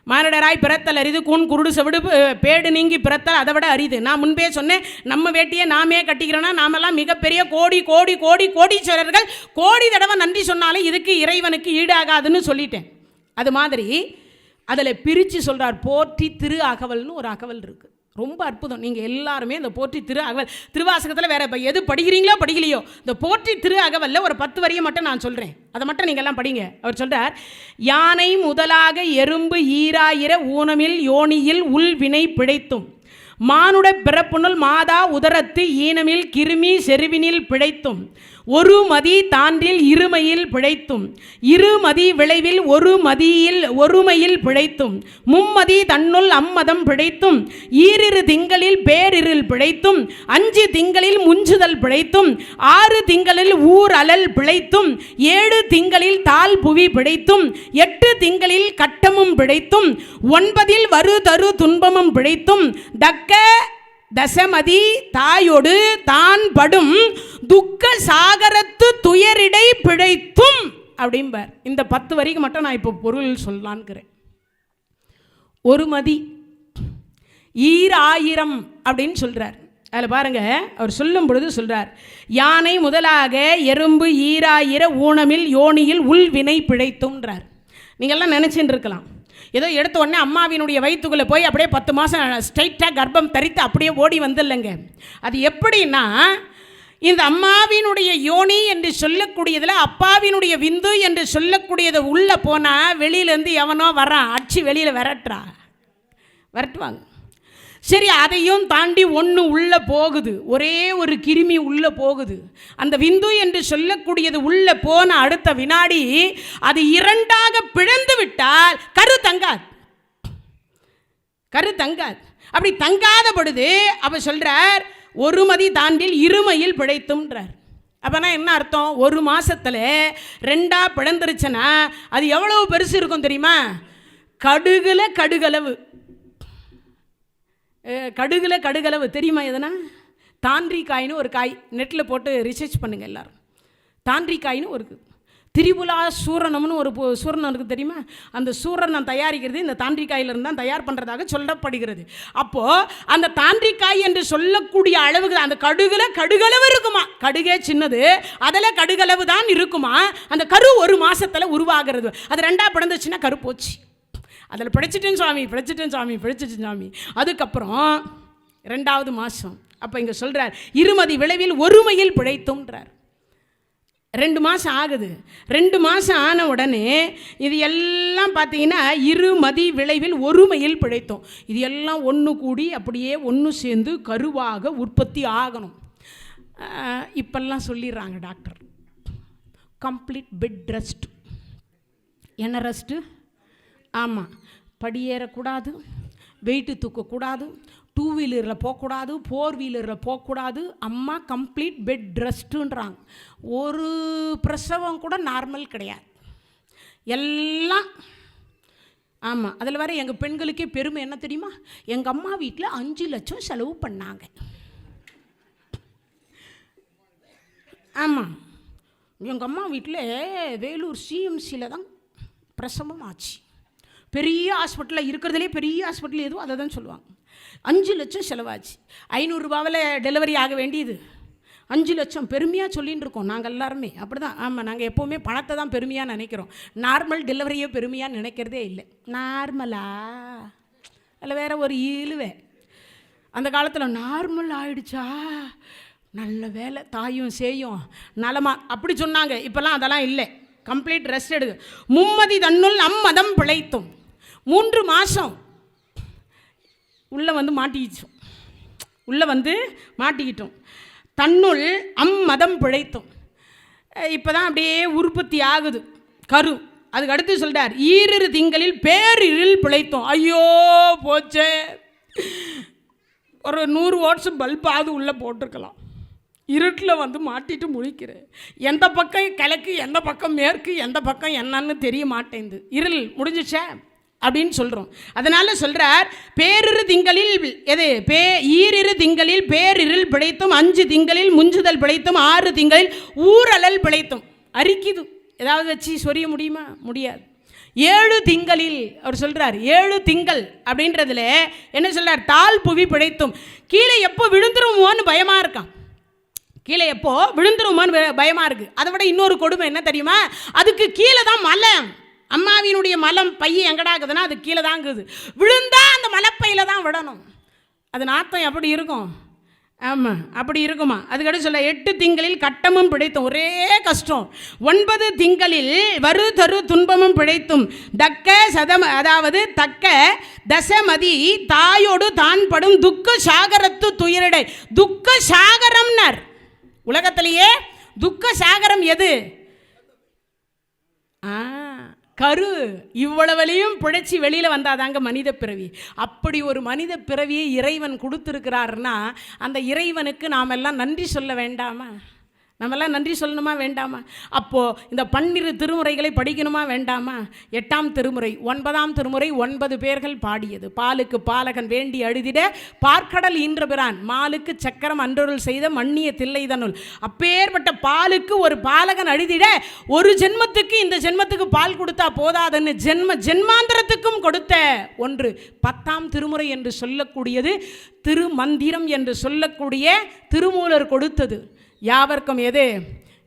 [SPEAKER 1] மானிடராய் பிறத்தல் அரிது, கூன் குருடு செவிடு பேடு நீங்கி பிறத்தல் அதை விட அரிது. நான் முன்பே சொன்னேன், நம்ம வேட்டியை நாமே கட்டிக்கிறோன்னா நாமெல்லாம் மிகப்பெரிய கோடி கோடி கோடி கோடீஸ்வரர்கள், கோடி தடவை நன்றி சொன்னாலும் இதுக்கு இறைவனுக்கு ஈடாகாதுன்னு சொல்லிட்டேன். அது மாதிரி அதில் பிரித்து சொல்கிறார், போற்றி திரு அகவல்னு ஒரு அகவல் இருக்குது. ரொம்ப அற்புதம். நீங்கள் எல்லாருமே இந்த போற்றி திரு அகவல், திருவாசகத்தில் வேறு எது படிக்கிறீங்களோ படிக்கலையோ, இந்த போற்றி திரு அகவலில் ஒரு 10 வரியை மட்டும் நான் சொல்கிறேன், அதை மட்டும் நீங்கள் எல்லாம் படிங்க. அவர் சொல்கிறார், யானை முதலாக எறும்பு ஈராயிர ஊனமில் யோனியில் உள் வினை பிழைத்தும், மானுட பிறப்புனுள் மாதா உதரத்து ஈனமில் கிருமி செருவினில் பிழைத்தும், ஒரு மதி தான்றில் இருமையில் பிழைத்தும், இருமதி விளைவில் ஒரு மதியில் ஒருமையில் பிழைத்தும், மும்மதி தன்னுள் அம்மதம் பிழைத்தும், ஈரிரு திங்களில் பேரிருள் பிழைத்தும், 5 திங்களில் முஞ்சுதல் பிழைத்தும், 6 திங்களில் ஊர் அலல் பிழைத்தும், 7 திங்களில் தாழ் புவி பிழைத்தும், 8 திங்களில் கட்டமும் பிழைத்தும், 9 வரு தரு துன்பமும் பிழைத்தும், தக்க தசமதி தாயோடு தான் படும் துக்க சாகரத்து துயரிடை பிழைத்தும் அப்படிம்பார். இந்த 10 வரிக்கு மட்டும் நான் இப்போ பொருள் சொல்லலான்னுக்கிறேன். ஒரு மதி ஈராயிரம் அப்படின்னு சொல்கிறார். அதில் பாருங்க, அவர் சொல்லும் பொழுது சொல்கிறார், யானை முதலாக எறும்பு ஈராயிர ஊனமில் யோனியில் உள்வினை பிழைத்தும்ன்றார். நீங்கள்லாம் நினச்சின்னு இருக்கலாம், ஏதோ எடுத்த உடனே அம்மாவினுடைய வயிற்றுக்குள்ளே போய் அப்படியே 10 மாதம் ஸ்ட்ரைட்டாக கர்ப்பம் தரித்து அப்படியே ஓடி வந்துடலைங்க. அது எப்படின்னா, இந்த அம்மாவினுடைய யோனி என்று சொல்லக்கூடியதில் அப்பாவினுடைய விந்து என்று சொல்லக்கூடியதை உள்ளே போனால் வெளியிலேருந்து எவனோ வரான், அடிச்சு வெளியில் விரட்டுவாங்க. சரி, அதையும் தாண்டி ஒன்று உள்ளே போகுது, ஒரே ஒரு கிருமி உள்ளே போகுது. அந்த விந்து என்று சொல்லக்கூடியது உள்ளே போன அடுத்த வினாடி அது 2ஆக பிளந்து விட்டால் கரு தங்காது. அப்படி தங்காத பொழுது அவ சொல்றார், ஒரு மதி தாண்டில் இருமையில் பிழைத்தும்ன்றார். அப்போனா என்ன அர்த்தம்? 1 மாசத்துல 2ஆ பிளந்துருச்சுன்னா அது எவ்வளவு பெருசு இருக்கும் தெரியுமா? கடுகளவு தெரியுமா? எதுனா தாண்டிக்காயின்னு ஒரு காய், நெட்டில் போட்டு ரிசர்ச் பண்ணுங்க எல்லாரும். தாண்டிக்காயின்னு ஒரு திரிபுலா சூரணம்னு ஒரு சூரணம் இருக்குது தெரியுமா? அந்த சூரணம் தயாரிக்கிறது இந்த தாண்டிக்காயிலிருந்து தான் தயார் பண்ணுறதாக சொல்லப்படுகிறது. அப்போது அந்த தாண்டிக்காய் என்று சொல்லக்கூடிய அளவுக்கு அந்த கடுகளவு இருக்குமா? கடுகே சின்னது, அதில் கடுகளவு தான் இருக்குமா. அந்த கரு 1 மாதத்தில் உருவாகிறது. அது 2ஆக பிறந்துச்சுன்னா கரு போச்சு. அதில் பிழைச்சிட்டேன் சாமி. அதுக்கப்புறம் 2வது மாதம் அப்போ இங்கே சொல்கிறார், இருமதி விளைவில் ஒருமையில் பிழைத்தும்ன்றார். 2 மாதம் ஆகுது. 2 மாதம் ஆன உடனே இது எல்லாம் பார்த்தீங்கன்னா இருமதி விளைவில் ஒருமையில் பிழைத்தோம். இது எல்லாம் ஒன்று கூடி அப்படியே ஒன்று சேர்ந்து கருவாக உற்பத்தி ஆகணும். இப்பெல்லாம் சொல்லிடுறாங்க டாக்டர், கம்ப்ளீட் பெட் ரெஸ்ட். என்ன ரெஸ்ட்டு? ஆமாம், படியேறக்கூடாது, வெயிட்டு தூக்கக்கூடாது, 2 வீலரில் போகக்கூடாது, 4 வீலரில் போகக்கூடாது. அம்மா கம்ப்ளீட் பெட் ரெஸ்ட்டுன்றாங்க. ஒரு பிரசவம் கூட நார்மல் கிடையாது, எல்லாம். ஆமாம், அதில் வேறு எங்கள் பெண்களுக்கே பெருமை என்ன தெரியுமா? எங்கள் அம்மா வீட்டில் 5 லட்சம் செலவு பண்ணாங்க. ஆமாம், எங்கள் அம்மா வீட்டில் வேலூர் சிஎம்சியில் தான் பிரசவம் ஆச்சு. பெரிய ஹாஸ்பிட்டலில் இருக்கிறதுலே பெரிய ஹாஸ்பிட்டல் எதுவும் அதை தான் சொல்லுவாங்க. 5 லட்சம் செலவாச்சு. 500 ரூபாவில் டெலிவரி ஆக வேண்டியது 5 லட்சம். பெருமையாக சொல்லின்னு இருக்கோம் நாங்கள் எல்லாருமே அப்படி தான். ஆமாம், நாங்கள் எப்போவுமே பணத்தை தான் பெருமையாக நினைக்கிறோம். நார்மல் டெலிவரியை பெருமையாக நினைக்கிறதே இல்லை. நார்மலா அதில் வேறு ஒரு இழுவே. அந்த காலத்தில் நார்மல் ஆயிடுச்சா, நல்ல வேலை, தாயும் சேயும் நலமா அப்படி சொன்னாங்க. இப்போல்லாம் அதெல்லாம் இல்லை. கம்ப்ளீட் ரெஸ்ட் எடுக்கு. மும்மதி தன்னுள் அம்மதம் பிழைத்தும். 3 மாதம் உள்ளே வந்து மாட்டிக்கிட்டோம். தன்னுள் அம்மதம் பிழைத்தும். இப்போ தான் அப்படியே உற்பத்தி ஆகுது கரு. அதுக்கு அடுத்து சொல்கிறார், 2 திங்களில் பேரிருள் பிழைத்தோம். ஐயோ போச்சே, ஒரு 100 வாட்ஸ் பல்பாவது உள்ளே போட்டிருக்கலாம். இருட்டில் வந்து மாட்டிட்டு முழிக்கிறேன். எந்த பக்கம் கிழக்கு, எந்த பக்கம் மேற்கு, எந்த பக்கம் என்னன்னு தெரிய மாட்டேங்குது. இருள் முடிஞ்சிச்சா அப்படின்னு சொல்கிறோம். அதனால் சொல்கிறார், பேரிரு திங்களில் 2 திங்களில் பேரிருள் பிழைத்தும், 5 திங்களில் முஞ்சுதல் பிழைத்தும், 6 திங்களில் ஊரலல் பிழைத்தும். அரிக்குது, ஏதாவது வச்சு சொரிய முடியுமா? முடியாது. 7 திங்களில் அவர் சொல்கிறார், 7 திங்கள் அப்படின்றதுல என்ன சொல்கிறார்? தாழ் புவி பிழைத்தும். கீழே எப்போ விழுந்துருமோன்னு பயமாக இருக்கான். கீழே எப்போ விழுந்துருமான்னு பயமாக இருக்குது. அதை விட இன்னொரு கொடுமை என்ன தெரியுமா? அதுக்கு கீழே தான் மலம். அம்மாவினுடைய மலம் பைய எங்கடா இருக்குதுன்னா அது கீழே தான் இருக்குது. விழுந்தா அந்த மலைப்பையில் தான் விடணும். அது நாத்தம் எப்படி இருக்கும்? ஆமாம், அப்படி இருக்குமா? அதுக்கடுத்து சொல்ல 8 திங்களில் கட்டமும் பிழைத்தும். ஒரே கஷ்டம். 9 திங்களில் வரு தரு துன்பமும் பிழைத்தும். அதாவது தக்க தசமதி தாயோடு தான் படும் துக்க சாகரத்து துயரடை. துக்க சாகரம்னர். உலகத்திலேயே துக்க சாகரம் எது? கரு. இவ்வளவுலையும் பிழைச்சி வெளியில் வந்தாதாங்க மனித பிறவி. அப்படி ஒரு மனித பிறவியை இறைவன் கொடுத்துருக்கிறாருன்னா அந்த இறைவனுக்கு நாம் எல்லாம் நன்றி சொல்ல வேண்டாமா? நம்மெல்லாம் நன்றி சொல்லணுமா வேண்டாமா? அப்போது இந்த 12 திருமுறைகளை படிக்கணுமா வேண்டாமா? 8ஆம் திருமுறை 9ஆம் திருமுறை 9 பேர்கள் பாடியது. பாலுக்கு பாலகன் வேண்டி அழுதிட பார்க்கடல் ஈன்ற பிரான், மாலுக்கு சக்கரம் அன்றொருள் செய்த மண்ணிய தில்லை தன்னுள். அப்பேற்பட்ட பாலுக்கு ஒரு பாலகன் அழுதிட, ஒரு ஜென்மத்துக்கு இந்த ஜென்மத்துக்கு பால் கொடுத்தா போதாதுன்னு ஜென்மாந்திரத்துக்கும் கொடுத்த ஒன்று 10ஆம் திருமுறை என்று சொல்லக்கூடியது. திருமந்திரம் என்று சொல்லக்கூடிய திருமூலர் கொடுத்தது. யாவர்க்கும் எது?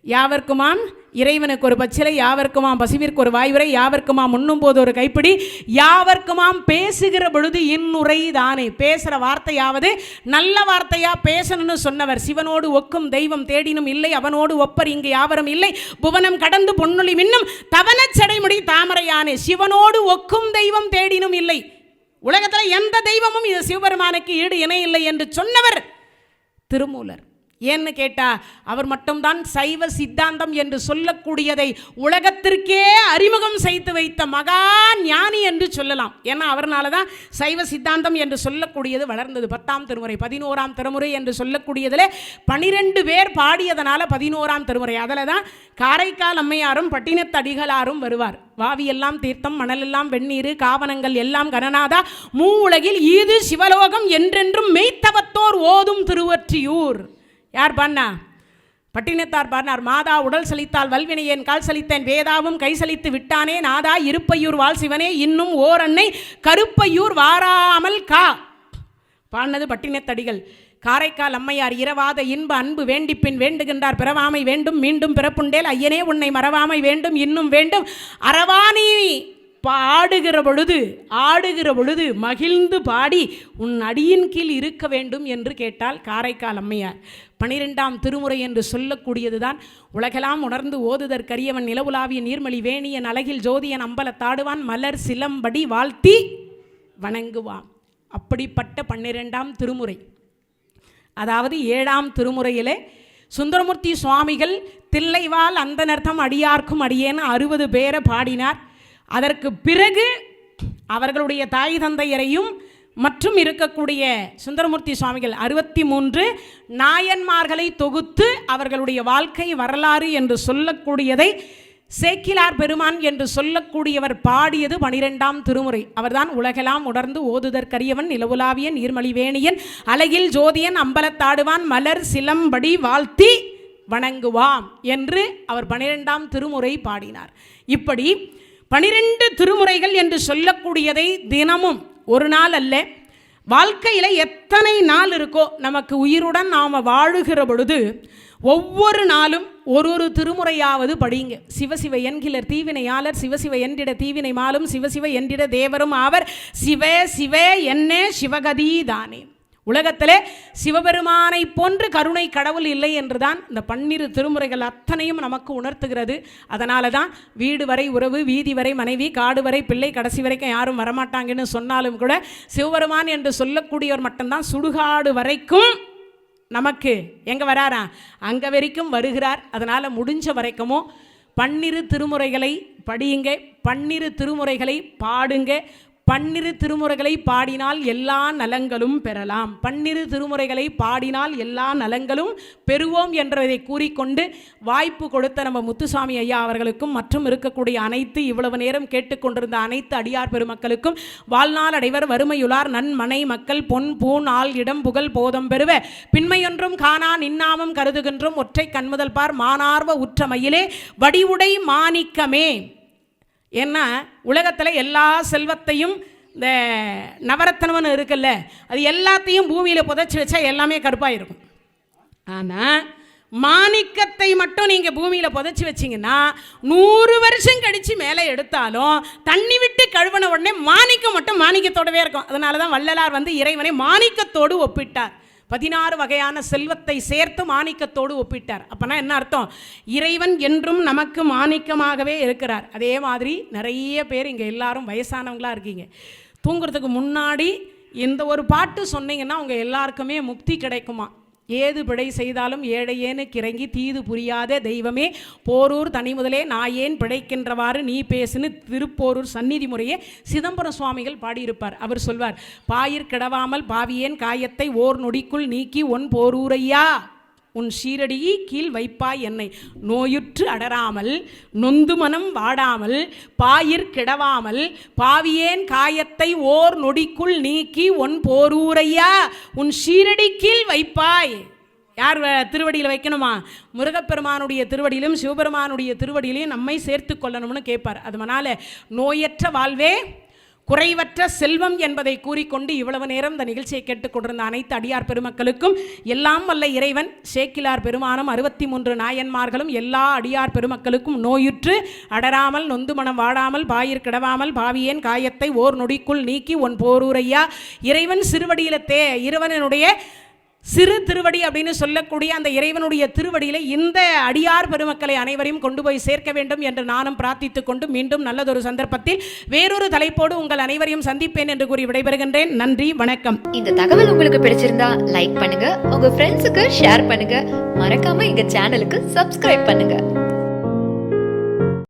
[SPEAKER 1] யாவர்க்குமாம் இறைவனுக்கு ஒரு பச்சிலை, யாவர்க்குமாம் பசிவிற்கு ஒரு வாய்வுரை, யாவர்க்குமாம் உண்ணும் போது ஒரு கைப்பிடி, யாவர்க்குமாம் பேசுகிற பொழுது இன்னுரை தானே. பேசுகிற வார்த்தையாவது நல்ல வார்த்தையாக பேசணும்னு சொன்னவர். சிவனோடு ஒக்கும் தெய்வம் தேடினும் இல்லை, அவனோடு ஒப்பர் இங்கு யாவரும் இல்லை, புவனம் கடந்து பொன்னொழி மின்னும் தவனச்சடைமுடி தாமரையானே. சிவனோடு ஒக்கும் தெய்வம் தேடினும் இல்லை. உலகத்தில் எந்த தெய்வமும் இது சிவபெருமானுக்கு ஈடு இணை இல்லை என்று சொன்னவர் திருமூலர். ஏன்னு கேட்டால் அவர் மட்டும்தான் சைவ சித்தாந்தம் என்று சொல்லக்கூடியதை உலகத்திற்கே அறிமுகம் செய்து வைத்த மகா ஞானி என்று சொல்லலாம். ஏன்னா அவர்னால தான் சைவ சித்தாந்தம் என்று சொல்லக்கூடியது வளர்ந்தது. 10ஆம் திருமுறை 11ஆம் திருமுறை என்று சொல்லக்கூடியதில் 12 பேர் பாடியதனால 11ஆம் திருமுறை. அதில் தான் காரைக்கால் அம்மையாரும் பட்டினத்தடிகளாரும் வருவார். வாவியெல்லாம் தீர்த்தம், மணலெல்லாம் வெந்நீர், காவனங்கள் எல்லாம் கனநாதா, மூ உலகில் ஈது சிவலோகம் என்றென்றும் மெய்த்தவத்தோர் ஓதும் திருவொற்றியூர். யார் பாடினா? பட்டினத்தார் பாடினார். மாதா உடல் சலித்தால் வல்வினையேன் கால் சலித்தேன், வேதாவும் கை சலித்து விட்டானே நாதா, இருப்பையூர் வாழ் சிவனே இன்னும் ஓர் அன்னை கருப்பையூர் வாராமல் கா. பாடினது பட்டினத்தடிகள். காரைக்கால் அம்மையார் இரவாத இன்ப அன்பு வேண்டிப்பின் வேண்டுகின்றார், பிறவாமை வேண்டும் மீண்டும் பிறப்புண்டேல் ஐயனே உன்னை மறவாமை வேண்டும் இன்னும் வேண்டும், அறவாணி ஆடுகிற பொழுது மகிழ்ந்து பாடி உன் அடியின் கீழ் இருக்க வேண்டும் என்று கேட்டால் காரைக்கால் அம்மையார். 12ஆம் திருமுறை என்று சொல்லக்கூடியதுதான் உலகெல்லாம் உணர்ந்து ஓதுதற்கரியவன் நிலவுலாவிய நீர்மலி வேணியன் அழகில் ஜோதியன் அம்பலத்தாடுவான் மலர் சிலம்படி வாழ்த்தி வணங்குவான். அப்படிப்பட்ட 12ஆம் திருமுறை, அதாவது 7ஆம் திருமுறையிலே சுந்தரமூர்த்தி சுவாமிகள் தில்லைவால் அந்தனர்த்தம் அடியார்க்கும் அடியேன்னு 60 பேரை பாடினார். அதற்கு பிறகு அவர்களுடைய தாய் தந்தையரையும் மற்றும் இருக்கக்கூடிய சுந்தரமூர்த்தி சுவாமிகள் 63 நாயன்மார்களை தொகுத்து அவர்களுடைய வாழ்க்கை வரலாறு என்று சொல்லக்கூடியதை சேக்கிலார் பெருமான் என்று சொல்லக்கூடியவர் பாடியது 12ஆம் திருமுறை. அவர்தான் உலகெல்லாம் உணர்ந்து ஓதுதற்கரியவன் நிலவுலாவிய நீர்மலி வேணியன் அழகில் ஜோதியன் அம்பலத்தாடுவான் மலர் சிலம்படி வாழ்த்தி வணங்குவாம் என்று அவர் 12ஆம் திருமுறை பாடினார். இப்படி 12 திருமுறைகள் என்று சொல்லக்கூடியதை தினமும் ஒரு நாள் அல்ல, வாழ்க்கையில் எத்தனை நாள் இருக்கோ நமக்கு உயிருடன் நாம் வாழுகிற பொழுது ஒவ்வொரு நாளும் ஒரு திருமுறையாவது படிங்க. சிவசிவ என்கிலர் தீவினையாளர் சிவசிவ என்றிட தீவினை மாலும் சிவசிவ என்றிட தேவரும் ஆவர் சிவ சிவ என்னே சிவகதி தானே. உலகத்திலே சிவபெருமானை போன்று கருணை கடவுள் இல்லை என்றுதான் இந்த 12 திருமுறைகள் அத்தனையும் நமக்கு உணர்த்துகிறது. அதனால தான் வீடு வரை உறவு, வீதி வரை மனைவி, காடு வரை பிள்ளை, கடைசி வரைக்கும் யாரும் வரமாட்டாங்கன்னு சொன்னாலும் கூட சிவபெருமான் என்று சொல்லக்கூடியவர் மட்டும்தான் சுடுகாடு வரைக்கும் நமக்கு எங்கே வராரா அங்கே வரைக்கும் வருகிறார். அதனால் முடிஞ்ச வரைக்குமோ 12 திருமுறைகளை படியுங்க, 12 திருமுறைகளை பாடுங்க. 12 திருமுறைகளை பாடினால் எல்லா நலங்களும் பெறலாம். 12 திருமுறைகளை பாடினால் எல்லா நலங்களும் பெறுவோம் என்றதை கூறிக்கொண்டு வாய்ப்பு கொடுத்த நம்ம முத்துசாமி ஐயா அவர்களுக்கும் மற்றும் இருக்கக்கூடிய அனைத்து இவ்வளவு நேரம் கேட்டுக்கொண்டிருந்த அனைத்து அடியார் பெருமக்களுக்கும் வாழ்நாள் அடைவர் வறுமையுளார் நன்மனை மக்கள் பொன் பூன் ஆள் இடம் புகழ் போதம் பெறுவ பின்மையொன்றும் காணா நின்னாமம் கருதுகின்றும் ஒற்றை கண்முதல் பார் மானார்வ உற்றமையிலே வடிவுடை மாணிக்கமே. ஏன்னா உலகத்தில் எல்லா செல்வத்தையும் இந்த நவரத்னம்னு இருக்குல்ல, அது எல்லாத்தையும் பூமியில் புதைச்சி வச்சா எல்லாமே கருப்பாக இருக்கும். ஆனால் மாணிக்கத்தை மட்டும் நீங்கள் பூமியில் புதைச்சி வச்சிங்கன்னா 100 வருஷம் கழித்து மேலே எடுத்தாலும் தண்ணி விட்டு கழுவின உடனே மாணிக்கம் மட்டும் மாணிக்கத்தோடவே இருக்கும். அதனால தான் வள்ளலார் வந்து இறைவனை மாணிக்கத்தோடு ஒப்பிட்டார். 16 வகையான செல்வத்தை சேர்த்து மாணிக்கத்தோடு ஒப்பிட்டார். அப்போனா என்ன அர்த்தம்? இறைவன் என்றும் நமக்கு மாணிக்கமாகவே இருக்கிறார். அதே மாதிரி நிறைய பேர் இங்கே எல்லாரும் வயசானவங்களாக இருக்கீங்க. தூங்குறதுக்கு முன்னாடி இந்த ஒரு பாட்டு சொன்னீங்கன்னா உங்கள் எல்லாருக்குமே முக்தி கிடைக்குமா? ஏது பிழை செய்தாலும் ஏழையேனு கிறங்கி தீது புரியாத தெய்வமே போரூர் தனி முதலே நாயேன் பிழைக்கின்றவாறு நீ பேசுன்னு திருப்போரூர் சந்நிதி முறையே சிதம்பரம் சுவாமிகள் பாடியிருப்பார். அவர் சொல்வார், பாயிர் கிடவாமல் பாவியேன் காயத்தை ஓர் நொடிக்குள் நீக்கி ஒன் போரூரையா உன் சீரடி கீழ் வைப்பாய் என்னை நோயுற்று அடராமல் நொந்து மனம் வாடாமல் பாயிர் கிடவாமல் பாவியேன் காயத்தை ஓர் நொடிக்குள் நீக்கி ஒன் போரூரையா உன் சீரடி கீழ் வைப்பாய். யார் திருவடியில் வைக்கணுமா? முருகப்பெருமானுடைய திருவடியிலும் சிவபெருமானுடைய திருவடியிலையும் நம்மை சேர்த்து கொள்ளணும்னு கேட்பார். அதனால நோயற்ற வாழ்வே குறைவற்ற செல்வம் என்பதை கூறிக்கொண்டு இவ்வளவு நேரம் இந்த நிகழ்ச்சியை கேட்டுக்கொண்டிருந்த அனைத்து அடியார் பெருமக்களுக்கும் எல்லாம் வல்ல இறைவன் சேக்கிலார் பெருமானும் 63 நாயன்மார்களும் எல்லா அடியார் பெருமக்களுக்கும் நோயுற்று அடராமல் நொந்து மனம் வாடாமல் பாயிர் கிடவாமல் பாவியேன் காயத்தை ஓர் நொடிக்குள் நீக்கி ஒன் போரூரையா இறைவன் சிறுவடியில இறைவனுடைய சிறு திருவடி அப்படின்னு சொல்லக்கூடிய அந்த இறைவனுடைய திருவடியில் இந்த அடியார் பெருமக்களை அனைவரையும் கொண்டு போய் சேர்க்க வேண்டும் என்று நானும் பிரார்த்தித்துக் கொண்டு மீண்டும் நல்லதொரு சந்தர்ப்பத்தில் வேறொரு தலைப்போடு உங்கள் அனைவரையும் சந்திப்பேன் என்று கூறி விடைபெறுகின்றேன். நன்றி, வணக்கம்.
[SPEAKER 2] இந்த தகவல் உங்களுக்கு பிடிச்சிருந்தா லைக் பண்ணுங்க, உங்க ஃப்ரெண்ட்ஸுக்கு ஷேர் பண்ணுங்க, மறக்காம எங்க சேனலுக்கு சப்ஸ்கிரைப் பண்ணுங்க.